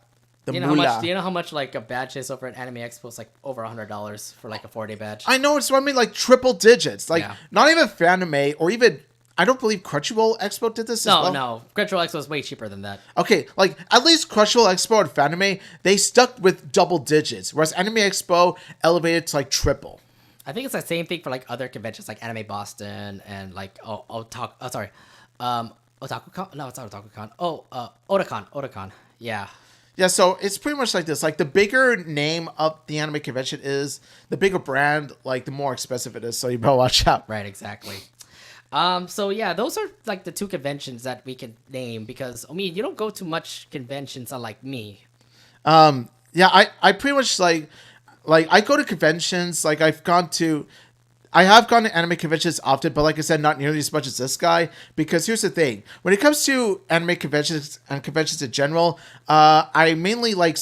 The Do you moolah. know how much like a badge is over at Anime Expo? It's like over $100 for like a 4-day badge. I know, it's what I mean, like triple digits. Like, Yeah. not even Fanime or even, I don't believe Crunchyroll Expo did this as well. No. Crunchyroll Expo is way cheaper than that. Okay, like, at least Crunchyroll Expo and Fanime, they stuck with double digits, whereas Anime Expo elevated to, like, triple. I think it's the same thing for like other conventions like Anime Boston and like Otaku-con. No, it's not Otaku-con. Otakon. Yeah. Yeah, so it's pretty much like this. Like, the bigger name of the anime convention is, the bigger brand, like, the more expensive it is. So you better watch out. Right, exactly. So yeah, those are like the two conventions that we can name because Omid, you don't go to much conventions unlike me. Yeah, I pretty much like I go to conventions. Like, I have gone to anime conventions often, but like I said, not nearly as much as this guy. Because here's the thing: when it comes to anime conventions and conventions in general, I mainly like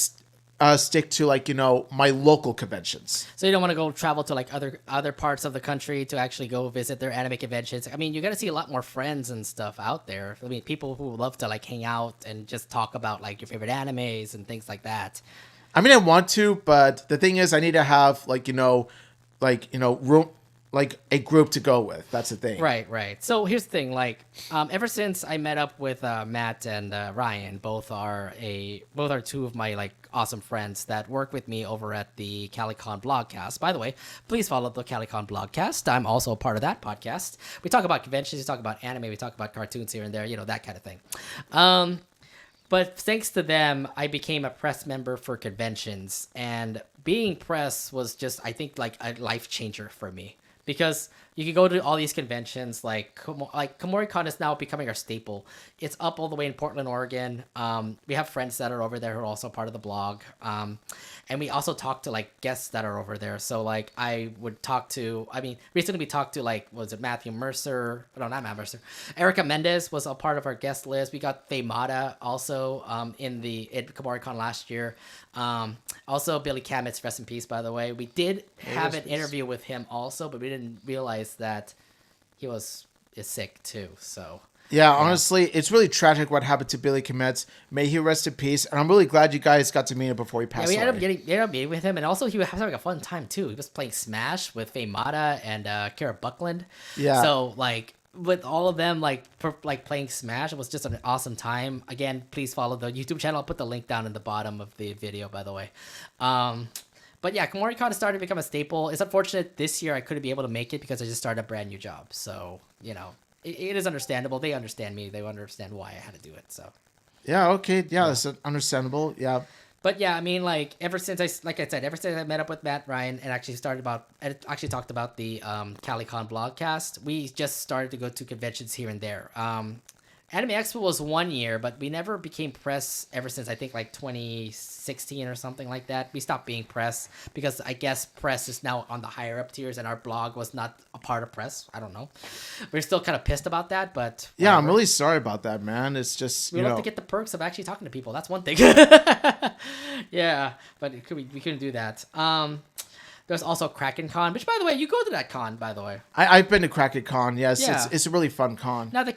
stick to like my local conventions. So you don't want to go travel to like other parts of the country to actually go visit their anime conventions. I mean, you got to see a lot more friends and stuff out there. I mean, people who love to like hang out and just talk about like your favorite animes and things like that. I mean, I want to, but the thing is, I need to have room. Like a group to go with. That's the thing. Right. So here's the thing. Like, ever since I met up with Matt and Ryan, both are two of my like awesome friends that work with me over at the CaliCon Blogcast. By the way, please follow the CaliCon Blogcast. I'm also a part of that podcast. We talk about conventions, we talk about anime, we talk about cartoons here and there, that kind of thing. But thanks to them, I became a press member for conventions, and being press was just, I think, like a life changer for me. Because you can go to all these conventions, like Komori-con is now becoming our staple. It's up all the way in Portland, Oregon. We have friends that are over there who are also part of the blog. And we also talk to like guests that are over there. So like recently we talked to like, was it Matthew Mercer? No, not Matt Mercer. Erica Mendez was a part of our guest list. We got Faye Mata also in Komori-con last year. Also Billy Kamitz, rest in peace, by the way. We did have an interview with him also, but we didn't realize that he is sick too. So yeah, honestly, it's really tragic what happened to Billy Kamitz. May he rest in peace. And I'm really glad you guys got to meet him before he passed away. We ended up meeting with him, and also he was having a fun time too. He was playing Smash with Faye Mata and Kara Buckland. Yeah. So like with all of them like playing Smash, it was just an awesome time. Again, please follow the YouTube channel. I'll put the link down in the bottom of the video, by the way. But yeah, Komori-con has started to become a staple. It's unfortunate this year I couldn't be able to make it because I just started a brand new job. So, it is understandable. They understand me. They understand why I had to do it. So. Yeah, okay. Yeah, that's understandable. Yeah. But yeah, I mean, like ever since I met up with Matt Ryan and actually talked about the CaliCon blogcast, we just started to go to conventions here and there. Anime Expo was 1 year, but we never became press ever since I think like 2016 or something like that. We stopped being press because I guess press is now on the higher up tiers and our blog was not a part of press. I don't know. We're still kind of pissed about that, but whatever. Yeah, I'm really sorry about that, man. It's just we love to get the perks of actually talking to people. That's one thing. Yeah, but we couldn't do that. There's also Kraken-con, which, by the way, you go to that con, by the way. I've been to Kraken-con, yes. Yeah. It's a really fun con. Now, that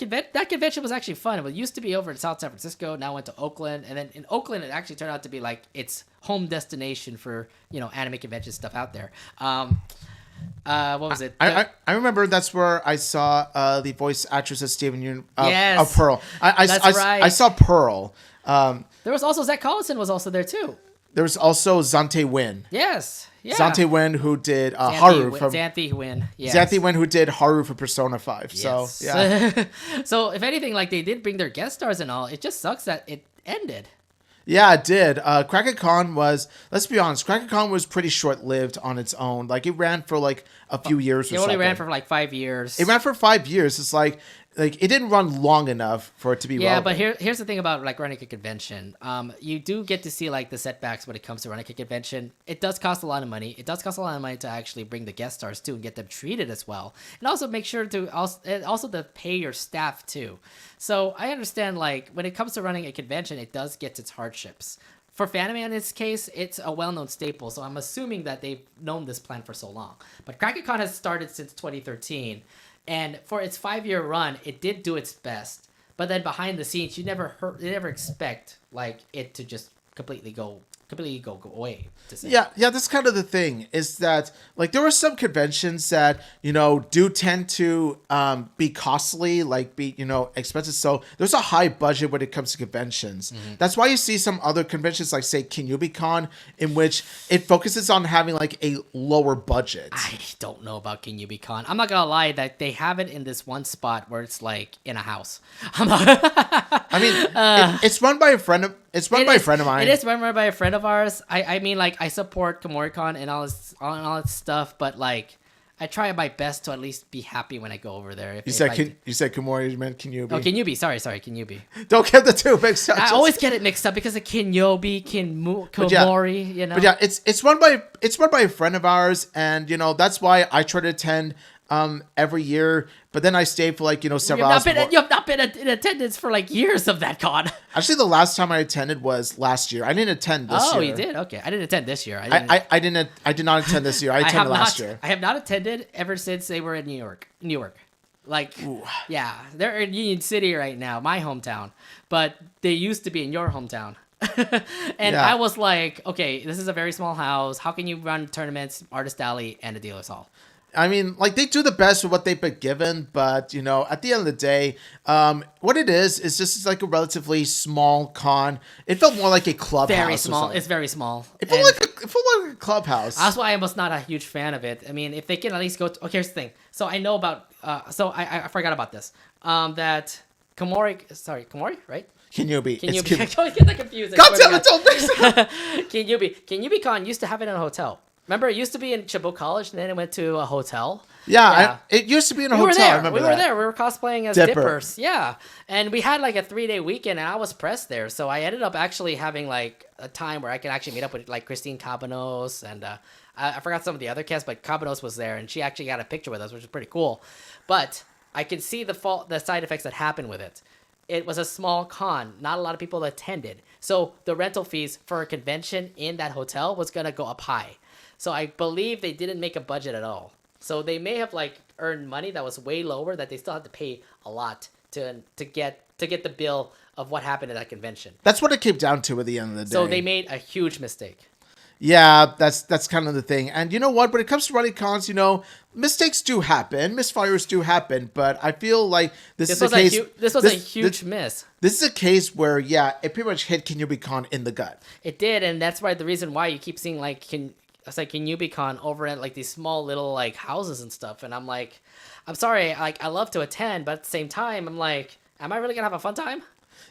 convention was actually fun. It used to be over in South San Francisco, now went to Oakland, and then in Oakland, it actually turned out to be like its home destination for, anime convention stuff out there. What was it? I remember that's where I saw the voice actress of Steven Yeun Yes, of Pearl. that's right. I saw Pearl. There was also Zach Collison was also there, too. There was also Zante Win. Yes. Yeah. Zante Win, who did Haru from Xanthi Win. Yes. Xanthi Win, who did Haru for Persona 5. Yes. So yeah. So if anything, like they did bring their guest stars and all, it just sucks that it ended. Yeah, it did. Kraken-con was, let's be honest, Kraken-con was pretty short-lived on its own. Like, it ran for, like, a few years or something. It only ran for, like, 5 years. It ran for 5 years. It's like it didn't run long enough for it to be relevant. But here's the thing about, like, running a convention. You do get to see, like, the setbacks when it comes to running a convention. It does cost a lot of money. It does cost a lot of money to actually bring the guest stars, too, and get them treated as well. And also make sure to, also to pay your staff, too. So I understand, like, when it comes to running a convention, it does get its hardships. For Fanime, in this case, it's a well-known staple, so I'm assuming that they've known this plan for so long. But Kraken-con has started since 2013, and for its 5-year run, it did do its best. But then behind the scenes, you never expect like it to just completely go away. Yeah, that's kind of the thing, is that like there are some conventions that do tend to be costly, like be expensive. So there's a high budget when it comes to conventions. Mm-hmm. That's why you see some other conventions like say Kinyubi-con, in which it focuses on having like a lower budget. I don't know about Kinyubi-con. I'm not gonna lie that they have it in this one spot where it's like in a house. I mean, it's run by a friend of. It's run by a friend of mine. It is run by a friend of ours. I mean, like, I support Komori-con and all its stuff, but, like, I try my best to at least be happy when I go over there. You said Komori, you meant Kinyubi. Oh, Kinyubi. Sorry, Kinyubi. Don't get the two mixed up. I always get it mixed up because of Kinyobi, Komori, But yeah, it's run by a friend of ours, and, that's why I try to attend every year, but then I stayed for like several hours. You have not been in attendance for like years of that con. Actually, the last time I attended was last year. I didn't attend this year. Oh, you did? Okay, I didn't attend this year. I did not attend this year. I attended last year. I have not attended ever since they were in New York. Like, ooh. Yeah, they're in Union City right now, my hometown, but they used to be in your hometown. And I was like, okay, this is a very small house. How can you run tournaments, artist alley, and a dealer's hall? I mean, like, they do the best with what they've been given, but, at the end of the day, what it is just like a relatively small con. It felt more like a clubhouse. Very small. It's very small. It felt like a clubhouse. That's why I was not a huge fan of it. I mean, if they can at least go to... Okay, here's the thing. So I know about... I forgot about this. That Komori, right? Kinyubi. I always get that confused. God damn it, don't mix it up. Kinyubi-con used to have it in a hotel. Remember, it used to be in Chabot College, and then it went to a hotel. Yeah. It used to be in a hotel. I remember we were there. We were cosplaying as Dippers. Yeah. And we had like a 3-day weekend, and I was pressed there. So I ended up actually having like a time where I could actually meet up with like Christine Cabanos, and I forgot some of the other cast, but Cabanos was there, and she actually got a picture with us, which was pretty cool. But I could see the side effects that happened with it. It was a small con. Not a lot of people attended. So the rental fees for a convention in that hotel was going to go up high. So I believe they didn't make a budget at all. So they may have like earned money that was way lower that they still had to pay a lot to get the bill of what happened at that convention. That's what it came down to at the end of the day. So they made a huge mistake. Yeah, that's kind of the thing. And you know what? When it comes to running cons, mistakes do happen, misfires do happen. But I feel like this is a case. This was a huge miss. This is a case where, yeah, it pretty much hit Kinyubi-con in the gut. It did, and that's why the reason why you keep seeing like Kinyubi-con over at like these small little like houses and stuff. And I'm like, I'm sorry, like I love to attend, but at the same time, I'm like, am I really gonna have a fun time?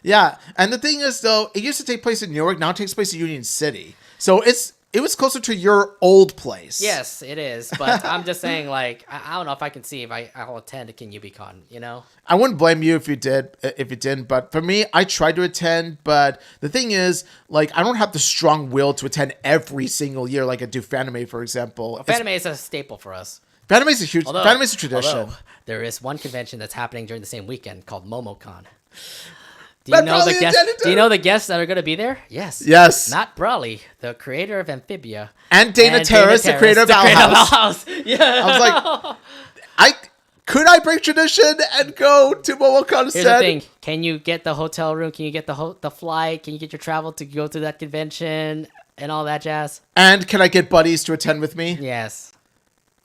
Yeah, and the thing is, though, it used to take place in New York. Now it takes place in Union City. So it was closer to your old place. Yes, it is. But I'm just saying, like, I don't know if I can see if I'll attend a Kin-Yubi-Con, you know? I wouldn't blame you if you didn't. But for me, I tried to attend. But the thing is, like, I don't have the strong will to attend every single year like I do Fanime, for example. Well, Fanime is a staple for us. Fanime is Fanime is a tradition. Although, there is one convention that's happening during the same weekend called MomoCon. Do you know the guests that are going to be there? Yes. Yes. Not Brawley, the creator of Amphibia. And Dana Terrace, the creator of Owl House. Yeah. I was like, could I break tradition and go to MomoCon instead? Here's the thing. Can you get the hotel room? Can you get the flight? Can you get your travel to go to that convention and all that jazz? And can I get buddies to attend with me? Yes.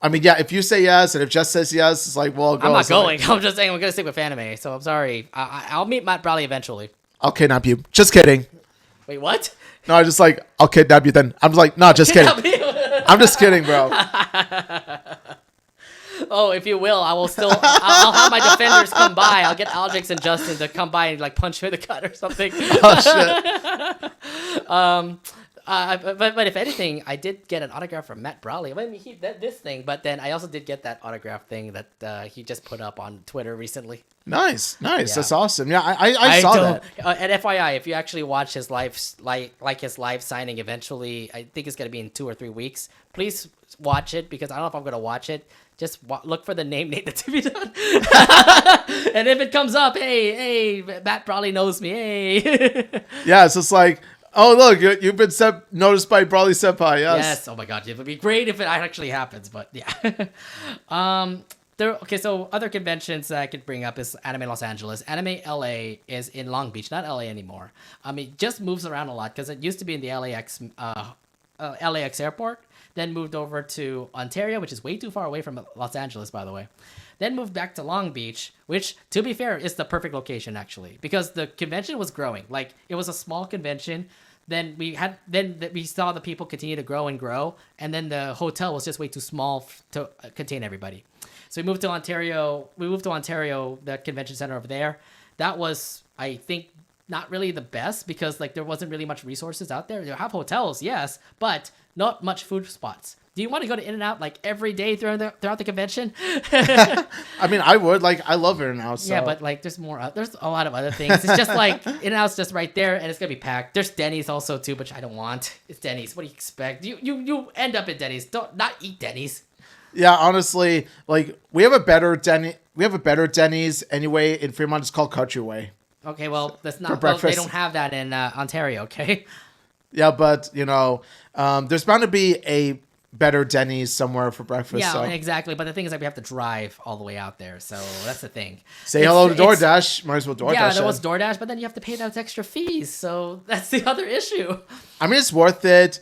I mean, yeah, if you say yes and if Jess says yes, it's like, well, I'll go. I'm not going. I'm just saying I'm going to stick with Fanime, so I'm sorry. I'll meet Matt Brawley eventually. I'll kidnap you. Just kidding. Wait, what? No, I just like, I'll kidnap you then. I'm like, no, just kidding. I'm just kidding, bro. Oh, if you will, I will still. I'll have my defenders come by. I'll get Aldrix and Justin to come by and like punch me in the gut or something. Oh, shit. But if anything, I did get an autograph from Matt Brawley. I mean, this thing, but then I also did get that autograph thing that he just put up on Twitter recently. Nice. Yeah. That's awesome. Yeah, I saw that. And FYI, if you actually watch his live, like his live signing eventually, I think it's gonna be in 2 or 3 weeks. Please watch it because I don't know if I'm gonna watch it. Just look for the name Nate the TV Done. And if it comes up, hey, Matt Brawley knows me. Hey. Yeah, so it's like, oh, look, you've been noticed by Brawley Senpai, yes. Yes, oh my god, it would be great if it actually happens, but yeah. Okay, so other conventions that I could bring up is Anime Los Angeles. Anime LA is in Long Beach, not LA anymore. It just moves around a lot because it used to be in the LAX airport, then moved over to Ontario, which is way too far away from Los Angeles, by the way. Then moved back to Long Beach, which, to be fair, is the perfect location, actually, because the convention was growing. Like, it was a small convention. Then we saw the people continue to grow, and then the hotel was just way too small to contain everybody. So we moved to Ontario. The convention center over there. That was, I think, not really the best because like there wasn't really much resources out there. They have hotels, yes, but not much food spots. Do you want to go to In-N-Out like every day throughout the convention? I mean, I would. Like, I love In-N-Out. So. Yeah, but like, there's a lot of other things. It's just like In-N-Out's just right there, and it's gonna be packed. There's Denny's also too, which I don't want. It's Denny's. What do you expect? You end up at Denny's. Don't not eat Denny's. Yeah, honestly, like we have a better Denny's anyway in Fremont. It's called Country Way. Okay, well, that's not. Well, they don't have that in Ontario. Okay. Yeah, but there's bound to be a better Denny's somewhere for breakfast. Yeah, so. Exactly. But the thing is, like, we have to drive all the way out there, so that's the thing. Say hello to DoorDash. Might as well DoorDash. Yeah, there was DoorDash, but then you have to pay those extra fees, so that's the other issue. I mean, it's worth it.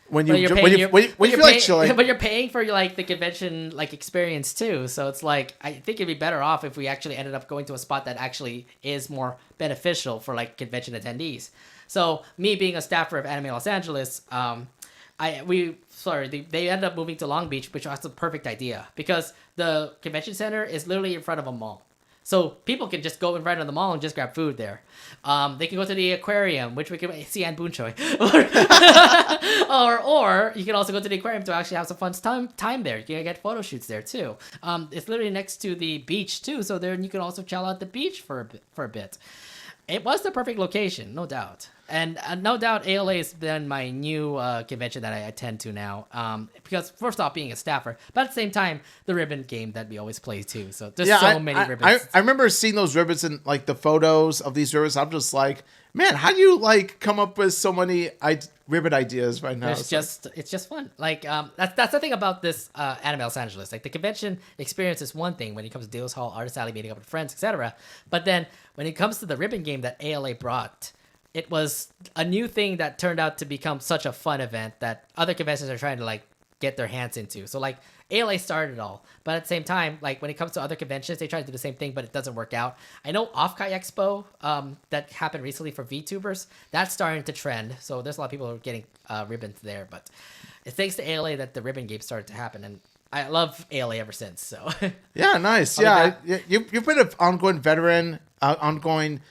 When you feel like chilling, but you're paying for like the convention like experience too. So it's like I think it'd be better off if we actually ended up going to a spot that actually is more beneficial for like convention attendees. So me being a staffer of Anime Los Angeles, they ended up moving to Long Beach, which was a perfect idea because the convention center is literally in front of a mall. So people can just go in front of the mall and just grab food there. They can go to the aquarium, which we can see Ann Boonchoy. or you can also go to the aquarium to actually have some fun time there. You can get photo shoots there too. It's literally next to the beach too, so there you can also chill out at the beach for a bit. It was the perfect location, no doubt. And no doubt ALA has been my new convention that I attend to now. Because first off, being a staffer, but at the same time, the ribbon game that we always play too. So there's many ribbons. I remember seeing those ribbons and like the photos of these ribbons. I'm just like, man, how do you like come up with so many ribbon ideas right now? It's just fun. Like that's the thing about this Anime Los Angeles. Like the convention experience is one thing when it comes to Deals Hall, Artist Alley, meeting up with friends, etc. But then when it comes to the ribbon game that ALA brought, it was a new thing that turned out to become such a fun event that other conventions are trying to like get their hands into. So like ALA started it all, but at the same time, like when it comes to other conventions, they try to do the same thing, but it doesn't work out. I know Off-Kai Expo that happened recently for VTubers, that's starting to trend. So there's a lot of people who are getting ribbons there, but it's thanks to ALA that the ribbon game started to happen, and I love ALA ever since. So yeah, nice. Yeah, you've been an ongoing veteran ongoing,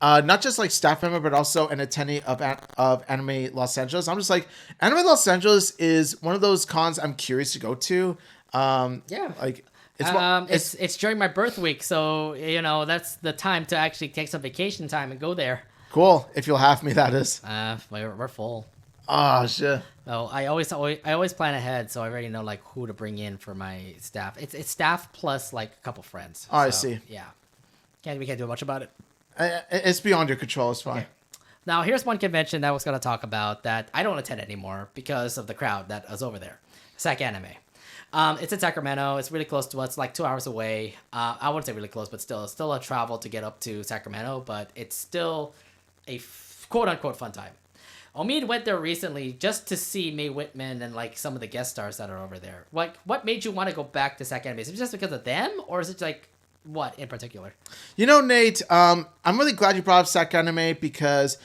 not just like staff member, but also an attendee of Anime Los Angeles. I'm just like, Anime Los Angeles is one of those cons I'm curious to go to. Like it's during my birth week, so that's the time to actually take some vacation time and go there. Cool, if you'll have me, that is. We're full. Oh shit. No, I always plan ahead, so I already know like who to bring in for my staff. It's staff plus like a couple friends. Oh, I see. Yeah, we can't do much about it. It's beyond your control. It's fine. Okay. Now here's one convention that I was gonna talk about that I don't attend anymore because of the crowd that was over there. SAC Anime. It's in Sacramento. It's really close to us, like 2 hours away. I wouldn't say really close, but still a travel to get up to Sacramento. But it's still a quote unquote fun time. Omid went there recently just to see Mae Whitman and like some of the guest stars that are over there. Like, what made you want to go back to SAC Anime? Is it just because of them, or is it like what in particular? Nate, I'm really glad you brought up SAC Anime because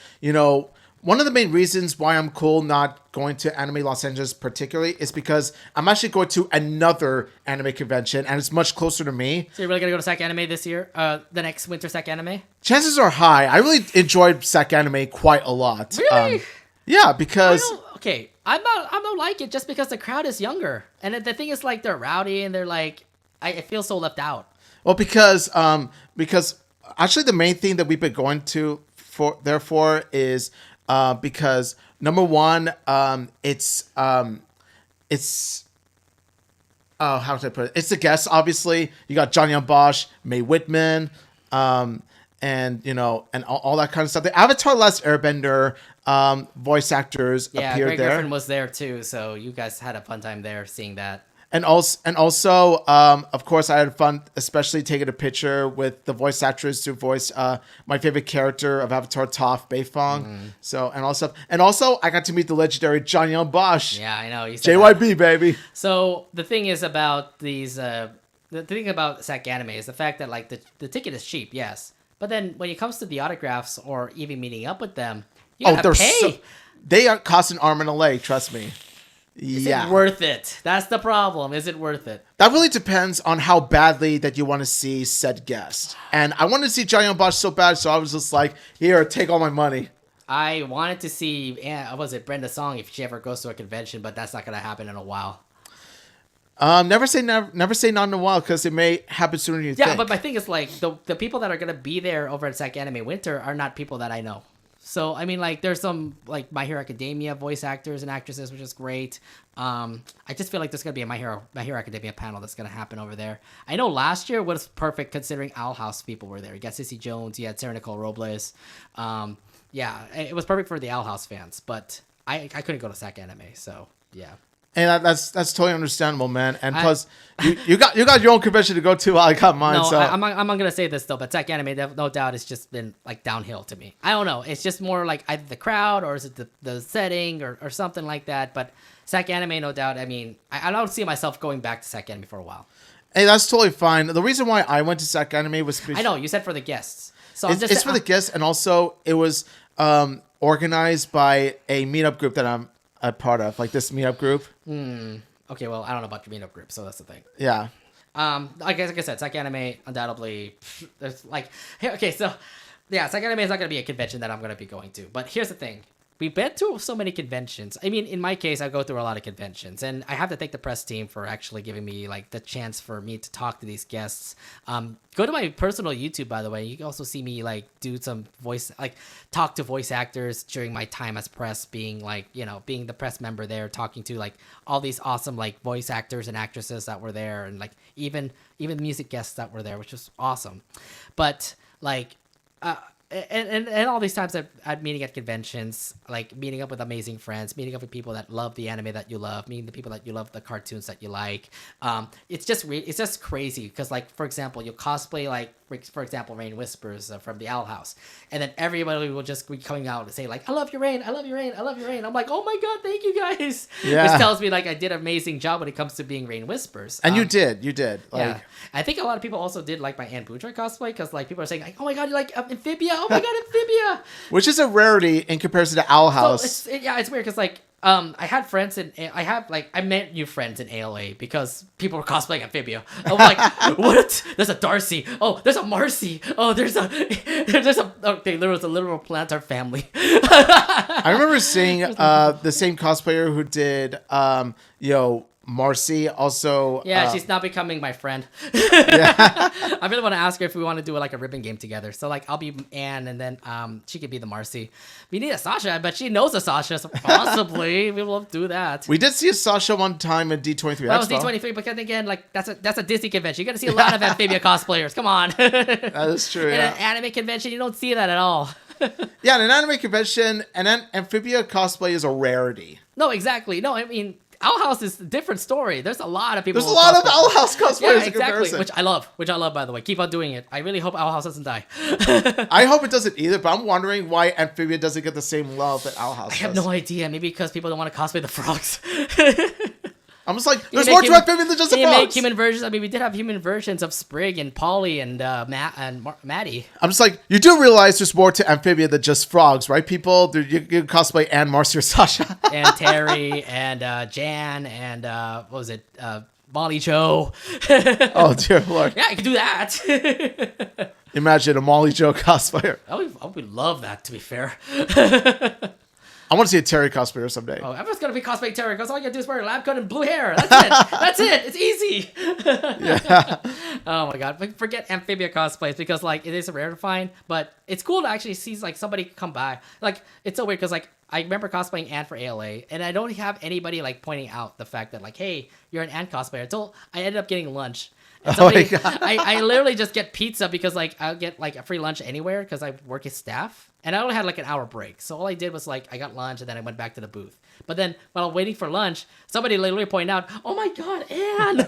one of the main reasons why I'm cool not going to Anime Los Angeles particularly is because I'm actually going to another anime convention, and it's much closer to me. So you're really going to go to SAC Anime this year? The next winter SAC Anime? Chances are high. I really enjoyed SAC Anime quite a lot. Really? Yeah, because... I don't like it just because the crowd is younger. And the thing is, like, they're rowdy and they're like... I feel so left out. Well, because actually the main thing that we've been going to therefore is... because number one, it's how should I put it? It's the guests, obviously. You got John Young Bosch, Mae Whitman, and and all that kind of stuff. The Avatar: Last Airbender voice actors appeared Greg there. Griffin was there too, so you guys had a fun time there seeing that. And also, of course, I had fun, especially taking a picture with the voice actress who voiced my favorite character of Avatar, Toph Beifong. Mm-hmm. So, and also, I got to meet the legendary John Young Bosch. Yeah, I know. JYB, baby. So the thing is about these, the thing about SAC Anime is the fact that like the ticket is cheap, yes, but then when it comes to the autographs or even meeting up with them, you gotta pay. They cost an arm and a leg. Trust me. Is it worth it? That's the problem. Is it worth it? That really depends on how badly that you want to see said guest. And I wanted to see John Young Bosch so bad, so I was just like, here, take all my money. I wanted to see, Brenda Song if she ever goes to a convention, but that's not going to happen in a while. Never say not in a while, because it may happen sooner than you think. Yeah, but my thing is, like, the people that are going to be there over at SAC Anime Winter are not people that I know. So, I mean, like, there's some, like, My Hero Academia voice actors and actresses, which is great. I just feel like there's going to be a My Hero Academia panel that's going to happen over there. I know last year was perfect considering Owl House people were there. You got Sissy Jones, you had Sarah Nicole Robles. Yeah, it was perfect for the Owl House fans, but I couldn't go to SAC Anime, so, yeah. And that's totally understandable, man. And plus, you got your own convention to go to. I got mine. No, so I'm not gonna say this though, but SAC Anime, no doubt, it's just been like downhill to me. I don't know. It's just more like either the crowd or is it the setting or something like that. But SAC Anime, no doubt. I mean, I don't see myself going back to SAC Anime for a while. Hey, that's totally fine. The reason why I went to SAC Anime was because I know you said for the guests. So it's for the guests, and also it was organized by a meetup group that I'm a part of, like this meetup group. Okay, well, I don't know about your meetup group, so that's the thing. Yeah. Like I said, SAC Anime, undoubtedly, there's like, okay, so, yeah, SAC Anime is not going to be a convention that I'm going to be going to. But here's the thing. We've been through so many conventions. I mean, in my case, I go through a lot of conventions, and I have to thank the press team for actually giving me like the chance for me to talk to these guests. Go to my personal YouTube, by the way. You can also see me like do some talk to voice actors during my time as press, being being the press member there, talking to like all these awesome like voice actors and actresses that were there, and like even music guests that were there, which was awesome. But like, and all these times I'm meeting at conventions, like meeting up with amazing friends, meeting up with people that love the anime that you love, meeting the people that you love the cartoons that you like. It's just crazy because, like, for example, you'll cosplay like, for example, Rain Whispers from the Owl House, and then everybody will just be coming out and say like, I love your Rain, I love your Rain, I love your Rain. I'm like, oh my god, thank you guys. Yeah. Which tells me like I did an amazing job when it comes to being Rain Whispers. And you did. Like, yeah. I think a lot of people also did like my Anne Boudreaux cosplay because like people are saying like, oh my god, you like Amphibia? Oh my god, Amphibia! Which is a rarity in comparison to Owl House. So it's weird because like I had friends I met new friends in ALA because people were cosplaying Amphibia. I'm like, what? There's a Darcy. Oh, there's a Marcy. Oh, there was a literal Plantar family. I remember seeing the same cosplayer who did Marcy also. Yeah, she's now becoming my friend. Yeah. I really want to ask her if we want to do like a ribbon game together. So like I'll be Anne and then she could be the Marcy. We need a Sasha. I bet she knows a Sasha, so possibly we will do that. We did see a Sasha one time at D23 Expo. That was D23, but then again, like that's a Disney convention. You're gonna see a lot of Amphibia cosplayers. Come on. That is true. In an anime convention, you don't see that at all. Yeah, in an anime convention, Amphibia cosplay is a rarity. No, exactly. No, I mean, Owl House is a different story. There's a lot of people. There's a lot of Owl House cosplayers. Yeah, in exactly. comparison. Which I love, by the way. Keep on doing it. I really hope Owl House doesn't die. I hope it doesn't either, but I'm wondering why Amphibia doesn't get the same love that Owl House does. I have no idea. Maybe because people don't want to cosplay the frogs. I'm just like, there's more to Amphibia than just the frogs. Make human versions. I mean, we did have human versions of Sprig and Polly and Maddie. I'm just like, you do realize there's more to Amphibia than just frogs, right, people? You can cosplay Anne, Marcy, or Sasha. And Terry and Jan and what was it? Molly Joe. Oh, dear Lord. Yeah, I can do that. Imagine a Molly Joe cosplayer. I would love that, to be fair. I want to see a Terry cosplayer someday. Oh, everyone's going to be cosplaying Terry because all you got to do is wear a lab coat and blue hair. That's it. That's it. It's easy. Yeah. Oh, my God. But forget Amphibia cosplays because, like, it is rare to find. But it's cool to actually see, like, somebody come by. Like, it's so weird because, like, I remember cosplaying Anne for ALA, and I don't have anybody, like, pointing out the fact that, like, hey, you're an Anne cosplayer. Until I ended up getting lunch. And somebody, I literally just get pizza because, like, I'll get, like, a free lunch anywhere because I work as staff. And I only had, like, an hour break. So all I did was, like, I got lunch, and then I went back to the booth. But then while waiting for lunch, somebody literally pointed out, oh, my God, Anne.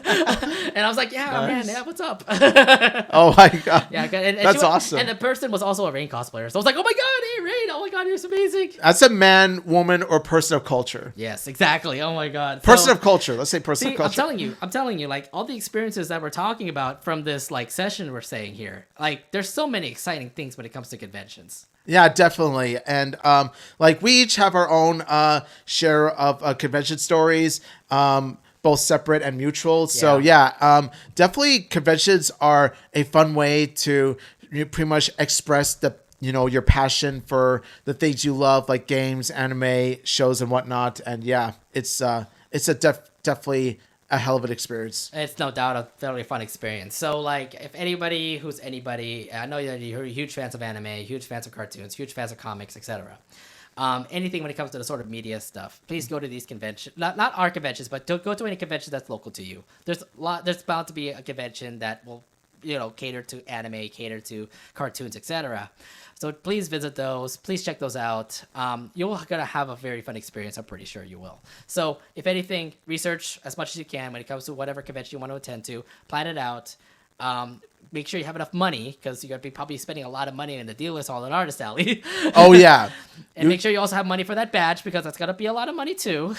And I was like, yeah, nice. Man, yeah, what's up? Oh, my God. Yeah, and that's awesome. And the person was also a Rain cosplayer. So I was like, oh, my God, hey, Rain. Oh, my God, you're so amazing. That's a man, woman, or person of culture. Yes, exactly. Oh, my God. Person of culture. Let's say person of culture. I'm telling you, like, all the experiences that we're talking about from this, like, session we're saying here, like, there's so many exciting things when it comes to conventions. Yeah, definitely. And like we each have our own share of convention stories, both separate and mutual. So yeah, definitely conventions are a fun way to pretty much express your passion for the things you love, like games, anime, shows, and whatnot. And yeah, it's definitely a hell of an experience. It's no doubt a very fun experience. So, like, if anybody, I know that you're huge fans of anime, huge fans of cartoons, huge fans of comics, etc. Anything when it comes to the sort of media stuff, please go to these conventions. Not our conventions, but don't go to any convention that's local to you. There's bound to be a convention that will, cater to anime, cater to cartoons, etc. So please visit those. Please check those out. You're going to have a very fun experience. I'm pretty sure you will. So if anything, research as much as you can when it comes to whatever convention you want to attend to. Plan it out. Make sure you have enough money because you're going to be probably spending a lot of money in the dealer's hall and artist alley. Oh, yeah. And make sure you also have money for that badge because that's going to be a lot of money too.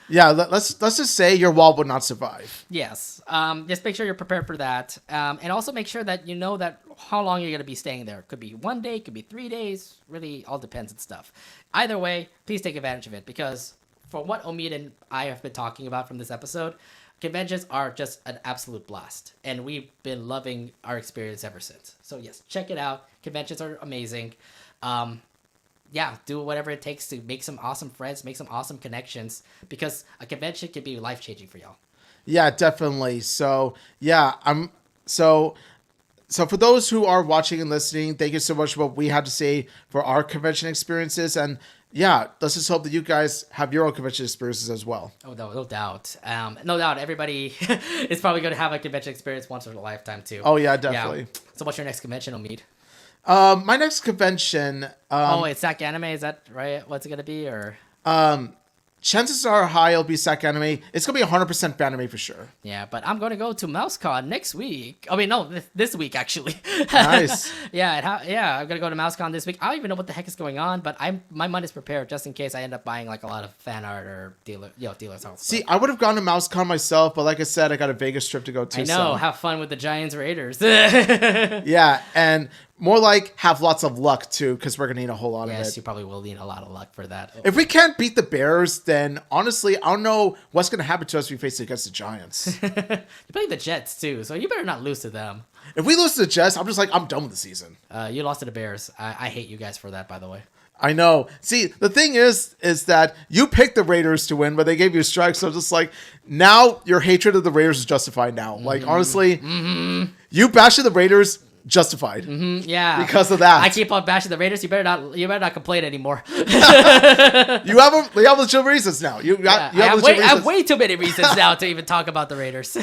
Yeah, let's just say your wall would not survive. Yes. Just make sure you're prepared for that. And also make sure that you know that how long you're going to be staying there. Could be 1 day, could be 3 days. Really all depends on stuff. Either way, please take advantage of it because for what Omid and I have been talking about from this episode, conventions are just an absolute blast. And we've been loving our experience ever since. So yes, check it out. Conventions are amazing. Yeah, do whatever it takes to make some awesome friends, make some awesome connections, because a convention can be life-changing for y'all. Yeah, definitely. So, yeah, So for those who are watching and listening, thank you so much for what we had to say for our convention experiences. And yeah, let's just hope that you guys have your own convention experiences as well. Oh, no doubt. No doubt. Everybody is probably going to have a convention experience once in a lifetime too. Oh, yeah, definitely. Yeah. So what's your next convention, Omid? My next convention. It's SAC Anime. Is that right? What's it going to be? Or chances are high it'll be SAC Anime. It's going to be 100% Fanime for sure. Yeah, but I'm going to go to MouseCon next week. I mean, no, this week, actually. Nice. Yeah, I'm going to go to MouseCon this week. I don't even know what the heck is going on, but my money's prepared just in case I end up buying like a lot of fan art or dealer's house. See, I would have gone to MouseCon myself, but like I said, I got a Vegas trip to go to. I know. Have fun with the Giants Raiders. Yeah, and More like have lots of luck too, because we're gonna need a whole lot of it. Yes, you probably will need a lot of luck for that. If we can't beat the Bears, then honestly, I don't know what's gonna happen to us if we face against the Giants. You play the Jets too, so you better not lose to them. If we lose to the Jets, I'm just like, I'm done with the season. You lost to the Bears. I hate you guys for that, by the way. I know. See, the thing is that you picked the Raiders to win, but they gave you a strike. So just like, now your hatred of the Raiders is justified now. Like, honestly, you bashing the Raiders, justified. Yeah. Because of that. I keep on bashing the Raiders. You better not complain anymore. You have legit reasons now. I have way too many reasons now to even talk about the Raiders.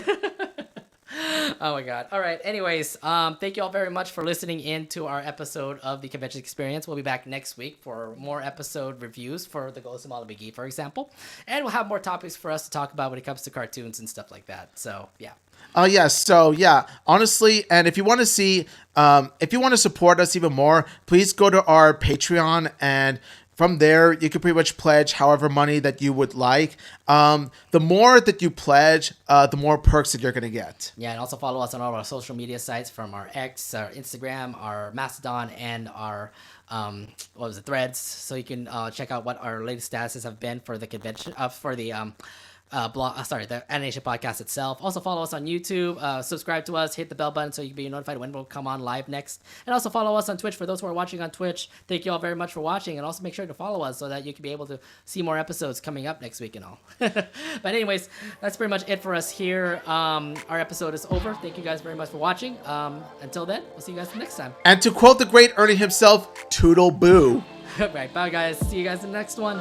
Oh my god. All right. Anyways, thank you all very much for listening in to our episode of the convention experience. We'll be back next week for more episode reviews for the Ghost and Molly Mcgee, for example. And we'll have more topics for us to talk about when it comes to cartoons and stuff like that. So, yeah. Honestly, and if you want to see, if you want to support us even more, please go to our Patreon, and from there, you can pretty much pledge however money that you would like. The more that you pledge, the more perks that you're going to get. Yeah, and also follow us on all of our social media sites, from our X, our Instagram, our Mastodon, and our Threads. So you can check out what our latest statuses have been for the convention, for the the Animation Podcast itself. Also follow us on YouTube, subscribe to us, hit the bell button so you can be notified when we'll come on live next. And also follow us on Twitch for those who are watching on Twitch. Thank you all very much for watching, and also make sure to follow us so that you can be able to see more episodes coming up next week and all. But anyways, that's pretty much it for us here. Our episode is over. Thank you guys very much for watching. Until then, we'll see you guys next time. And to quote the great Ernie himself, toodle boo. Right, bye guys. See you guys in the next one.